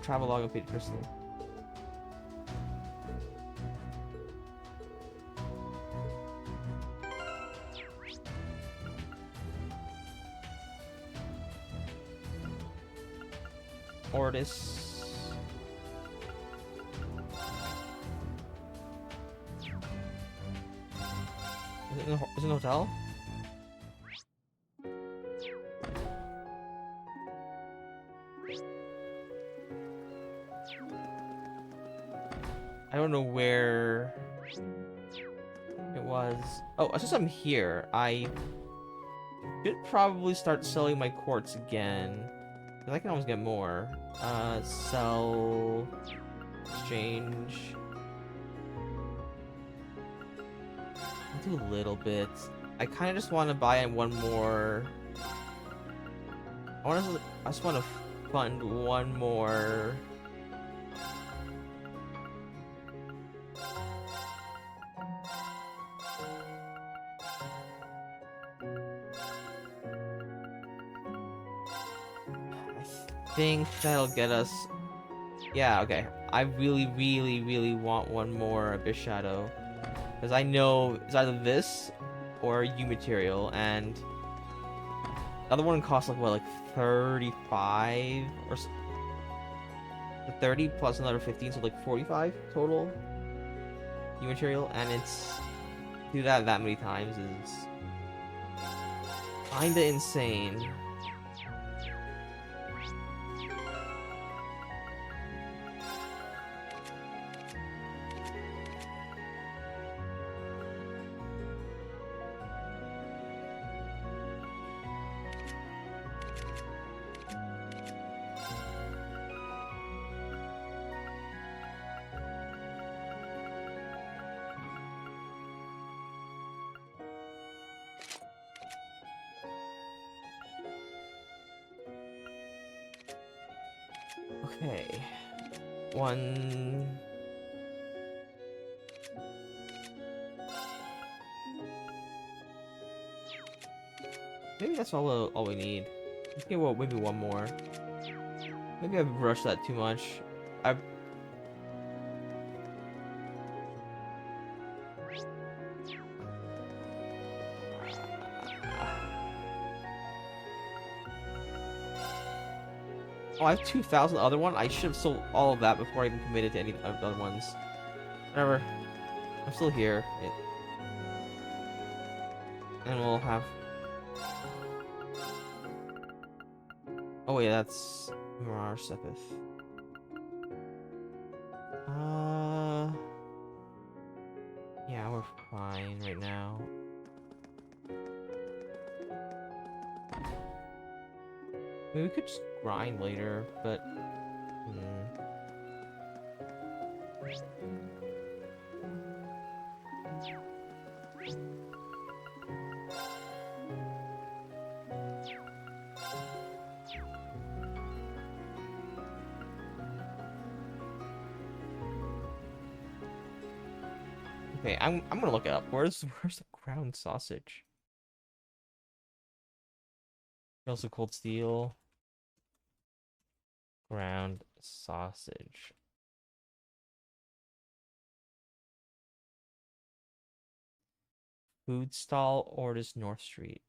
Travel log of Fate Crystal. Ortis. Is it an hotel? I don't know where it was. Oh, since I'm here, I should probably start selling my quartz again. Cause I can always get more. Sell, exchange. I'll do a little bit. I kind of just want to buy one more. I just want to fund one more. I think that'll get us. Yeah, okay. I really want one more Abyss Shadow, because I know it's either this or U material, and the other one costs like what, like 35 or 30 plus another 15, so like 45 total U material, and it's do that many times is kinda insane. Okay. One. Maybe that's all we need. Okay, well, maybe one more. Maybe I've rushed that too much. I've... Oh, I have 2,000 other one? I should have sold all of that before I even committed to any of the other ones. Whatever. I'm still here. And we'll have... Oh wait, that's Mirar Sepith. Yeah, we're fine right now. Maybe we could just grind later, but... Okay, I'm gonna look it up. Where's the ground sausage? Also cold steel. Ground sausage. Food stall, Ordis North Street.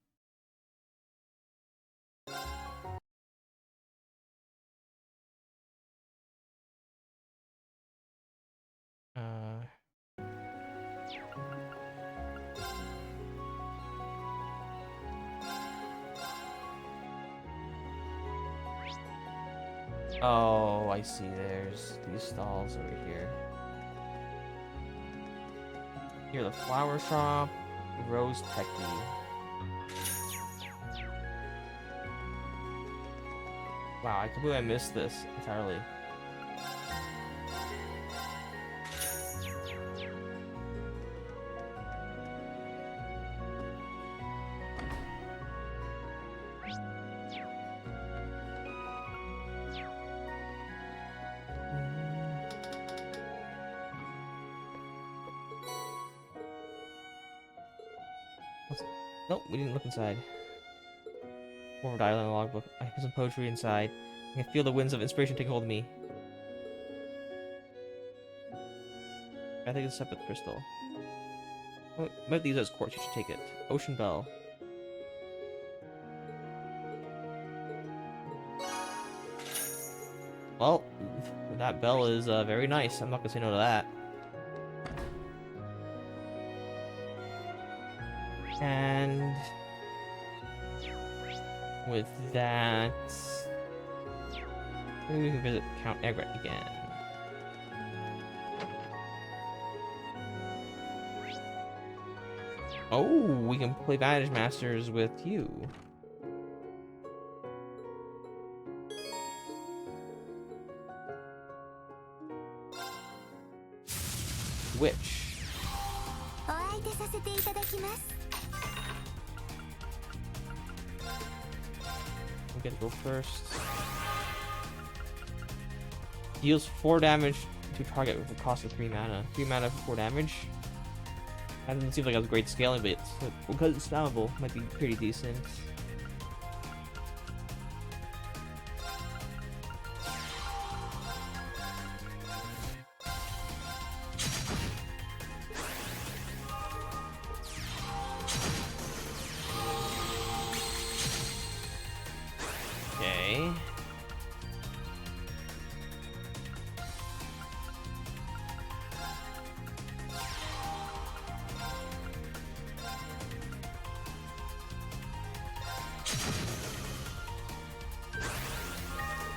Oh, I see. There's these stalls over here. Here, the flower shop, Rose Pecky. Wow, I completely missed this entirely. Nope, we didn't look inside. Forward Island logbook. I have some poetry inside. I can feel the winds of inspiration take hold of me. I think it's a separate crystal. Oh, might use it as quartz. You should take it. Ocean Bell. Well, that bell is very nice. I'm not gonna say no to that. And with that, maybe we can visit Count Egret again. Oh, we can play Vantage Masters with you. Which? I'm gonna go first. Deals 4 damage to target with a cost of 3 mana. 3 mana for 4 damage. That doesn't seem like a great scaling, but because it's spammable, might be pretty decent. Okay.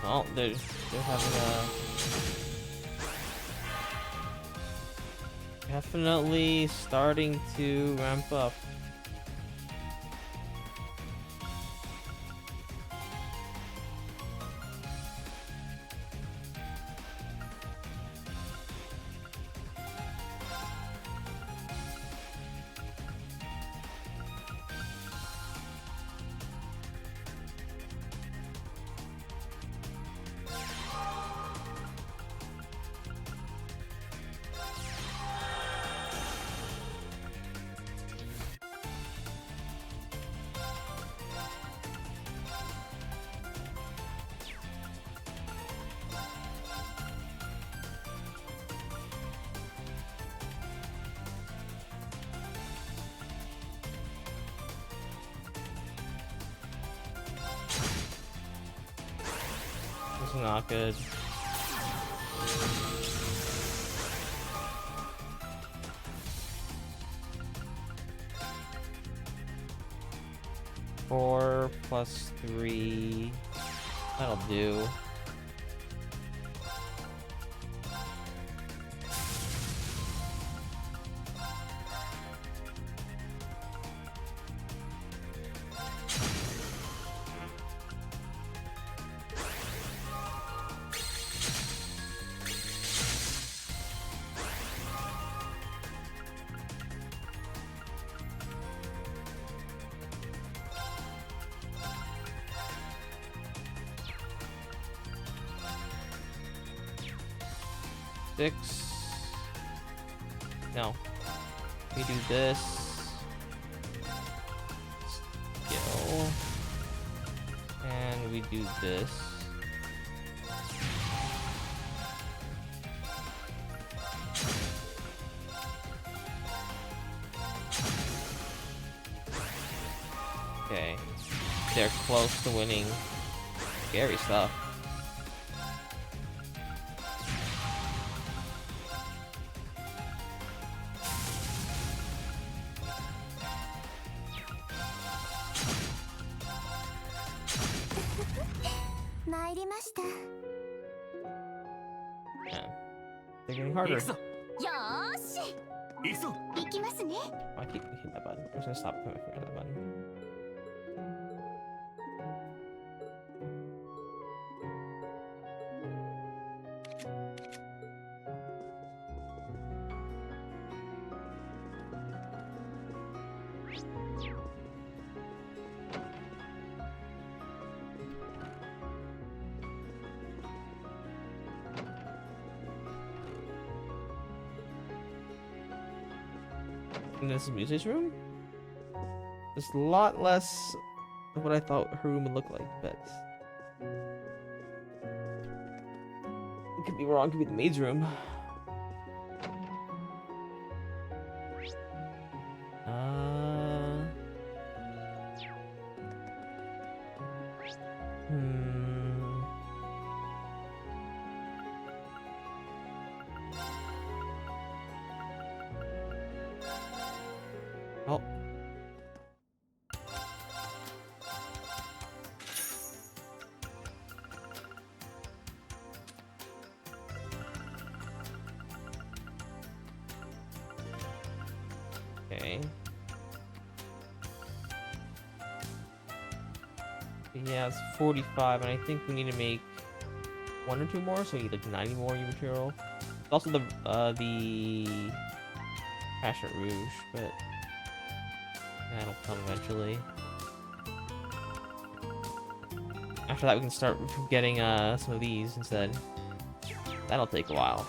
Well, they're having a definitely starting to ramp up. This is not good. Four plus 3. That'll do. No. We do this. Skill. And we do this. Okay. They're close to winning. Scary stuff. Yeah. They're getting harder. よーし行くぞ。行きますね I keep hitting that button. I'm just gonna stop coming for that button. In this music room? There's a lot less of what I thought her room would look like, but it could be wrong, it could be the maid's room. Oh. Okay. Yeah, it's 45, and I think we need to make 1 or 2 more, so we need like 90 more material. Also the Passionate Rouge, but that'll come eventually. After that, we can start getting some of these instead. That'll take a while.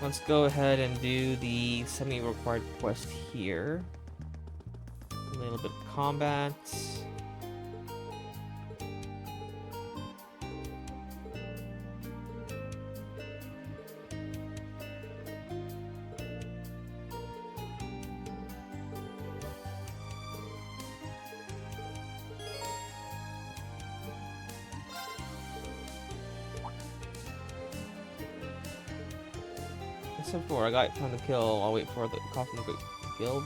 Let's go ahead and do the semi-required quest here. A little bit of combat. Except for I got time to kill. I'll wait for the Coffin Guild.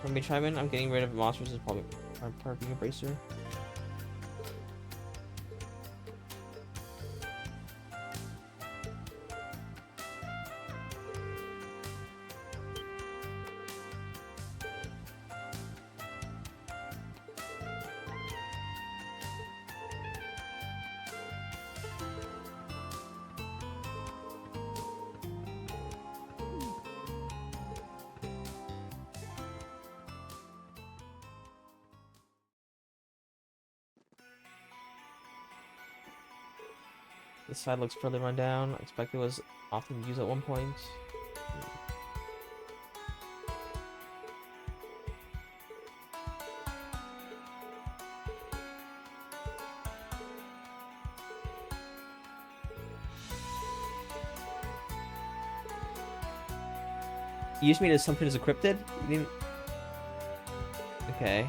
Let me chime in. I'm getting rid of monsters is probably part of being a bracer. This side looks fairly run down. I expect it was often used at one point. You used me to something as a cryptid? You didn't... Okay.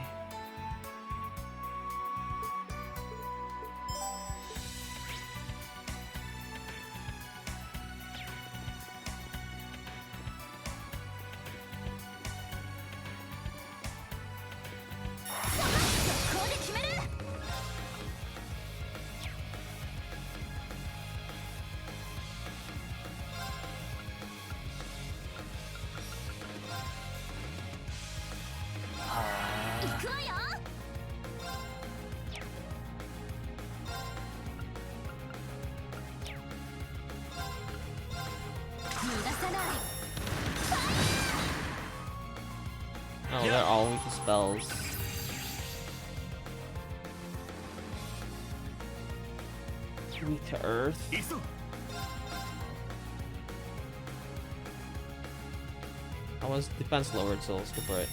Oh, they're all weak to spells. Weak to earth. I was defense lowered, so let's go for it.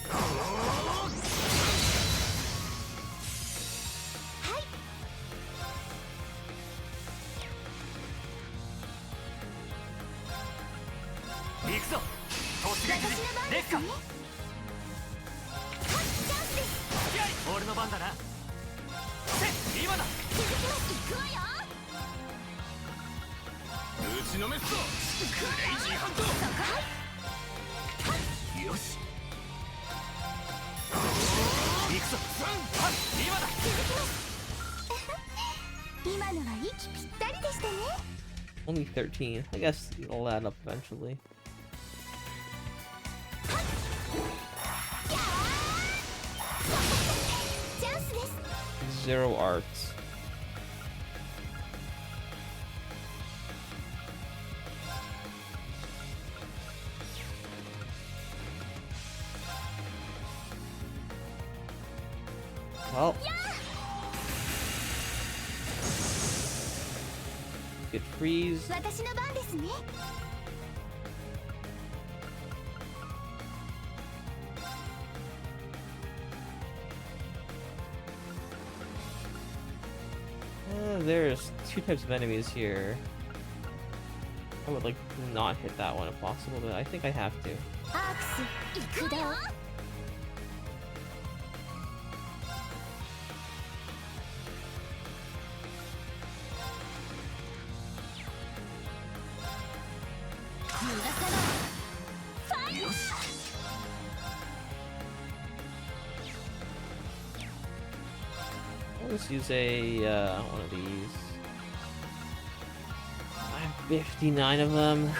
Only 13. I guess it'll add up eventually. Zero arts. Well. Good freeze. There's two types of enemies here. I would like not hit that one if possible, but I think I have to. Let's use a one of these. I have 59 of them.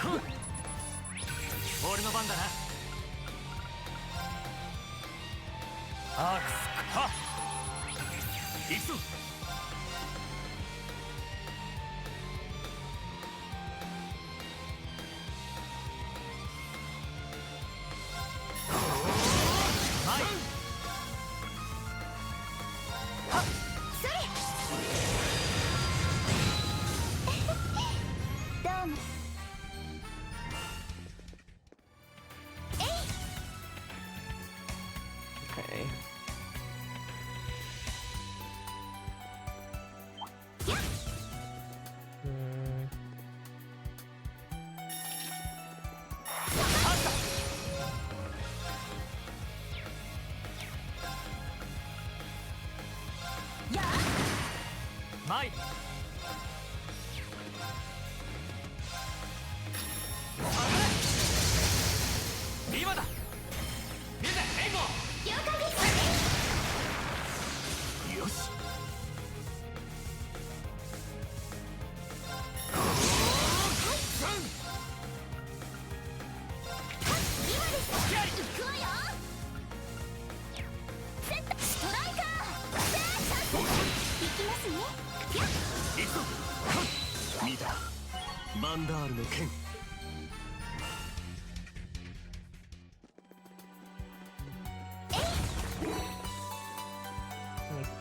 Okay.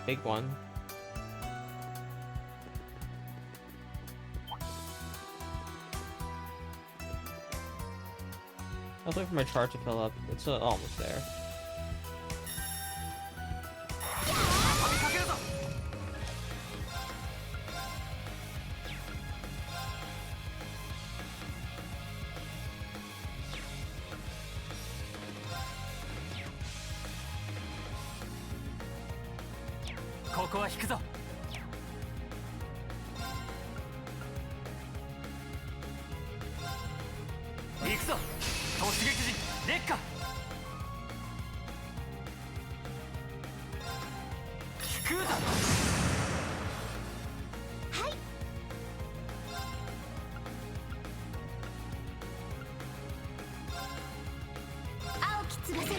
Big one. I'll wait for my chart to fill up. It's almost there. 飛びかけるぞ。ここは引くぞ。行くぞ。突撃時烈火。引くぞ。はい。青き翼のチ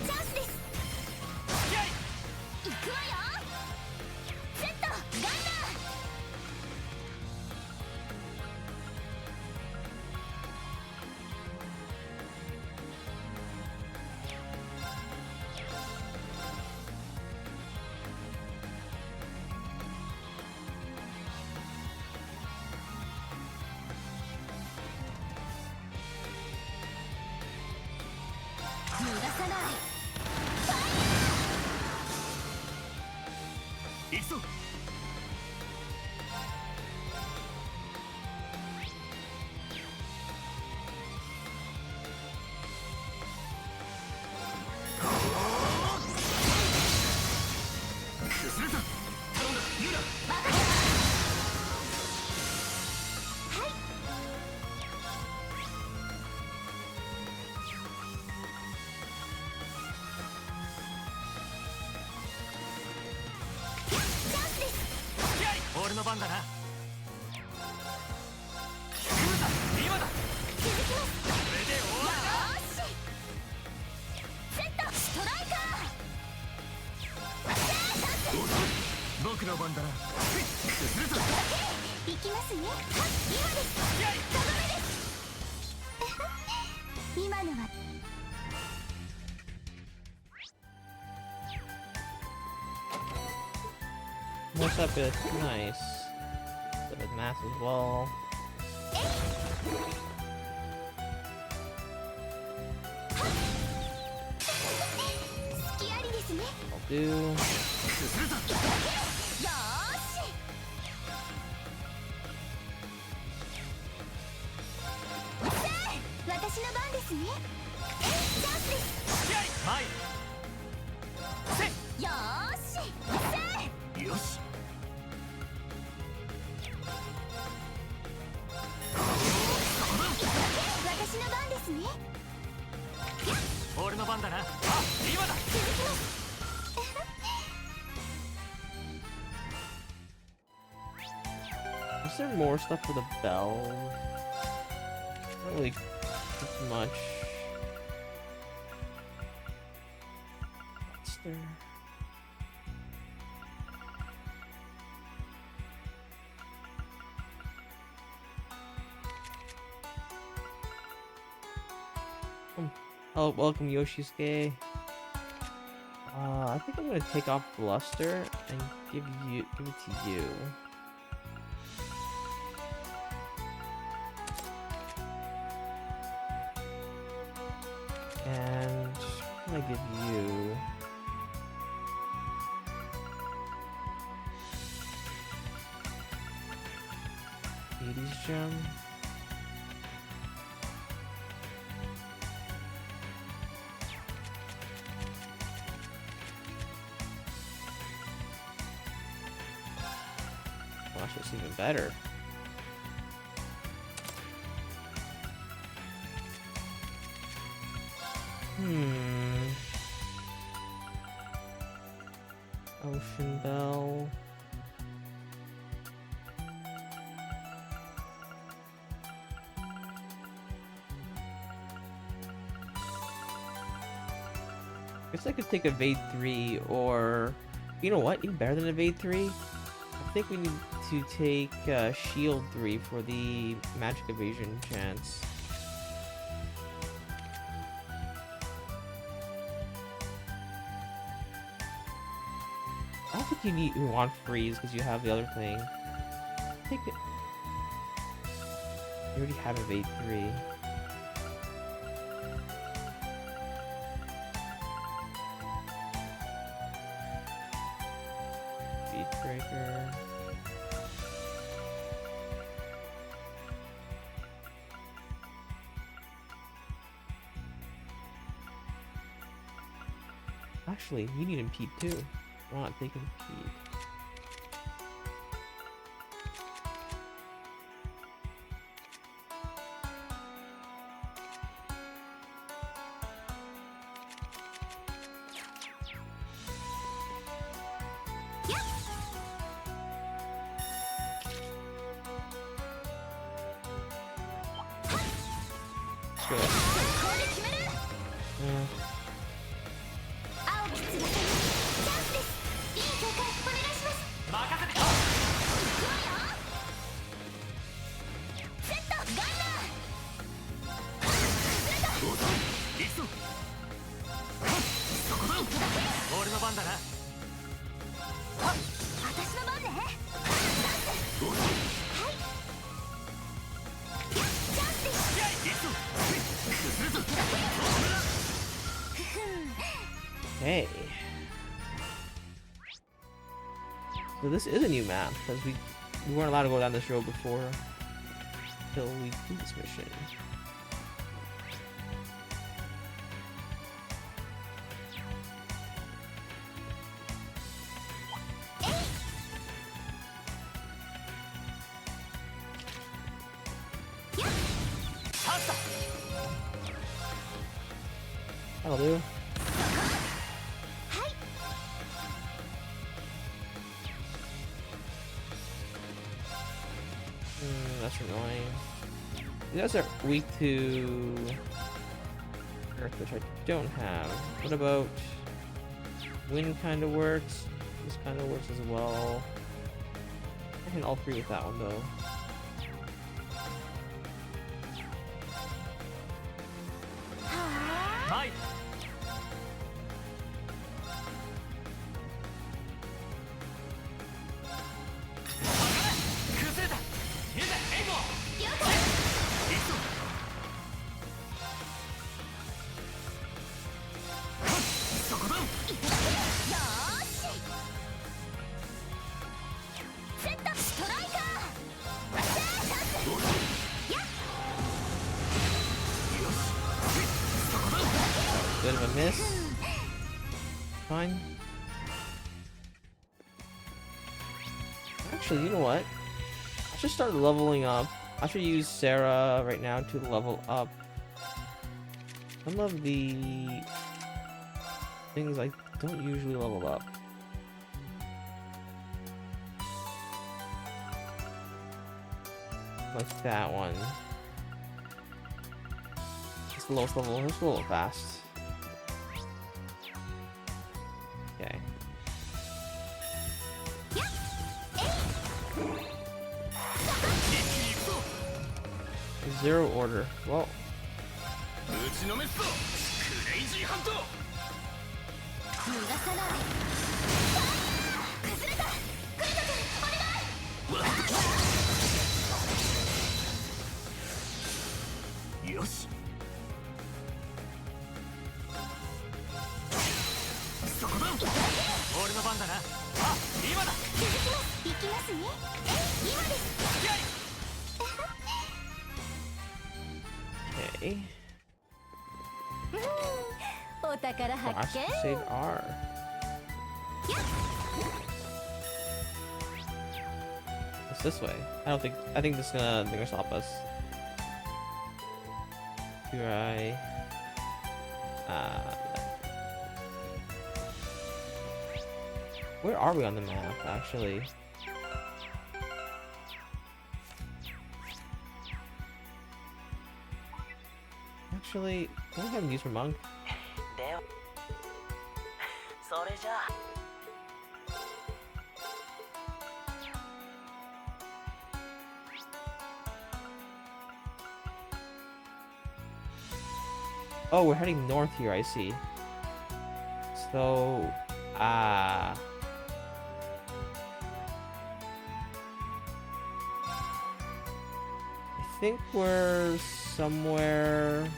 ャンスです。気合い。行くわよ。セットガンダー。逃がさない。行くぞ。崩れた。頼んだユーナ。チャンスです。気合い。俺の番だな。引くぞ。今だ。続きます。これで終わりだ。よーし。セットストライカー。僕の番だな。崩れた。行きますね。はい、今です。気合い。とどめです。今のは What's up, it's nice. But with mass as well. 隙ありですね。 I'll do. 崩れた。よーし。私の番ですね。チャンスです。気合い。前。せい。よーし。よし。私の番ですね。俺の番だな。あ、今だ。続きます。 Is there more stuff for the bell? Not really as much. What's there? Oh, welcome Yoshisuke. I think I'm gonna take off Bluster and give it to you. And I'm gonna give you Hades gem. Gosh, it's even better. Ocean Bell. Guess I could take Evade 3 or... You know what? Even better than Evade 3? I think we need to take Shield 3 for the Magic Evasion chance. I don't think you want Freeze because you have the other thing. Take it. You already have Evade 3. Actually, you need impede too. Why not take impede? Let's go. Yeah. 青き翼にチャンスです。いい警戒お願いします。任せて。行くわよ。セットガンナー。崩れた。行くぞ。そこだ。俺の番だな。私の番ね。チャンス。はい。チャンスです。行くぞ。崩れた。Okay. So this is a new map because we weren't allowed to go down this road before until we do this mission. That'll do. That's annoying. You guys are weak to Earth, which I don't have. What about wind? Kind of works. This kind of works as well. I can all three with that one though. Hi. Bit of a miss. Fine. Actually, you know what? I should start leveling up. I should use Sarah right now to level up some of the things I don't usually level up. Like that one. It's the lowest level. It's a little fast. Okay. Zero order. Well. Yosh. 俺の番だな。あ、今だ。行きますね。今です。 Okay. お宝発 Flash 見。 save R. What's this way? I think this is gonna stop us. Here I where are we on the map actually? Actually, go ahead and use for monk. Oh, we're heading north here, I see. So, I think we're somewhere.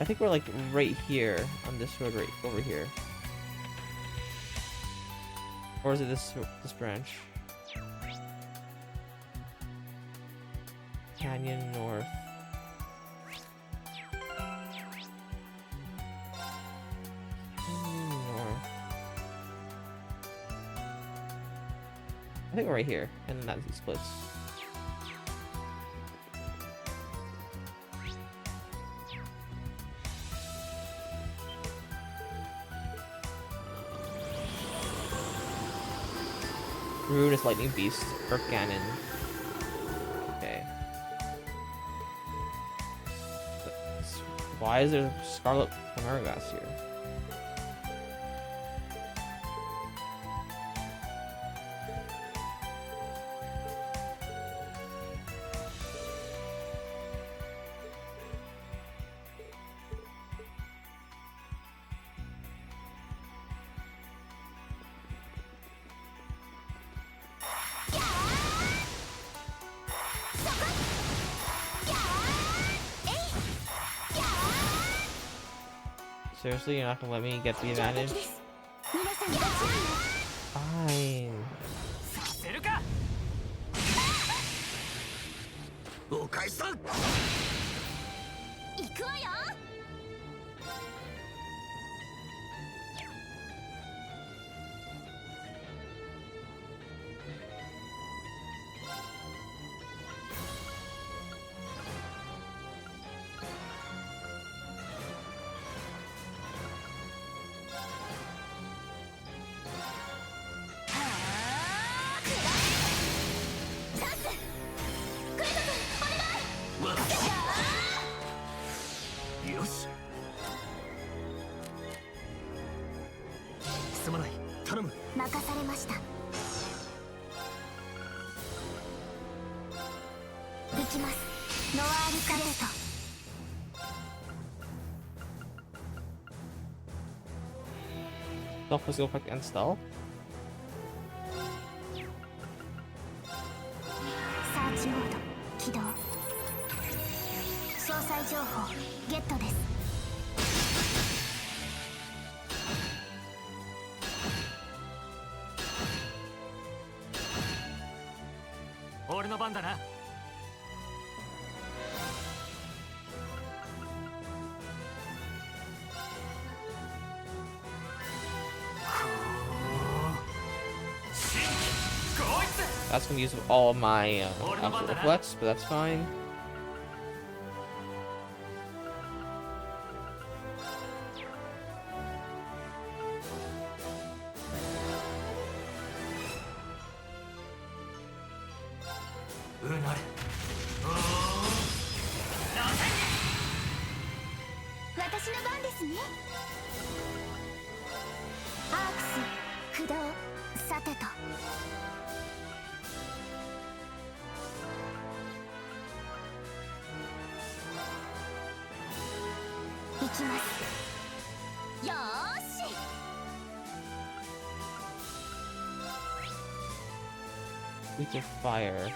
I think we're like right here on this road right over here. Or is it this branch? Canyon North. Canyon North. I think we're right here, and then that splits. Ruinous Lightning Beast, Earth Ganon. Okay. Why is there Scarlet Primargas here? Seriously, you're not gonna let me get the advantage? Fine. させるか。お返しさん。行くわよ。よし。すまない。頼む。任されました。できます。ノワールカレート。Self physical effect and stealth. サーチモード起動。詳細情報ゲットです。俺の番だな。That's gonna use all of my actual reflex, but that's fine. Weak of fire.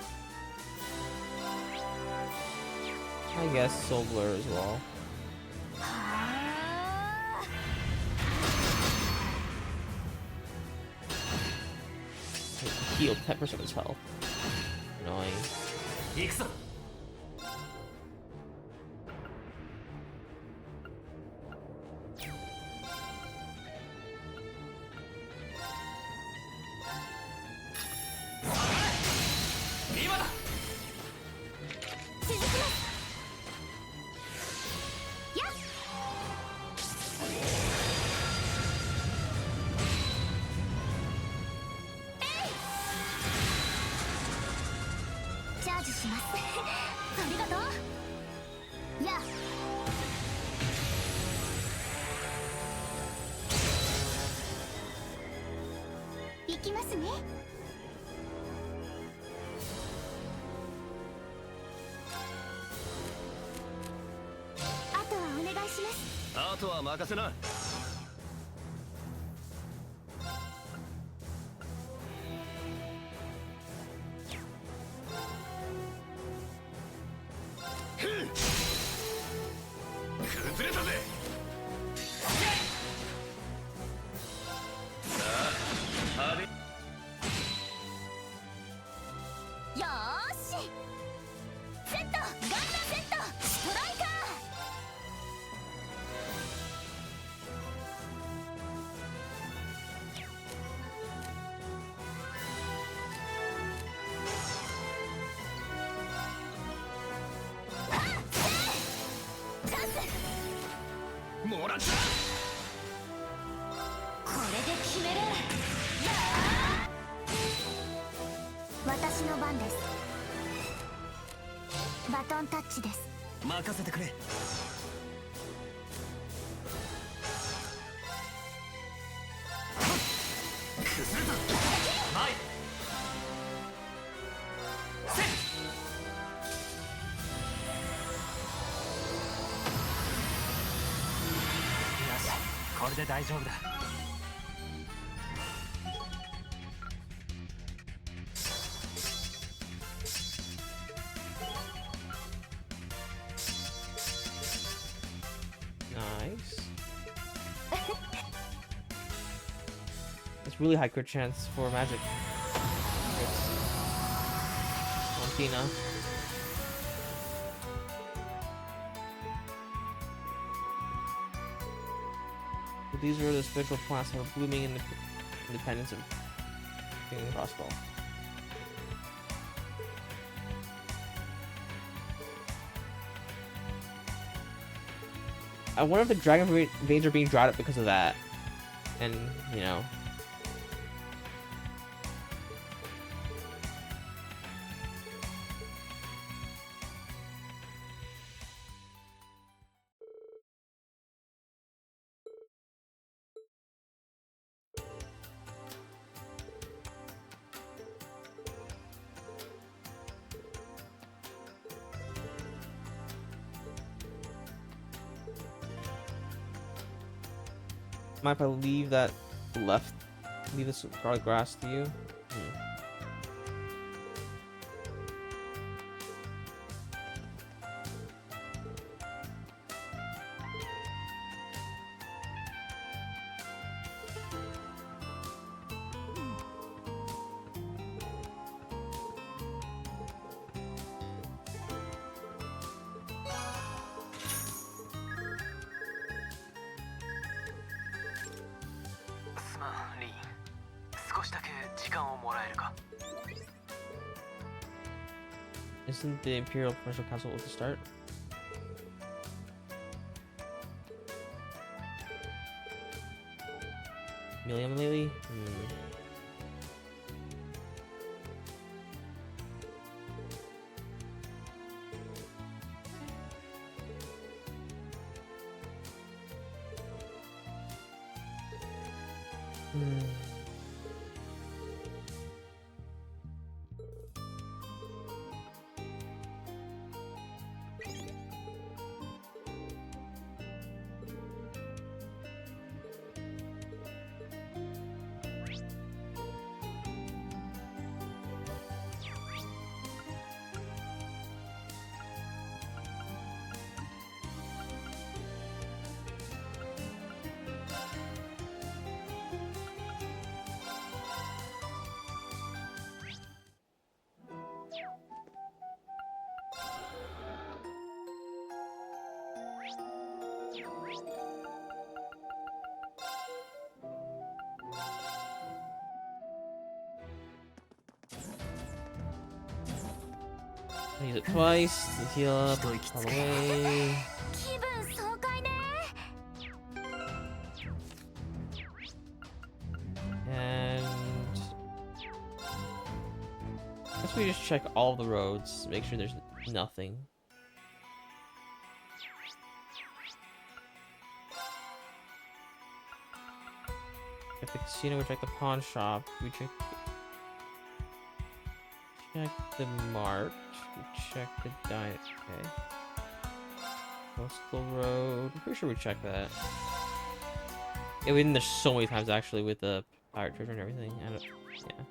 I guess Soul Blur as well. Healed 10% of his health. Annoying. 行くぞ。今だ。続きます。やっ。チャージします。ありがとう。やっ。行きますね。あとはお願いします。あとは任せな。崩れたぜ。さあ派手。よーしセットガンダセットストライカーチャンスもらった。これで決める。私の番です。バトンタッチです。任せてくれ。崩れた。はい。よし、これで大丈夫だ。Nice. It's really high crit chance for magic. It's on Tina. But these are the spiritual plants that are blooming in the independence of King Crossbow. I wonder if the dragon veins are being dried up because of that. And, you know. Mind if I leave that left? Leave this garlic grass to you? Isn't the Imperial Commercial Council at the start? Million Lily? I use it twice to heal up all the way. 気分爽快ね。 And I guess we just check all the roads, make sure there's nothing. Check the casino, we check the pawn shop, we check the mart, we check the diner. Okay. Coastal Road. I'm pretty sure we checked that. Yeah, we didn't. There's so many times actually with the pirate treasure and everything. I don't. Yeah.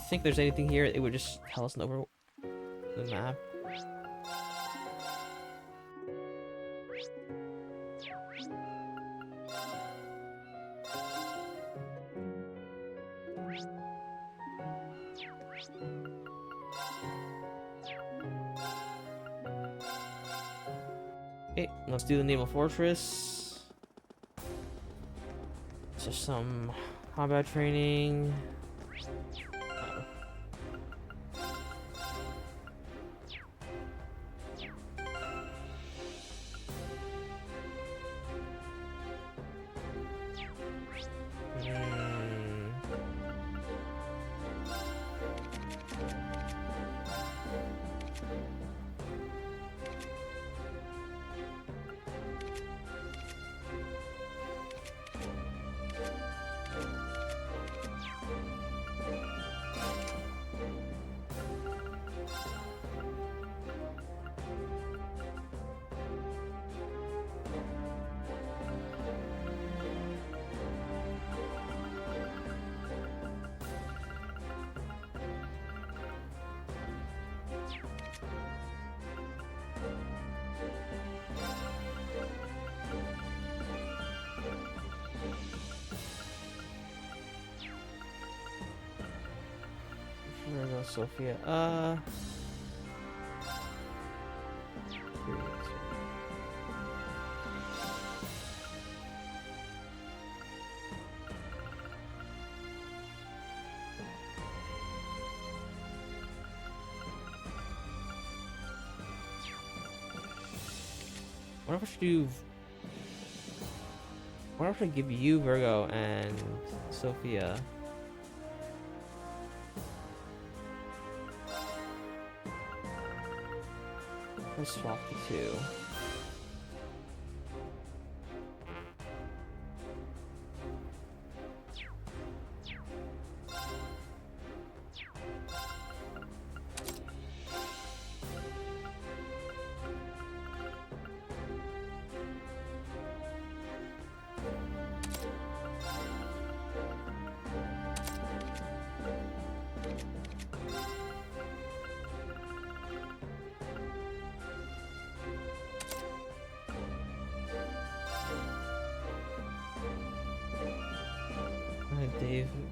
think there's anything here, it would just tell us over the map. Okay, let's do the Naval Fortress. Just some combat training. Where goes Sophia? Here it is. What if I should do? What if I give you Virgo and Sophia? Let's swap the two.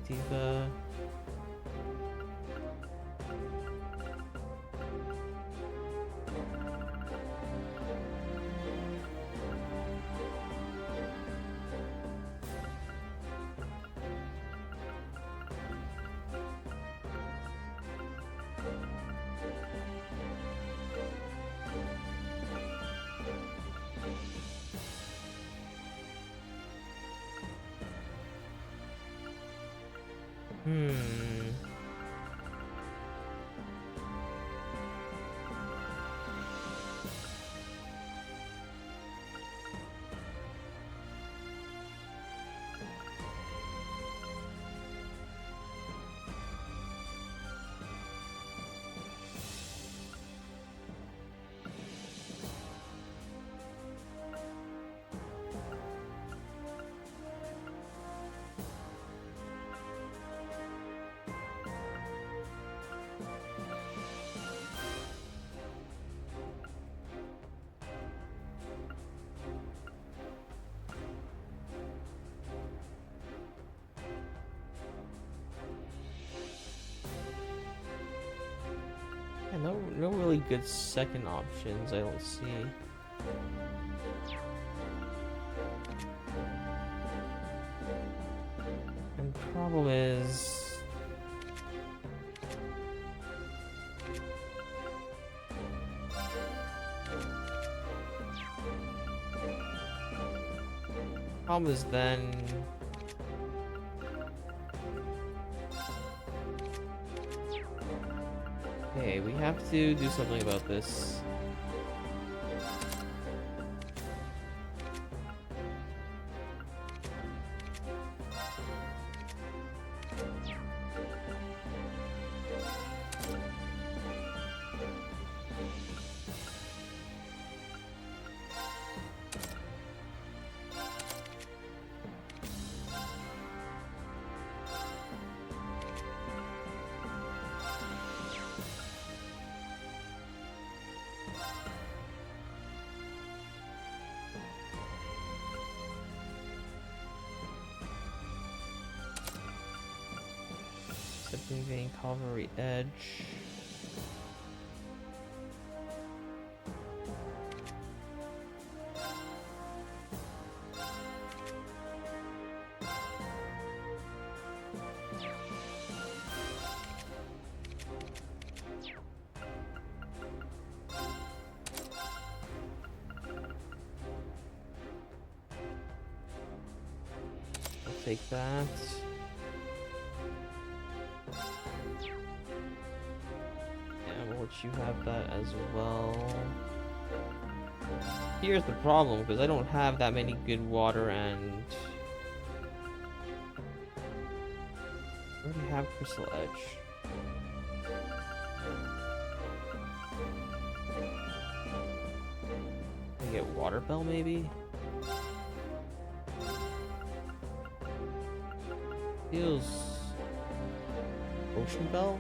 Diva. Yeah, no really good second options, I don't see. And problem is... Problem is then... Okay, we have to do something about this. Green Vein Cavalry Edge. I'll take that. We'll let you have that as well. Here's the problem, because I don't have that many good water and... I already have Crystal Edge. Can I get Water Bell, maybe? Feels... Ocean Bell?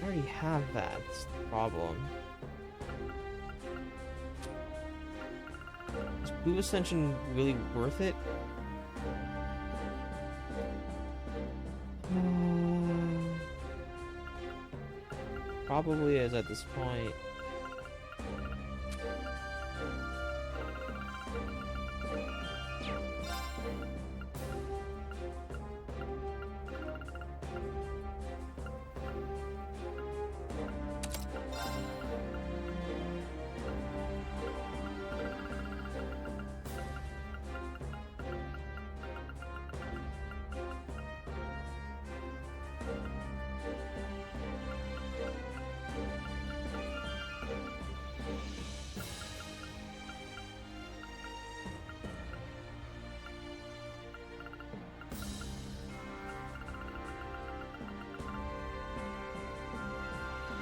I already have that. It's the problem. Is Blue Ascension really worth it? Probably is at this point.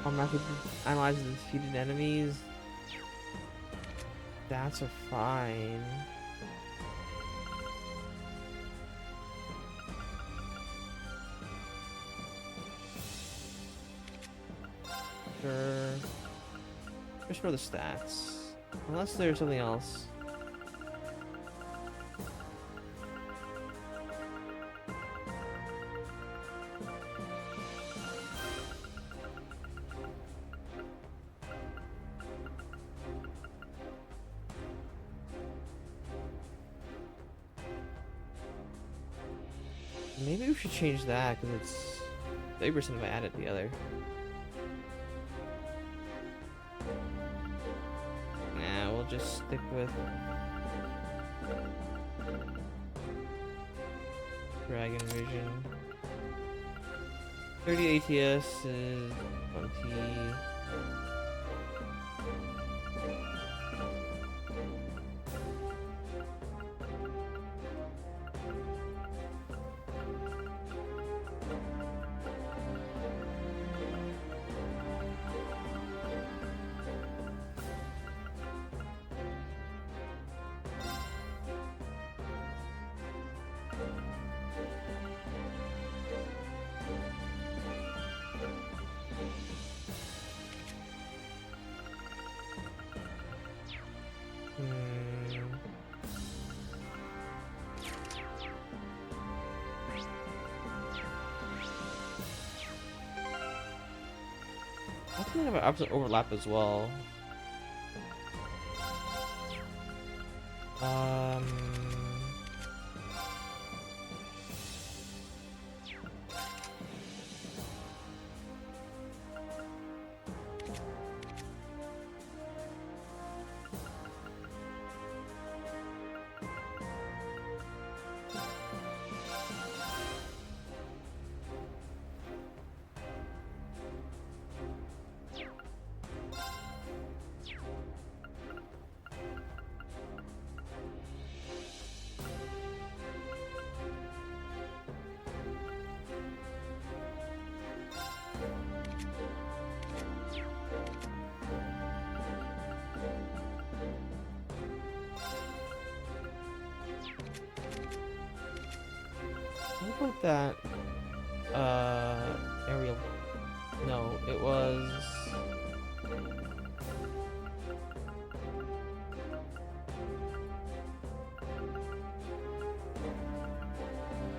Automatically analyze the defeated enemies. Stats are fine. Sure. Just for the stats. Unless there's something else. Maybe we should change that because it's 30% if I added the other. Nah, we'll just stick with Dragon Vision. 30 ATS is 20. I think they have an absolute overlap as well. Um. What about that? Aerial. No, it was.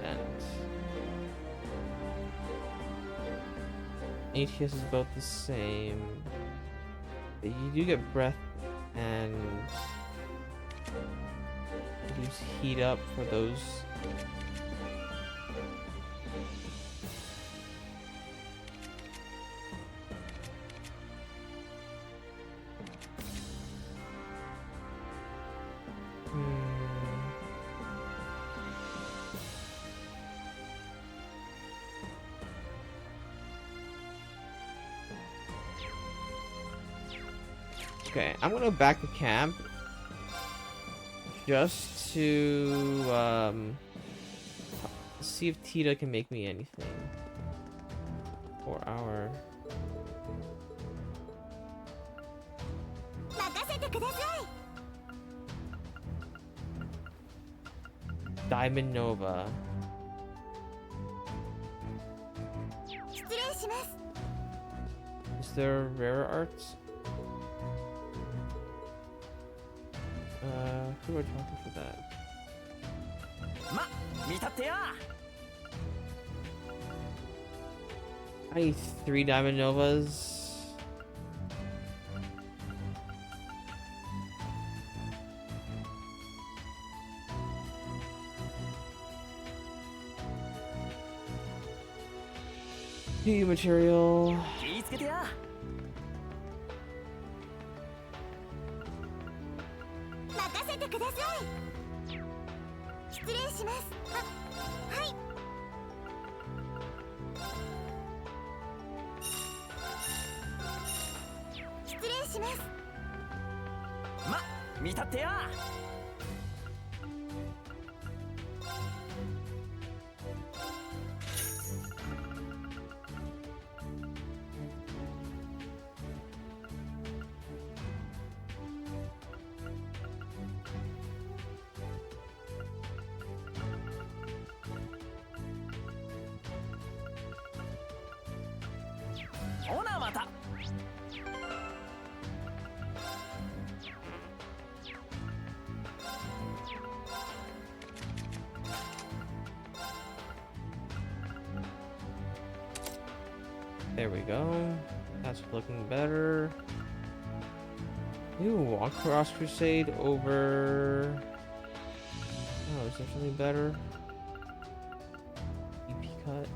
And ATS is both the same. But you do get breath and use heat up for those. Okay, I'm gonna back to camp just to see if Tita can make me anything for our 任せてください。 Diamond Nova. 失礼します。 Is there rare arts? Who are we talking for that? ま、見たってや。 I need 3 Diamond Novas. New material. 気ぃつけてや。任せてください。失礼します。あ、はい。失礼します。ま、見たってや。 ほなまた。 There we go. That's looking better. Ooh, on Cross Crusade over. Oh, is there something better? EP cut.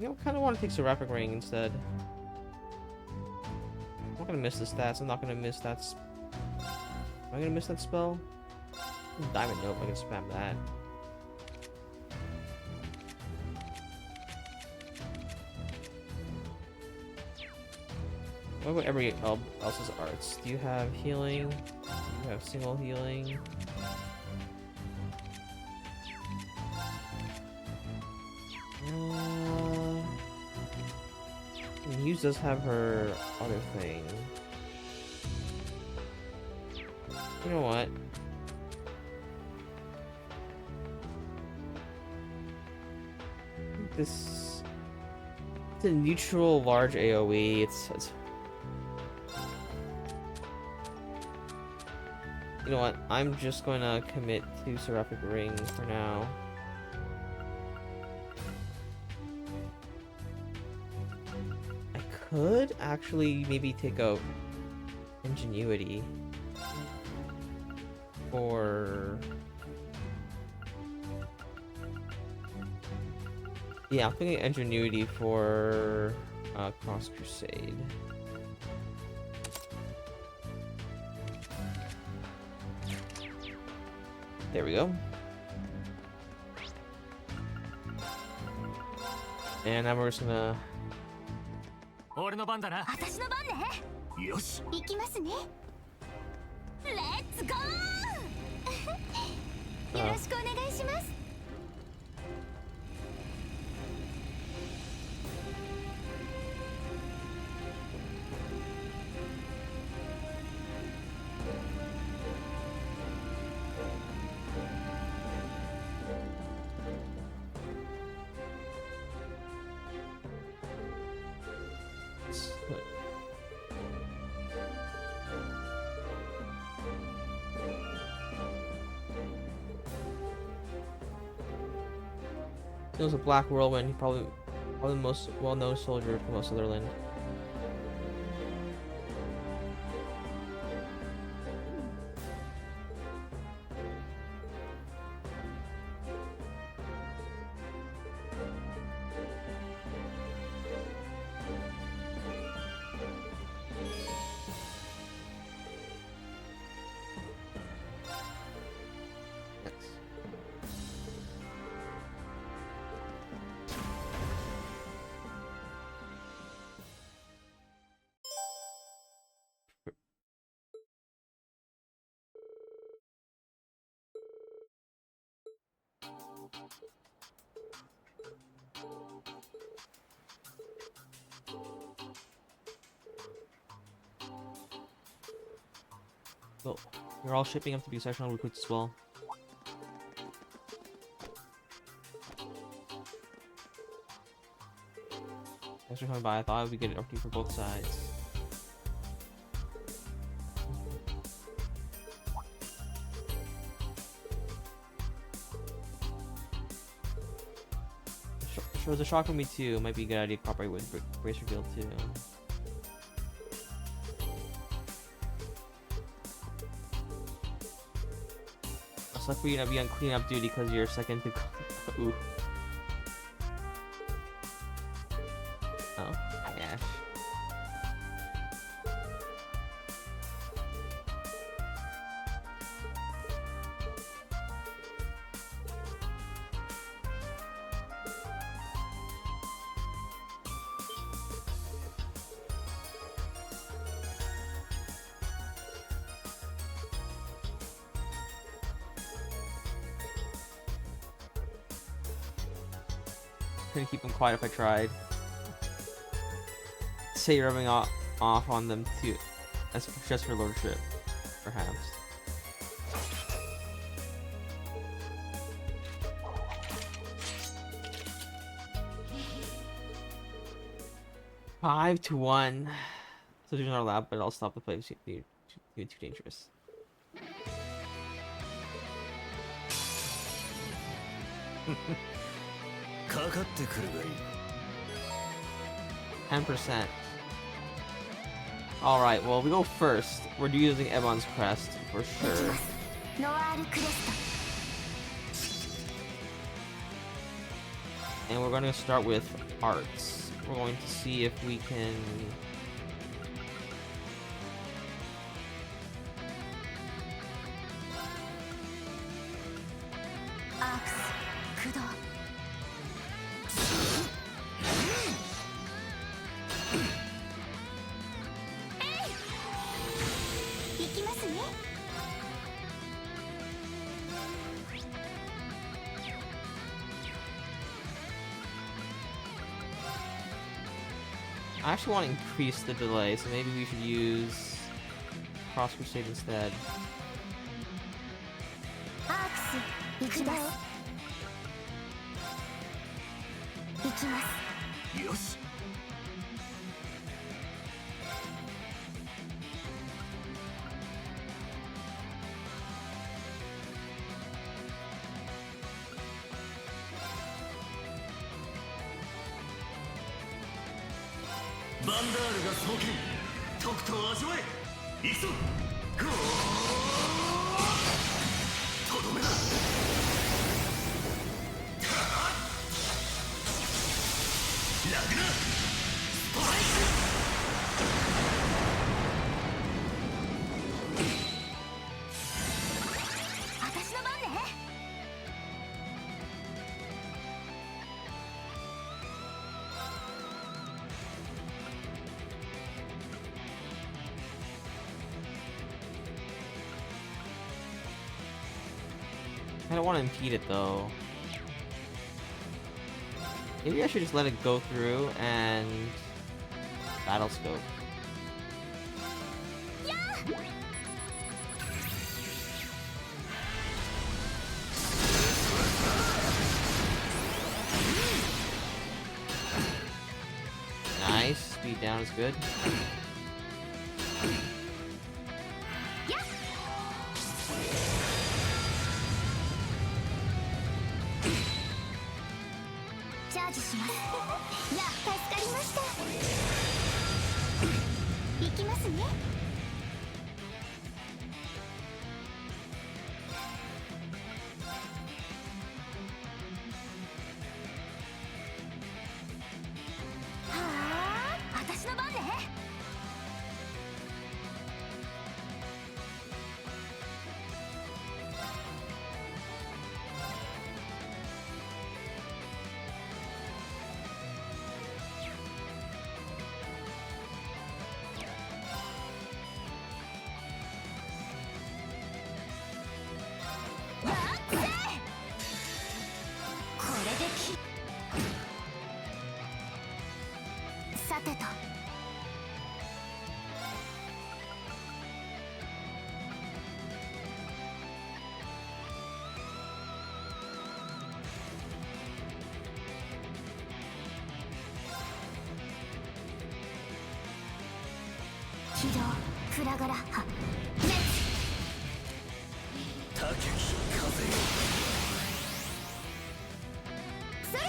You know, I kind of want to take Seraphic Ring instead. I'm not gonna miss the stats. I'm not gonna miss that. Am I gonna miss that spell? Diamond Nova, I can spam that. What about everybody else's arts? Do you have healing? Do you have single healing? Muse does have her other thing. You know what? It's a neutral large AoE. It's you know what? I'm just gonna commit to Seraphic Ring for now. I could actually maybe take out Ingenuity for... Yeah, I'm thinking Ingenuity for Cross Crusade. There we go. And now we're just gonna... 俺の番だな。私の番ね。よし。行きますね。レッツゴー。よろしくお願いします。He was a Black Whirlwind. He probably the most well-known soldier from Sutherland. Well, you're all shaping up to be sectional recruits as well. Thanks for coming by. I thought I would be good opportunity for both sides. Sure, the shock for me too. Might be a good idea to cooperate with Bracer Guild too. It's like for you to be on cleanup duty because you're second to. Ooh. Oh, hi Ash. Couldn't keep them quiet if I tried. Say you're rubbing off on them too. That's just for lordship, perhaps. Five to 1. So these are not allowed, but I'll stop the play. Too dangerous.かかってくるがいい。 10%. Alright, well, we go first. We're using Ebon's Crest for sure. ノワールクレス And we're going to start with arts. We're going to see if we can... I actually want to increase the delay, so maybe we should use Cross Crusade instead. アークス行きます行きます。よし。 Alright, バンダールが創建、とくと味わえ。行くぞ。ゴー、とどめだ。ラグナストライ私の番ね。I don't want to impede it though. Maybe I should just let it go through and battle scope. Nice, speed down is good.フラガラハ高き風よ。それ。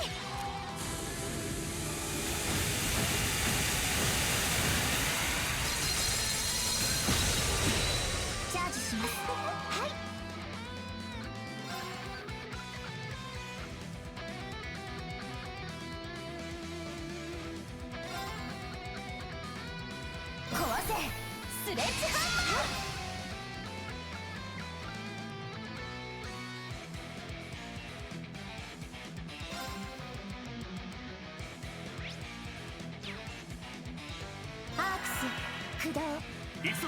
チャージします。はい。壊せ。スレッジハンマー。アークス不動。行くぞ。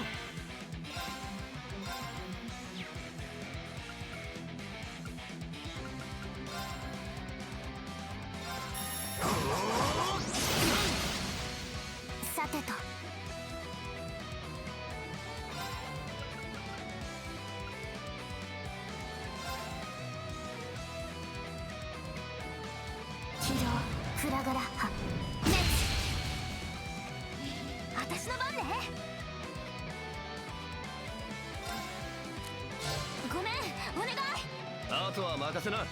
さてと。フラガラハレッツ。私の番ね。ごめん、お願い。あとは任せな。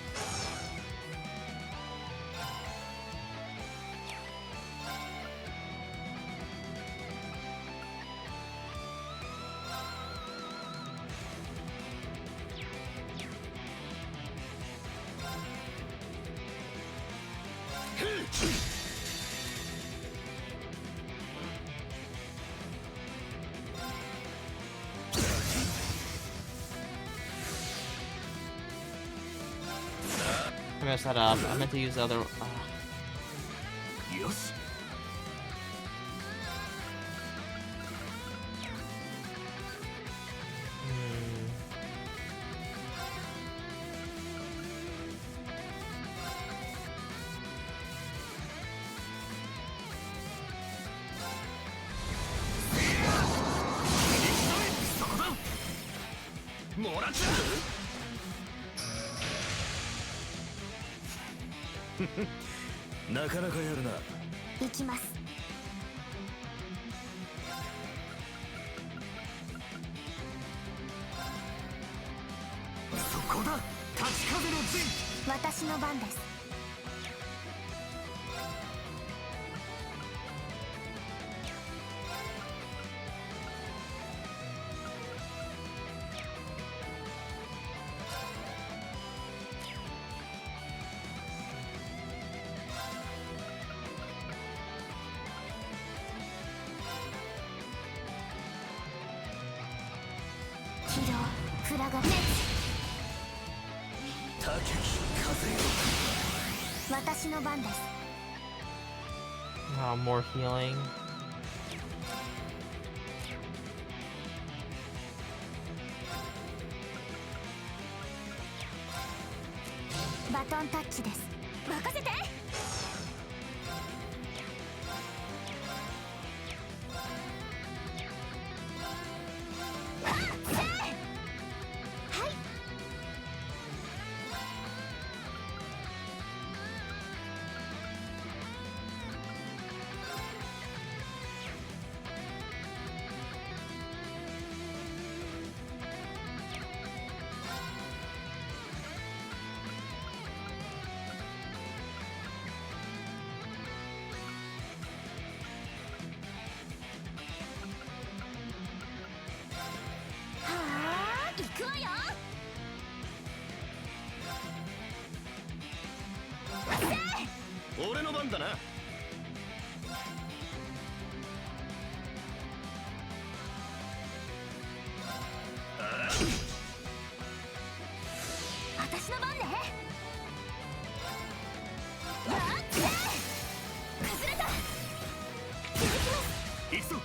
I messed that up. I meant to use the other. よし。そこだ。もらっちゃう。なかなかやるな。行きます。そこだ。立ち風の陣。私の番です。がね。私の番です。 More healing. バトンタッチです。任せて。行くわよ。俺の番だな。私の番ね。やって崩れた。続きます。行くぞ。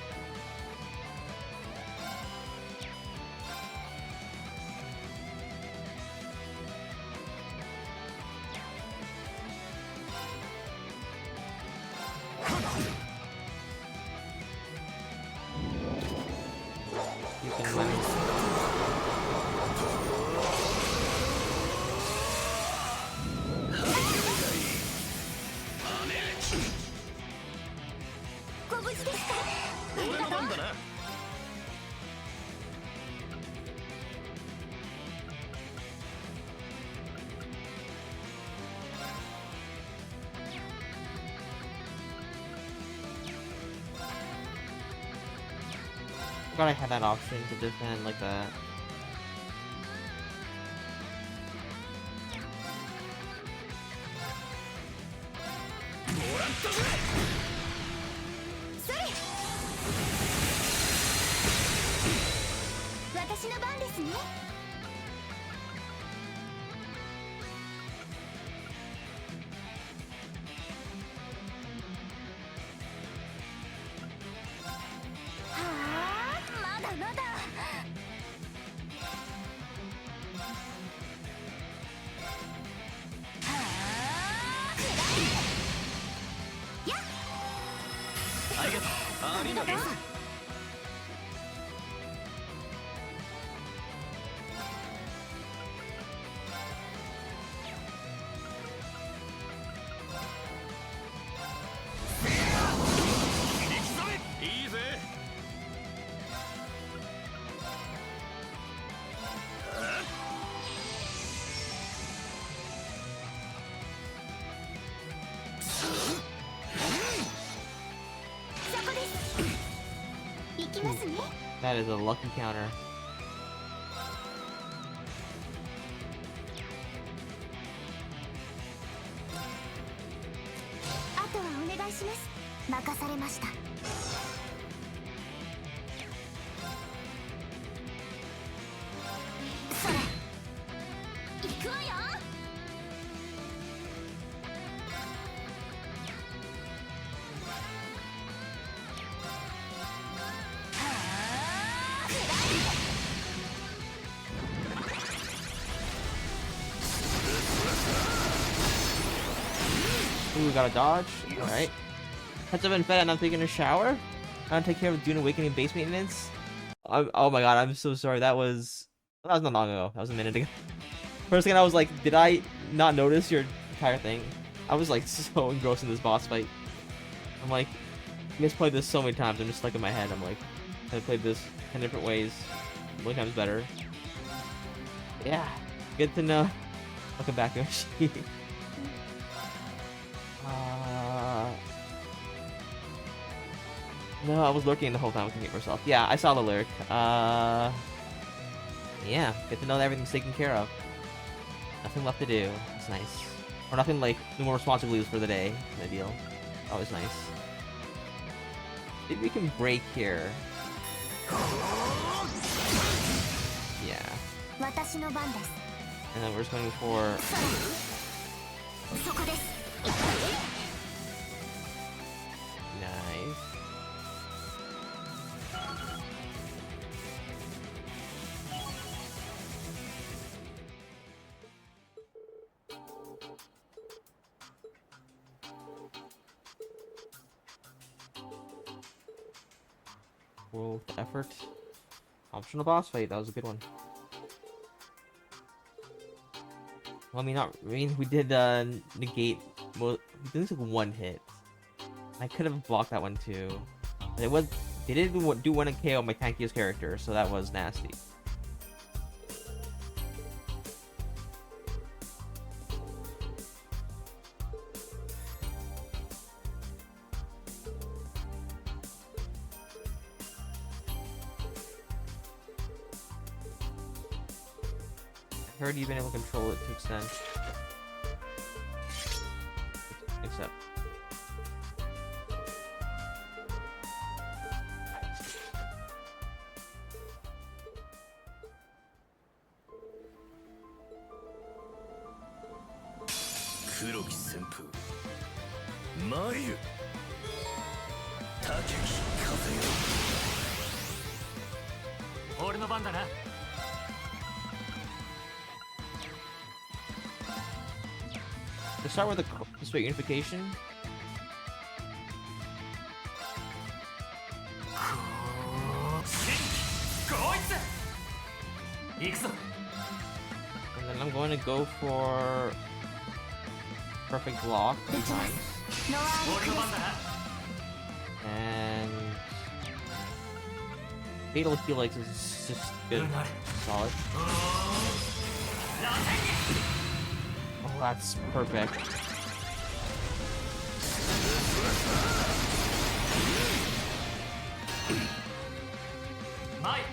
You can win. ご無事ですか。俺の番だな。Forgot I had that option to defend like that.それ。私の番ですね。はあ、まだまだ。はあ、くらえ。やっ。ありがとう。ありがとう。いいぜ。そこです。行きますね。 That is a lucky counter. あとはお願いします。任されました。それ。行くわよ。はあ、くらえ。 Ooh, we got a dodge. Alright. Pets have been fed and I'm taking a shower. I'm gonna take care of Dune Awakening base maintenance. Oh my god, I'm so sorry. That was not long ago. That was a minute ago. For a second, I was like, did I not notice your entire thing? I was like so engrossed in this boss fight. I'm like, misplayed this so many times. I'm just stuck in my head. I'm like, I played this 10 different ways. One times better. Yeah, good to know. Welcome back, Yoshi. No, I was lurking the whole time looking at myself. Yeah, I saw the lurk. Yeah, good to know that everything's taken care of. Nothing left to do. That's nice. Or nothing like, no more responsibilities for the day. No deal. Always nice. Maybe we can break here. Yeah. 私の番です。 And then we're just going for そこです。 nice. World effort. Optional boss fight. That was a good one. Well, I mean, not. I mean, we did negate. Well, we did like one hit. I could have blocked that one too. And it was. They did do one KO my tankiest character, so that was nasty. I heard you've been able to control it to extent. Except. Kuroki senpu. Mayu. Takeki kaze yo. 俺の番だな。 Let's start with the straight unification. And then I'm going to go for perfect block 3 times. And fatal Helix is just good, solid. Oh, that's perfect. Mike.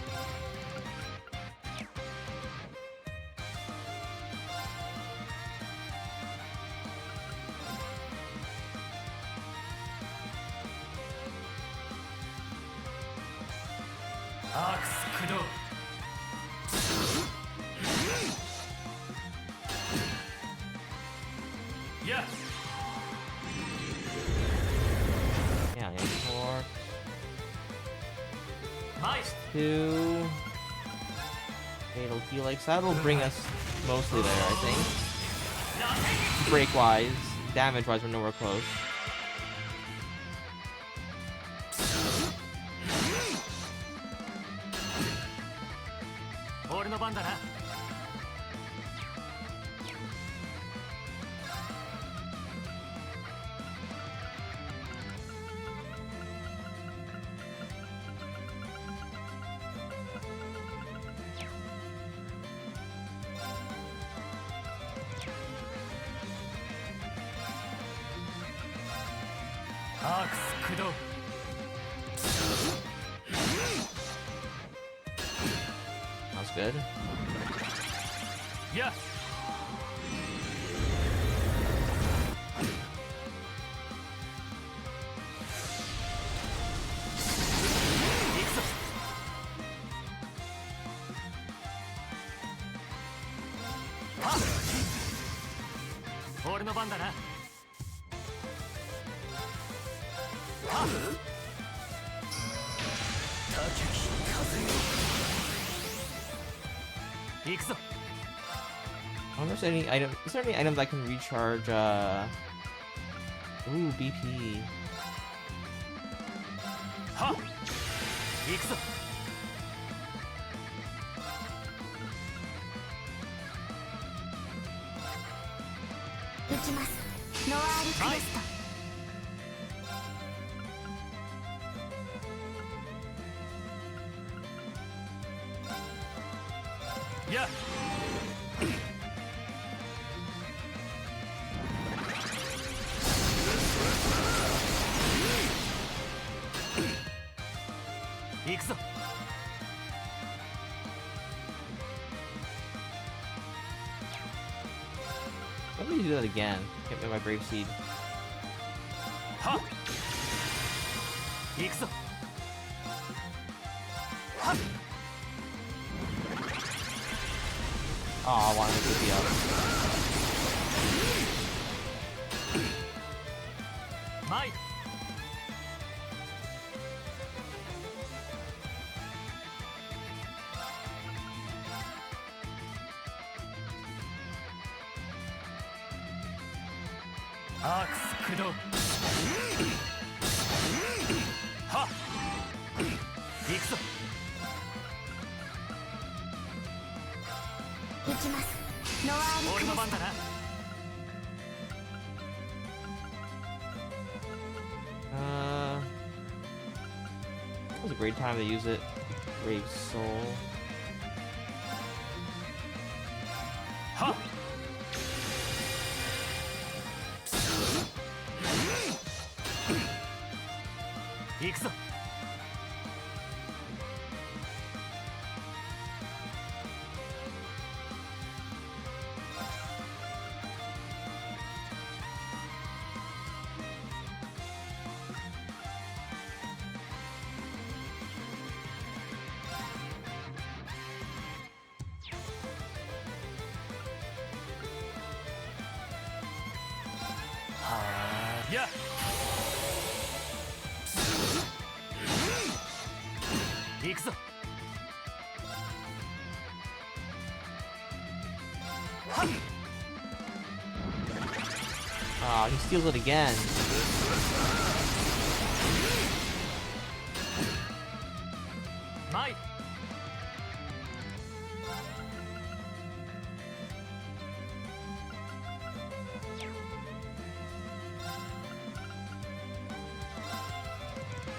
Yeah. Yeah, and 4. Nice. 2. Fatal Helix. That'll bring us mostly there, I think. Break wise, damage wise, we're nowhere close. That's good. Yeah. I wonder if there's any item. Is there any items I can recharge? Ooh, BP. Ha! 行きます。ノワールクレスト。Yeah. Let me do that again. Get me my Brave Seed. Ha! 行くぞ。はっ。 行きます。ノワールクレスト。 Yeah. 行きます。ノワールクレスト。 Ha! 行くぞ。 行きます。 Ha! 行くぞ。 What if there's any item? Is there any item that I can recharge? Ooh, BP. Oh, I wanted to be up. マイアークス駆動はっ行くぞ行きます。ノワール俺の番だな That was a great time to use it. Brave Soul. はっ行くぞ やっ行くぞ Ah, he steals it again. マイ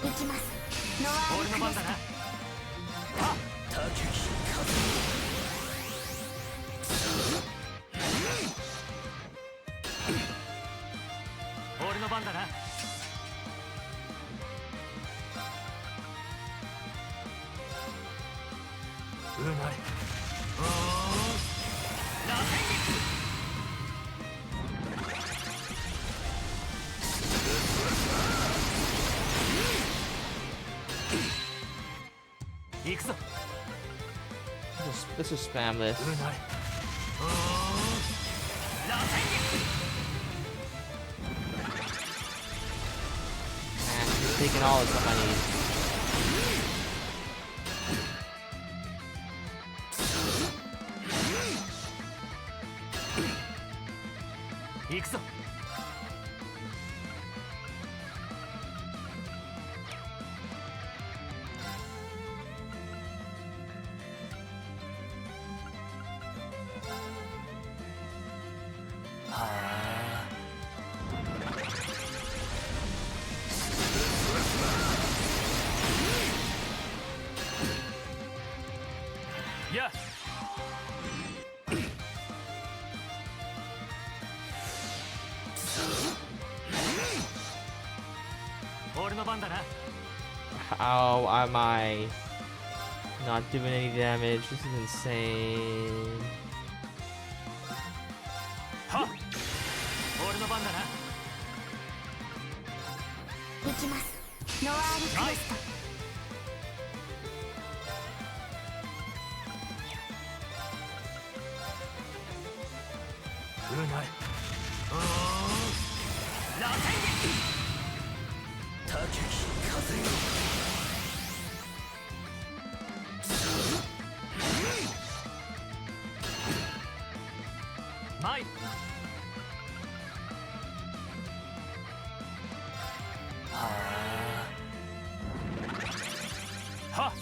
行きます。ノワール俺の番だなはっ俺の番だなうなれ螺旋行くぞ Let's just spam this. うなれ螺旋 Man, he's taking all the stuff I need. 行くぞ やっ俺の番だな How am I not doing any damage? This is insane. はっ俺の番だな行きます。ノワールクエスト。うなれ螺旋高き風よマイはっ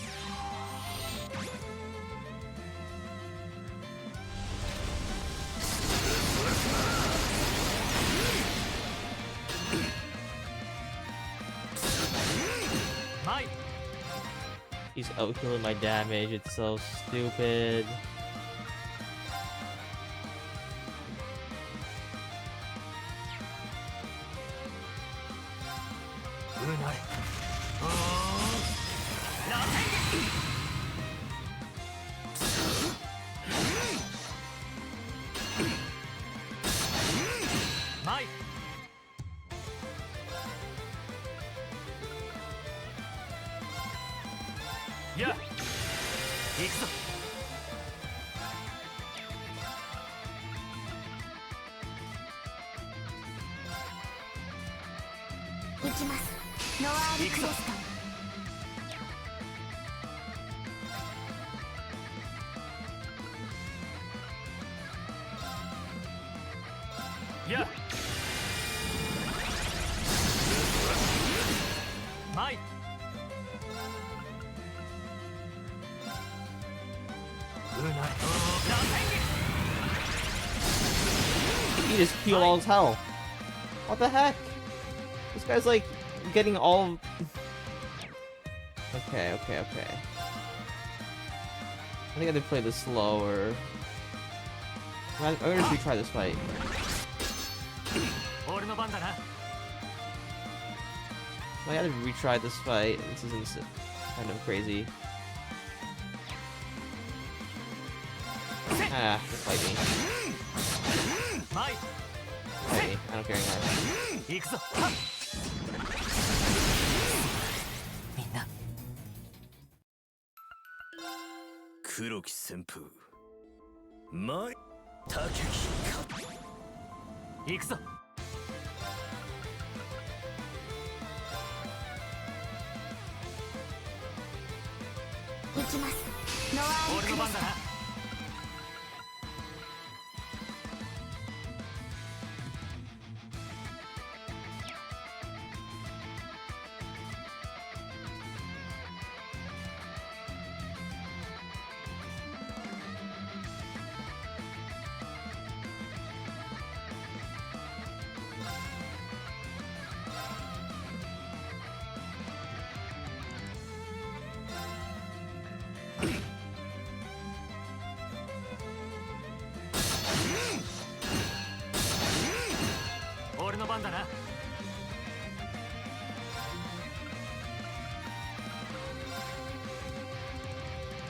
マイ He's outkilling my damage. It's so stupid. うなれ螺旋マイやっ行くぞ行きます。ノワールクレスト。やマイ He just healed all his health. What the heck? This guy's like getting all. Okay. I think I have to play this slower. I'm gonna retry this fight. 俺の番だな I gotta retry this fight. This is kind of crazy. Ah, fight me. マイ Fight me. I don't care anymore. 行くぞみんな黒木旋風前竹行くぞ行きます。ノワールクレスト。俺の番だな 俺の番だな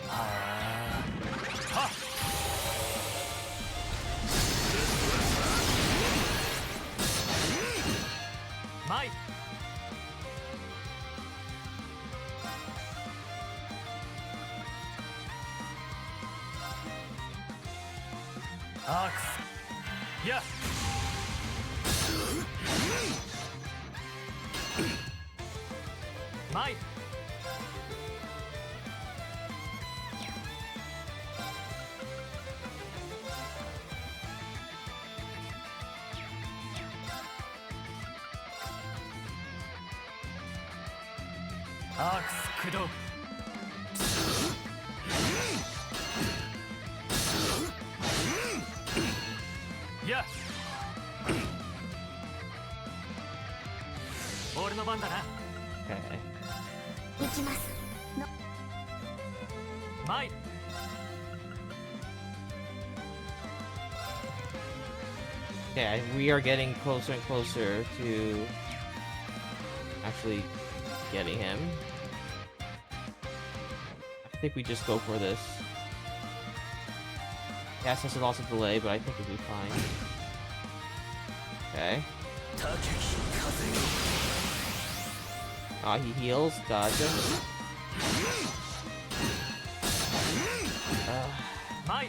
はっマイアークスやマイ アークス駆動や俺の番だな Okay. 行きます。マイ Okay, we are getting closer and closer to actually getting him. I think we just go for this. Yes, there's lots of delay, but I think it'll be fine. Okay. Ah, he heals. Gotcha. マイ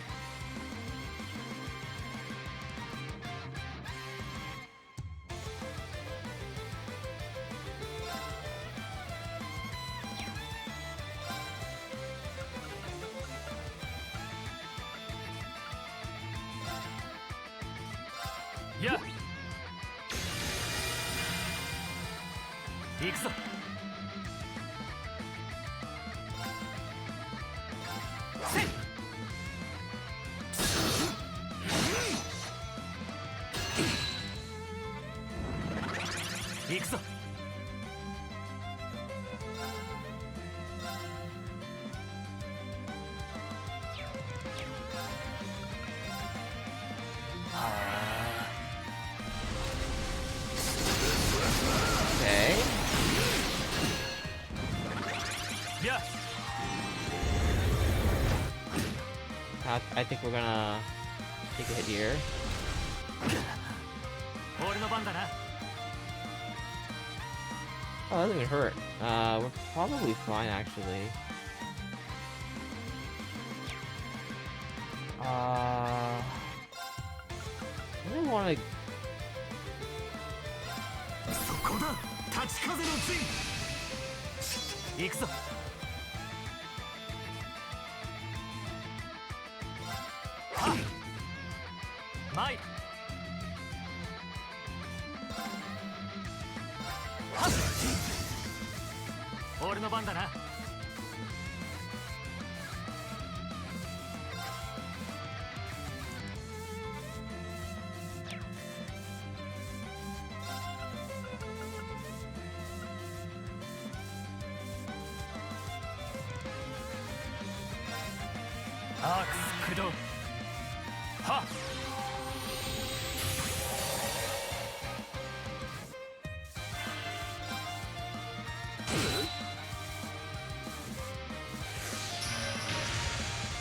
や行くぞせい行くぞOkay. Yeah. I think we're gonna take a hit here. 俺の番だな Oh, that doesn't even hurt. We're probably fine actually. I really want to. 立ち風の陣。行くぞ。はっ参る。はっ俺の番だな。アークス駆動。はっ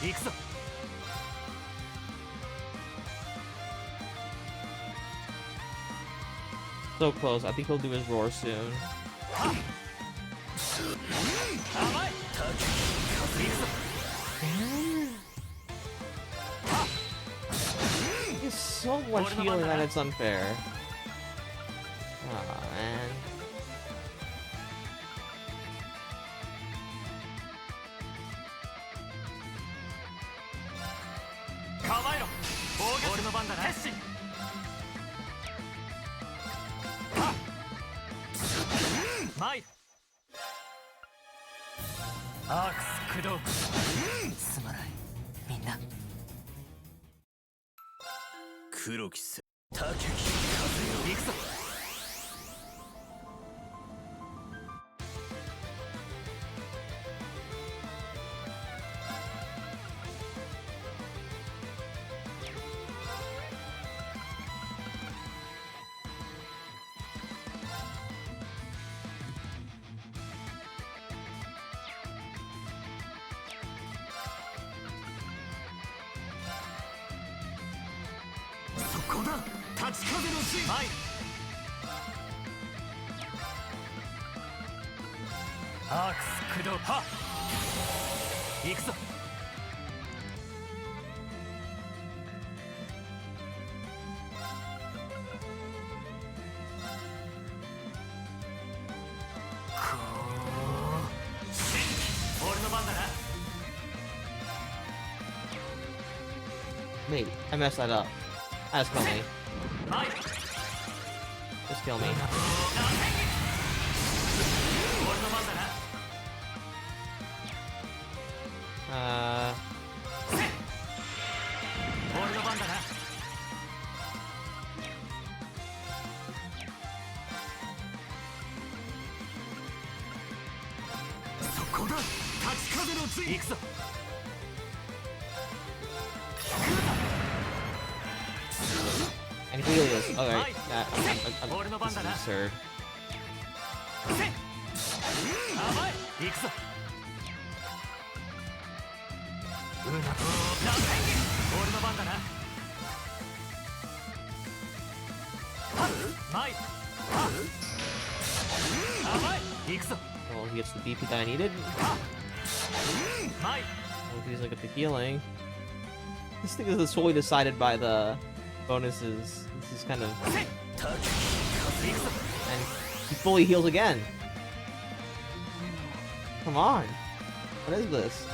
行くぞ。So close. I think he'll do his roar soon. 甘い。行くぞ。 He's so much healing that it's unfair. Aw, man. 構えろ。俺の番だな。決心。はっ参る。アークス駆動。すまないみんな。黒きせ高き風よ。行くぞ。そこだ。立ち風の陣。参る。アークス駆動。はっ行くぞ。俺の番だな。 Wait, I messed that up. Ah, just kill me. 参る。 Just kill me. 俺の番だな。俺の番だな。そこだ。立ち風の陣。行くぞ。 And he really is. Alright, this is absurd. 甘い。行くぞ。俺の番だな。はっ参る。はっ甘い。行くぞ。 Well, he gets the BP that I needed. 参る。 Well, he doesn't get the healing. This thing is totally decided by the bonuses. This is kind of... 行くぞ。 And he fully heals again. Come on. What is this?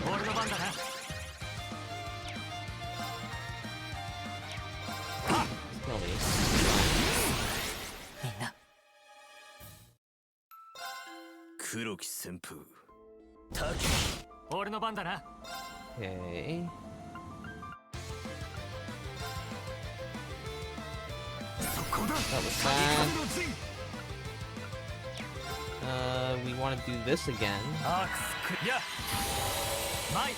俺の番だな。 Just kill me. みんな。黒き旋風。俺の番だな。 Okay. そこだ。 That was bad. We want to do this again. アークスクリア。参る。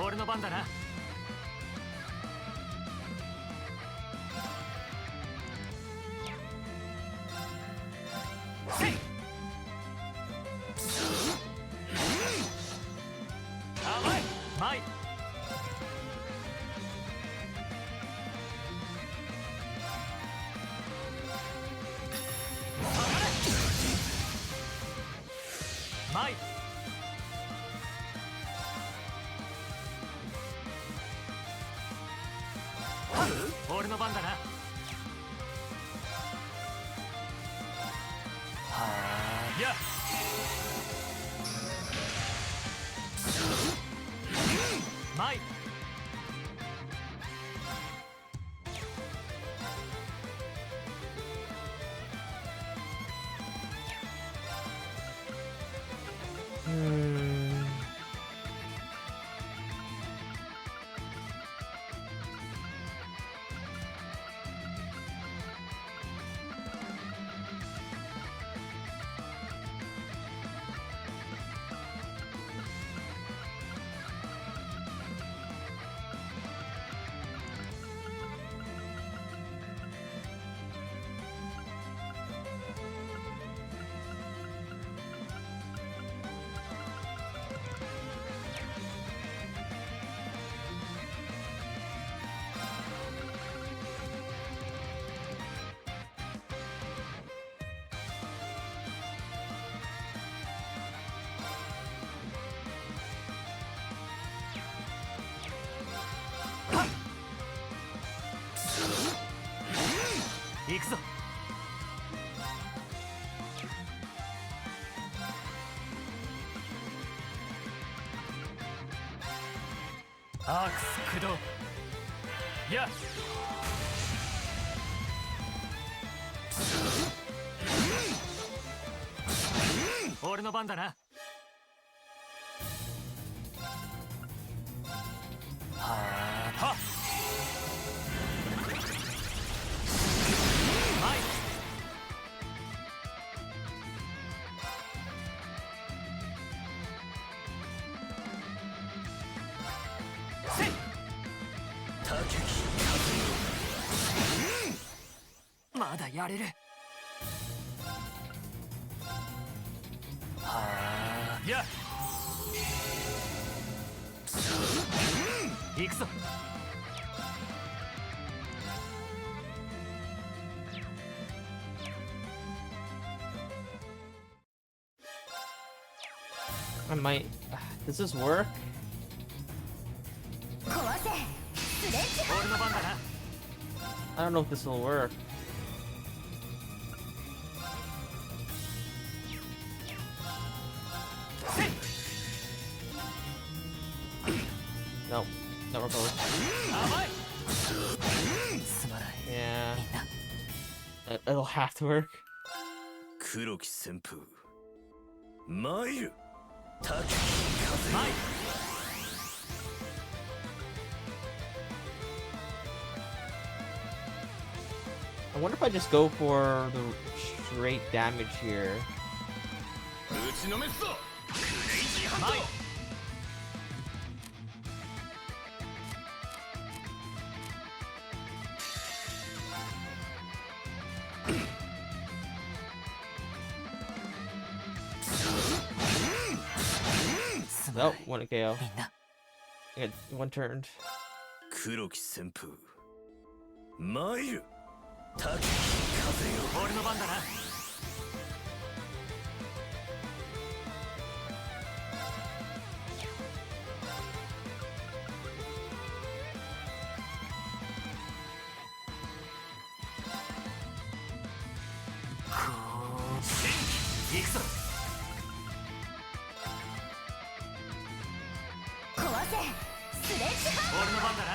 俺の番だな。せい。甘い。参る。前俺の番だな。はあ。やっ前行くぞ。アークス駆動。やっ俺の番だな。はあはっまだやれる。はあ。やっ行くぞ。I might. Does this work? 壊せスレッジハ俺の番だな。 I don't know if this will work. Nope, never goes. 甘い。 Yeah, it'll have to work. 黒き旋風参る高き風よ。 I wonder if I just go for the straight damage here. 打ちのめすぞクレイジーハン前ト。Nope, one KO. I got one turned. 黒き旋風参る高き風よ。俺の番だな。 行くぞ。壊せスレッジハ俺の番だな。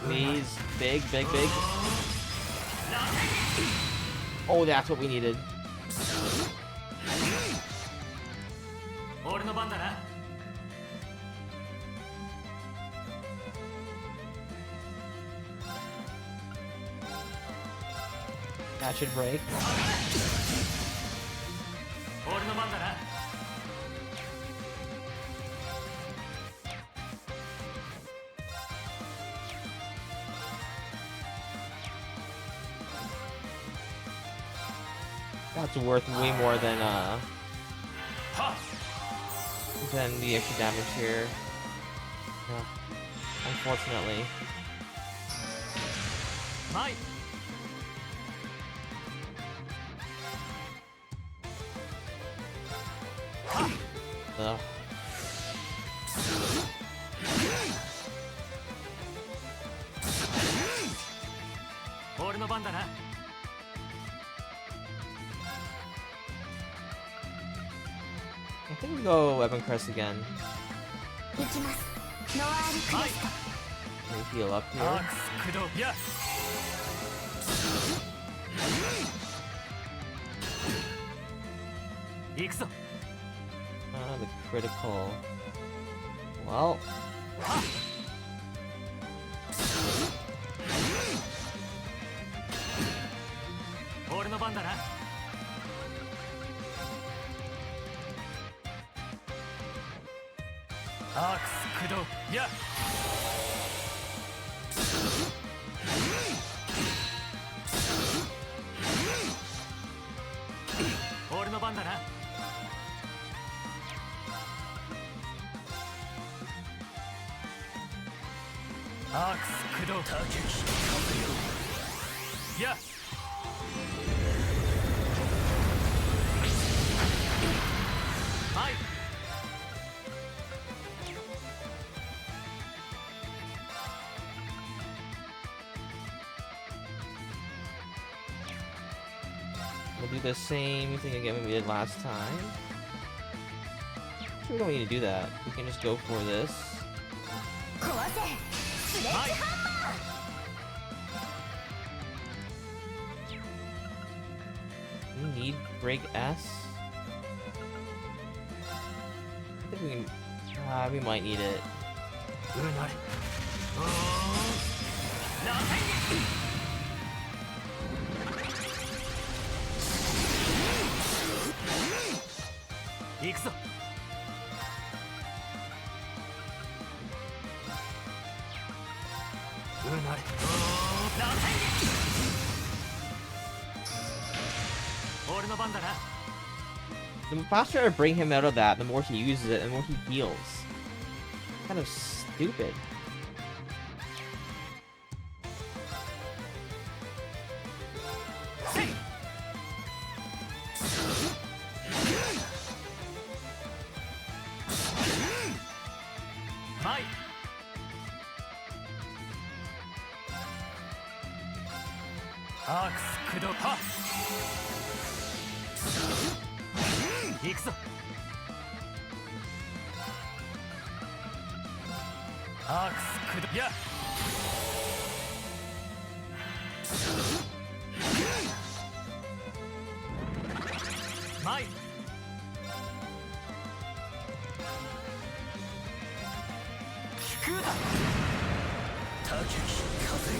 Please, big, big, big. Oh, that's what we needed. 俺の番だな。 That should break. 俺の番だな。 That's worth way more than Ha! the extra damage here. Yeah. Unfortunately. 前 Ugh. 俺の番だな。 I think we go Weapon Crest again. 行きます。ノワールクレスト。 Let me heal up ア here. ークス駆動や。行くぞ。 The critical. Well, 俺の番だな。 アークス駆動や。俺の番だな。アークス駆動や。はい。 we'll do the same thing again we did last time. We don't need to do that. We can just go for this. 壊せスレッジハンマー。 We need break S. I think we can. We might need it. うなれ。螺旋撃。行くぞ。うなれ。螺旋撃。俺の番だな。 The faster I bring him out of that, the more he uses it, the more he heals. Kind of stupid. Hi. アークス駆動は。行くぞ。アークス駆動や。マイ。聞くだ。高き風よ。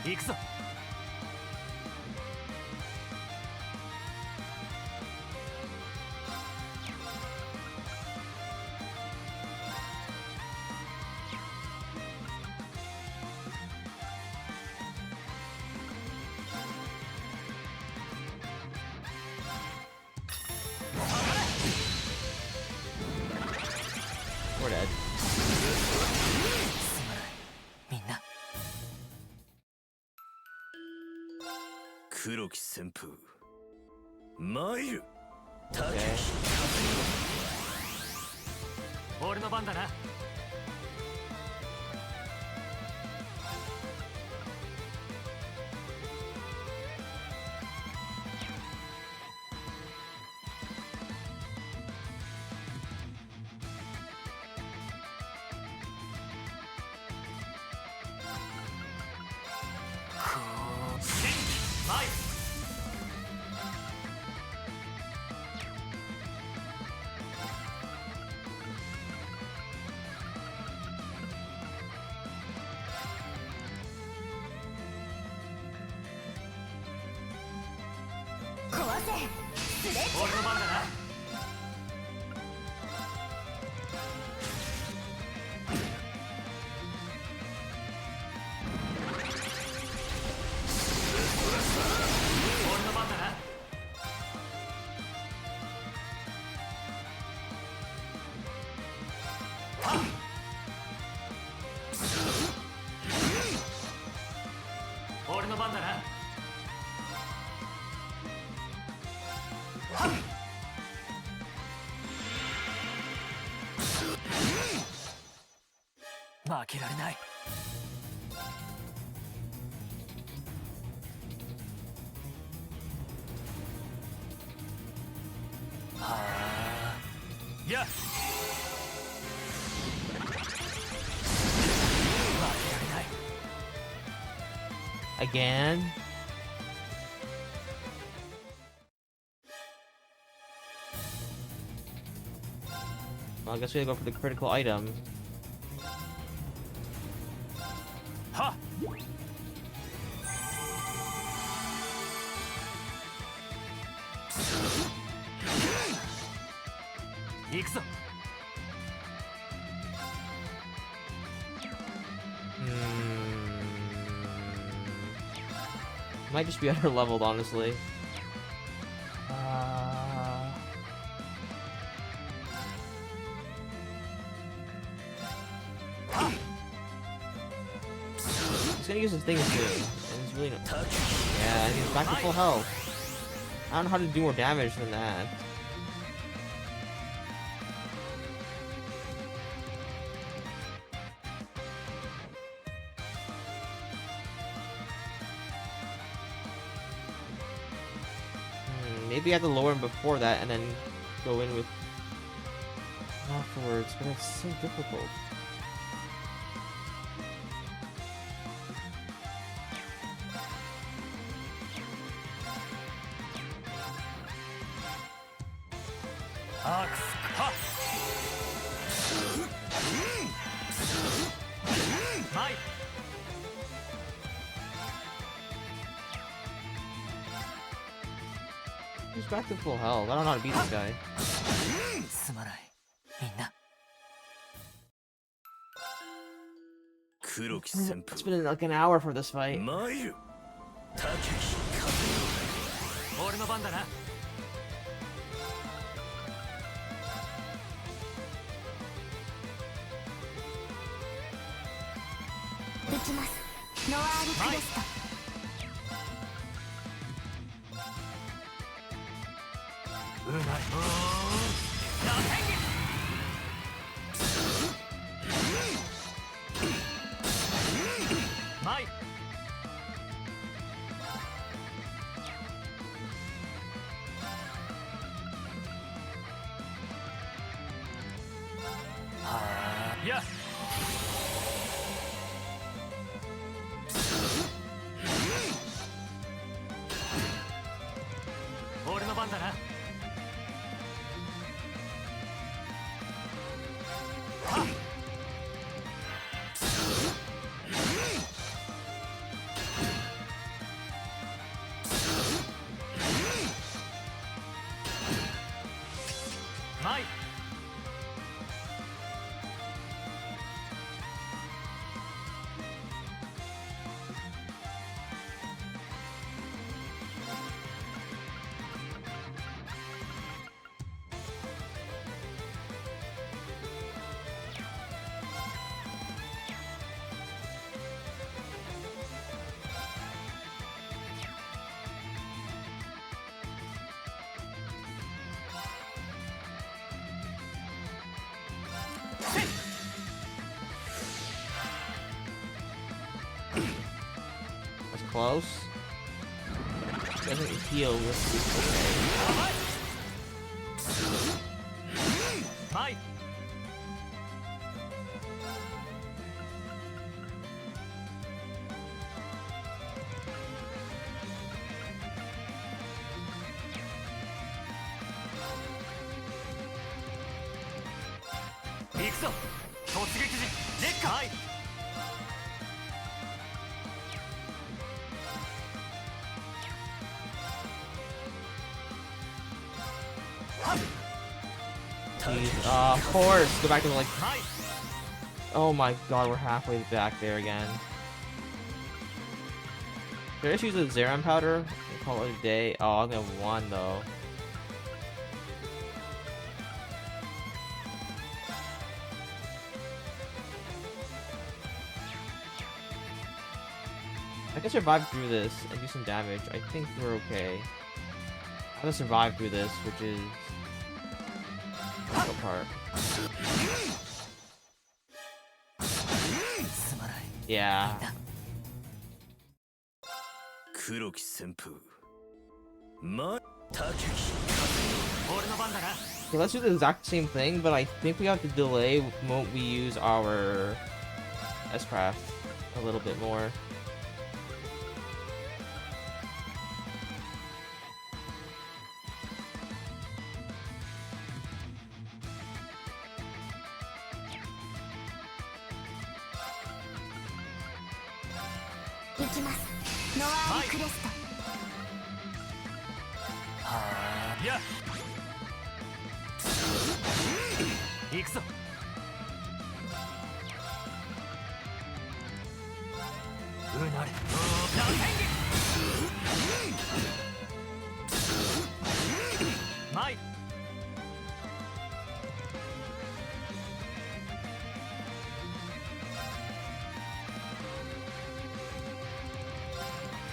行くぞ。We're dead. みんな。 黒き旋風参る。 Okay. 俺の番だな。 壊せスレッジ俺の番だな。 俺の番だな。 俺の番だな。負けられない。はあ、やっ、負けられない。 Again? Well, I guess we gotta go for the critical item. はっ、行くぞ。Might just be under leveled, honestly. He's gonna use his thing soon, and he's really not. Yeah, and he's back to full health. I don't know how to do more damage than that. Maybe I have to lower him before that and then go in with afterwards, but it's so difficult. He's back to full health. I don't know how to beat this guy. すまない、みんな。黒き旋 It's 風 been like an hour for this fight. 参る。竹木俺の番だな。打ちます。ノワールクレスト。うまい。マイ。はあ、やっ。俺の番だな。マイ。That's close. Doesn't heal withマイ。行くぞ。突撃時レッカー。of course. Go back to like. Oh my god, we're halfway back there again. Should I just use the Zeram powder? Call it a day. Oh, I'm gonna have one though. I can survive through this and do some damage. I think we're okay. I have to survive through this, which is the part. Yeah. 黒き旋風またけき 俺の番だな。 Okay, let's do the exact same thing, but I think we have to delay when we use our S-Craft a little bit more. Ah, いや。行くぞ。うなれ。打天気。マイ。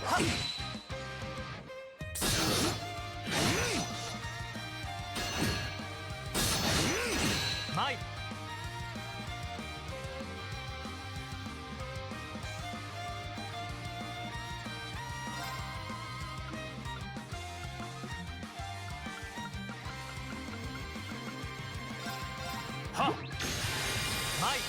はっ。マイ。はっ。マイ。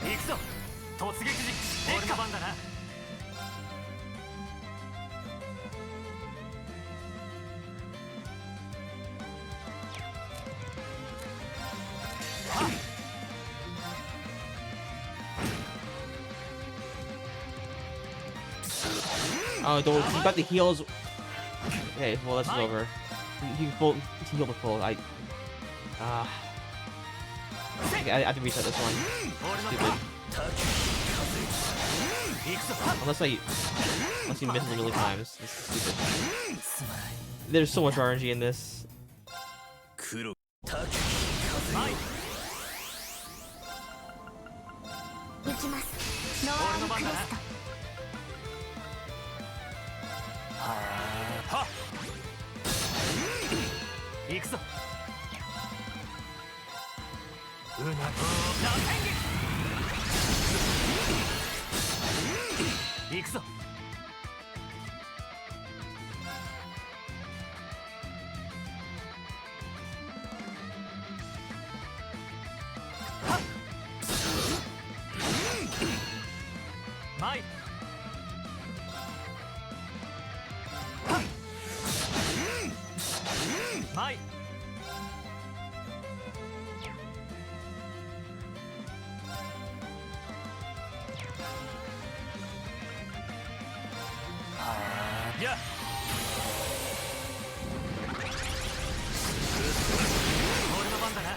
行くぞ。突撃時。俺の番だな。Oh, don't, you got the heals. Okay, well that's over. You full heal the full. Okay, I have to reset this one. Stupid. Unless you miss it a million times. This is stupid. There's so much RNG in this. 黒マイ。行きますノアールクレスト。はっ。行くぞ。うな。打天気。行くぞ。はっ。マイ。はっ。マイ。いや。俺の番だな。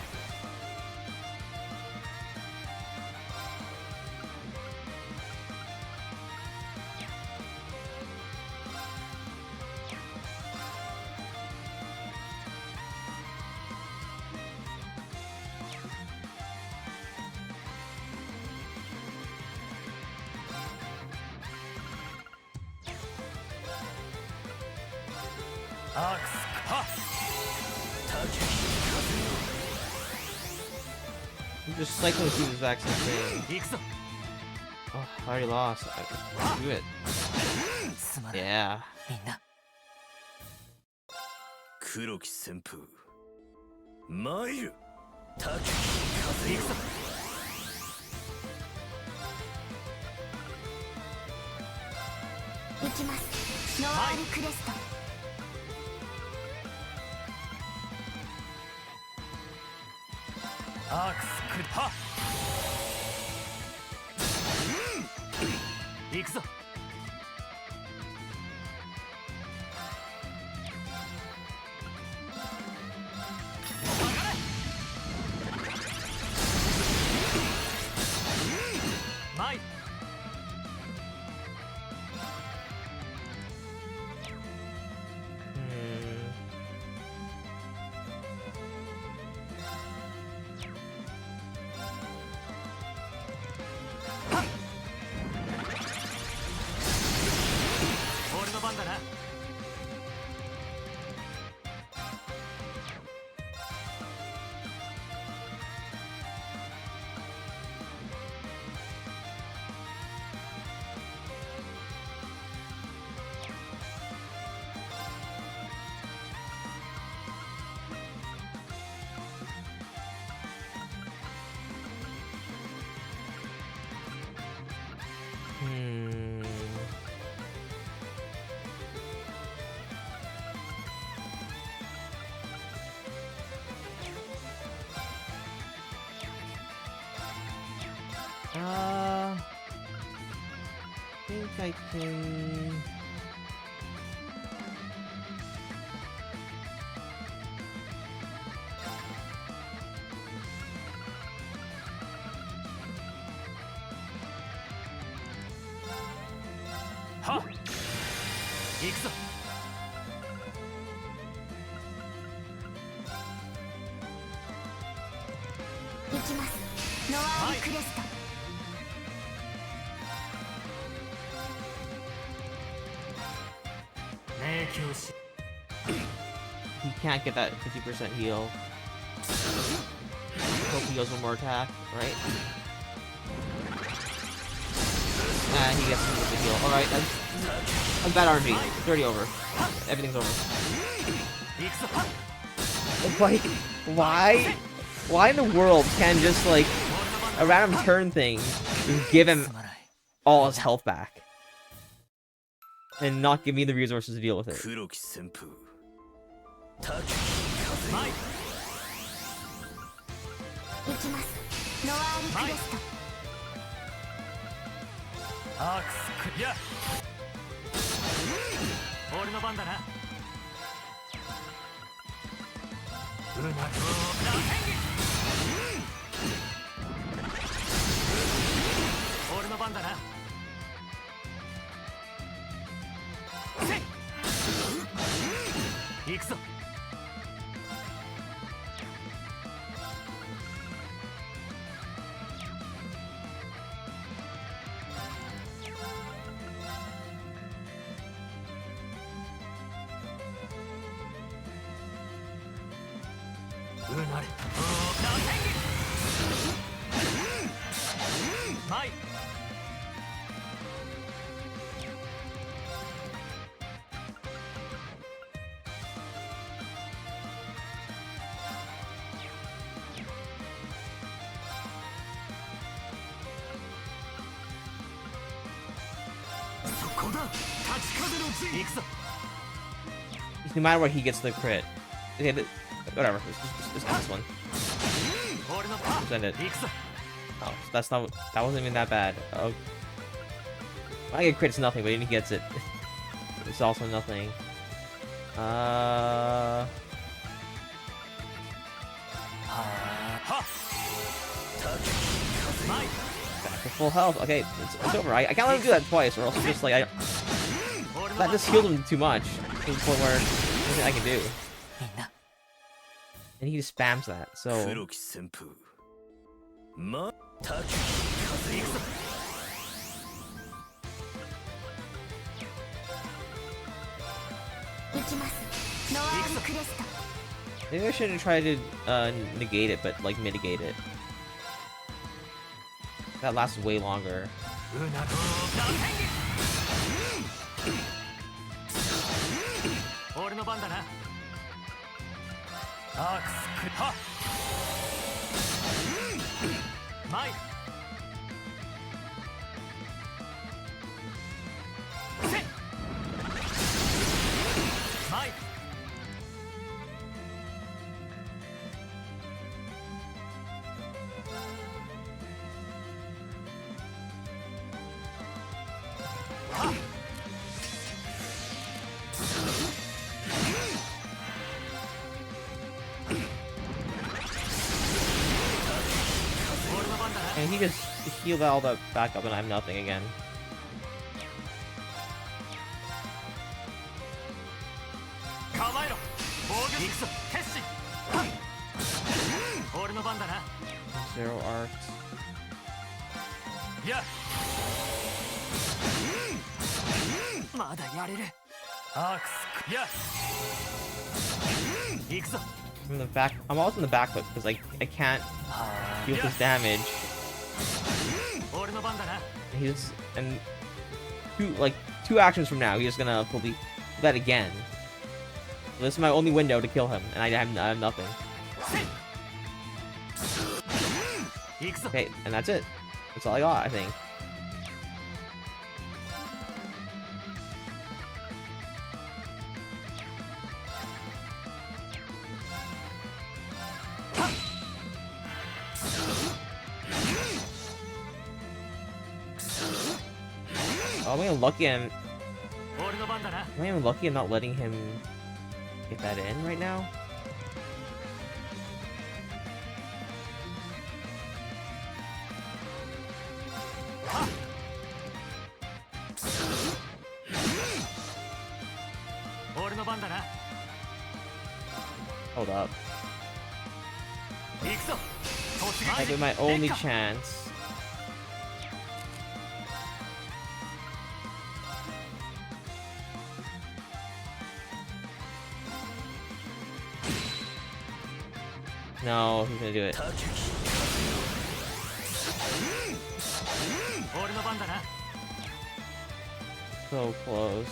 アークス。はっ。 I'm just cycling through the exact same thing. 行くぞ。 Oh, I already lost. Do it. すまない。 Yeah. みんな。黒き旋風参る滝行くぞ。行きますノアールクレスト。アークスクはっ。行くぞ。マイ。I think I can. Ha! 行くぞ。行きます。ノワールクレスト。明鏡し He can't get that 50% heal. Hope he goes one more attack, right? He gets him with the heal. Alright, that's bad RNG. It's already over. Everything's over. 行くぞ。 Like, why in the world can just, like, a random turn thing just give him all his health back? And not give me the resources to deal with it. 黒木旋風 マイ。行きます。ノワールクレスト。アークスクリア。俺の番だな。うなぎ。俺の番だな。行くぞ。うなれ。マイ。 ここだ立ち風の陣行くぞ。 No matter what, he gets the crit. Okay, whatever. Just this one. 俺のパ Just end it. 行くぞ。 Oh, so that's not. That wasn't even that bad. Oh, I get crit, it's nothing, but he gets it. It's also nothing. Ha! Mine. Back to full health. Okay, it's over. I can't let him do that twice, or else it's just like that just healed him too much to the point where there's nothing I can do. And he just spams that. So 黒木旋風またき風行くぞ 行きます。ノワールクレスト。 maybe I shouldn't try to negate it, but like mitigate it. That lasts way longer. うなぎ。俺の番だな。アークスクは。マイ。せ。マイ。 And he just healed all that back up, and I have nothing again. 構えろ。防御行くぞ。決心。俺の番だな。 Zero arcs. いや。まだやれる。アークスク。いや。行くぞ。 From the back, I'm always in the back foot because I can't deal with this damage. 俺の番だな。 And two actions from now, he's gonna probably do that again. So this is my only window to kill him, and I have nothing. 行くぞ。 Okay, and that's it. That's all I got, I think. Oh, am I lucky? 俺の番だな。 Am I even lucky I'm not letting him get that in right now? Hold up. Might be my only chance. No, he's gonna do it. So close.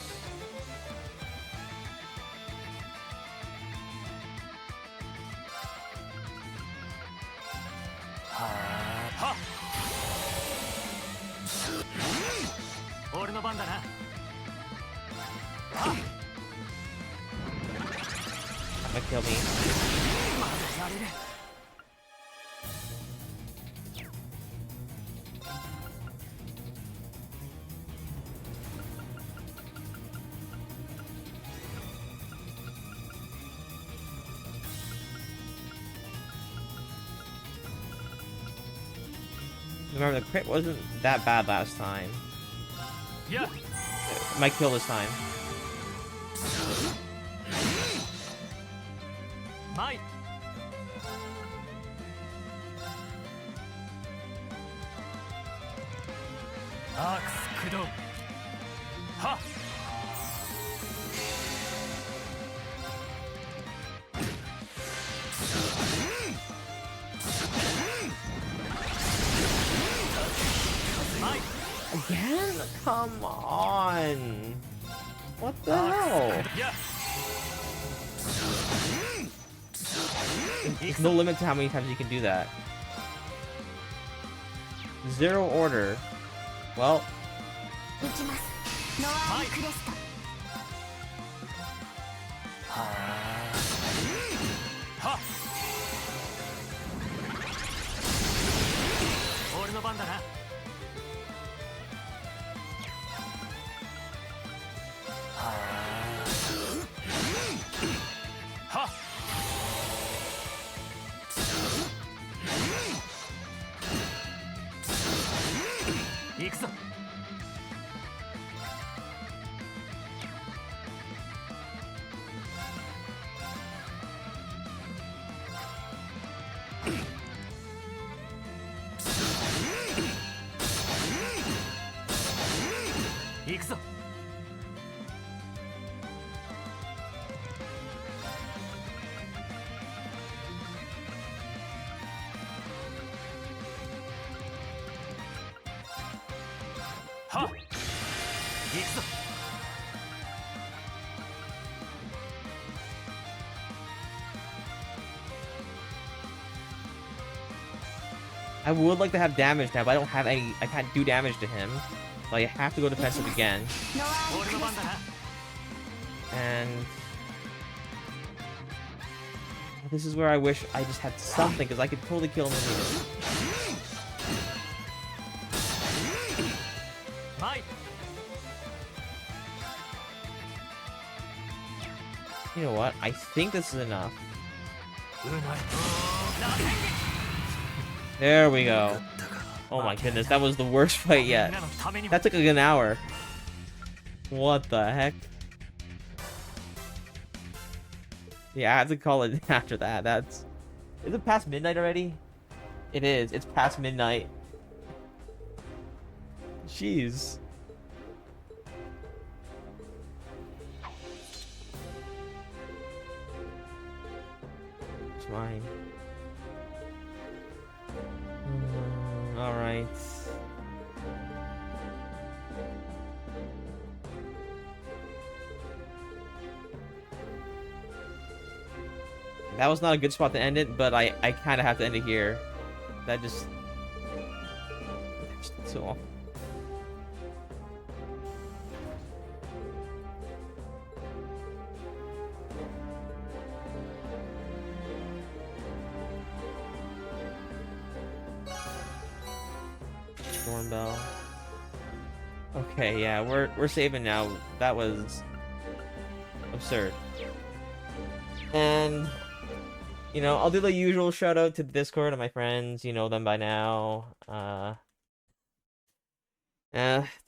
That might kill me. Remember, the crit wasn't that bad last time. Yeah. Might kill this time. Might. Axe Kudo. Ha. Again? Come on. What the hell? Yeah. There's no limit to how many times you can do that. Zero order. Well. 行きます。ノアールクレスト。俺の番だな。行くぞ。行くぞ。はっ。行くぞ。I would like to have damage now, but I don't have any. I can't do damage to him. So I have to go defensive again. ノアールクレ俺の番だスト。な。 And this is where I wish I just had something, because I could totally kill him in here. マイ。 You know what? I think this is enough. うない。 There we go. Oh my goodness, that was the worst fight yet. That took like an hour. What the heck? Yeah, I have to call it after that. That's... Is it past midnight already? It is. It's past midnight. Jeez. It's mine. Alright. That was not a good spot to end it, but I kind of have to end it here. That just... So... Storm Bell. Okay, yeah, we're saving now. That was absurd. And you know, I'll do the usual shout out to the Discord and my friends. You know them by now.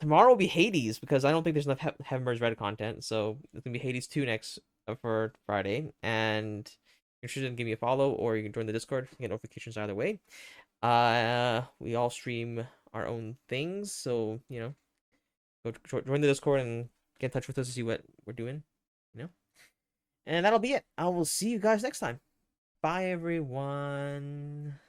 Tomorrow will be Hades because I don't think there's enough Heaven Burns Red content. So it's gonna be Hades 2 next for Friday. And you're interested, give me a follow or you can join the Discord. You get notifications either way. We all stream our own things, so you know, go join the Discord and get in touch with us to see what we're doing. You know, and that'll be it. I will see you guys next time. Bye, everyone.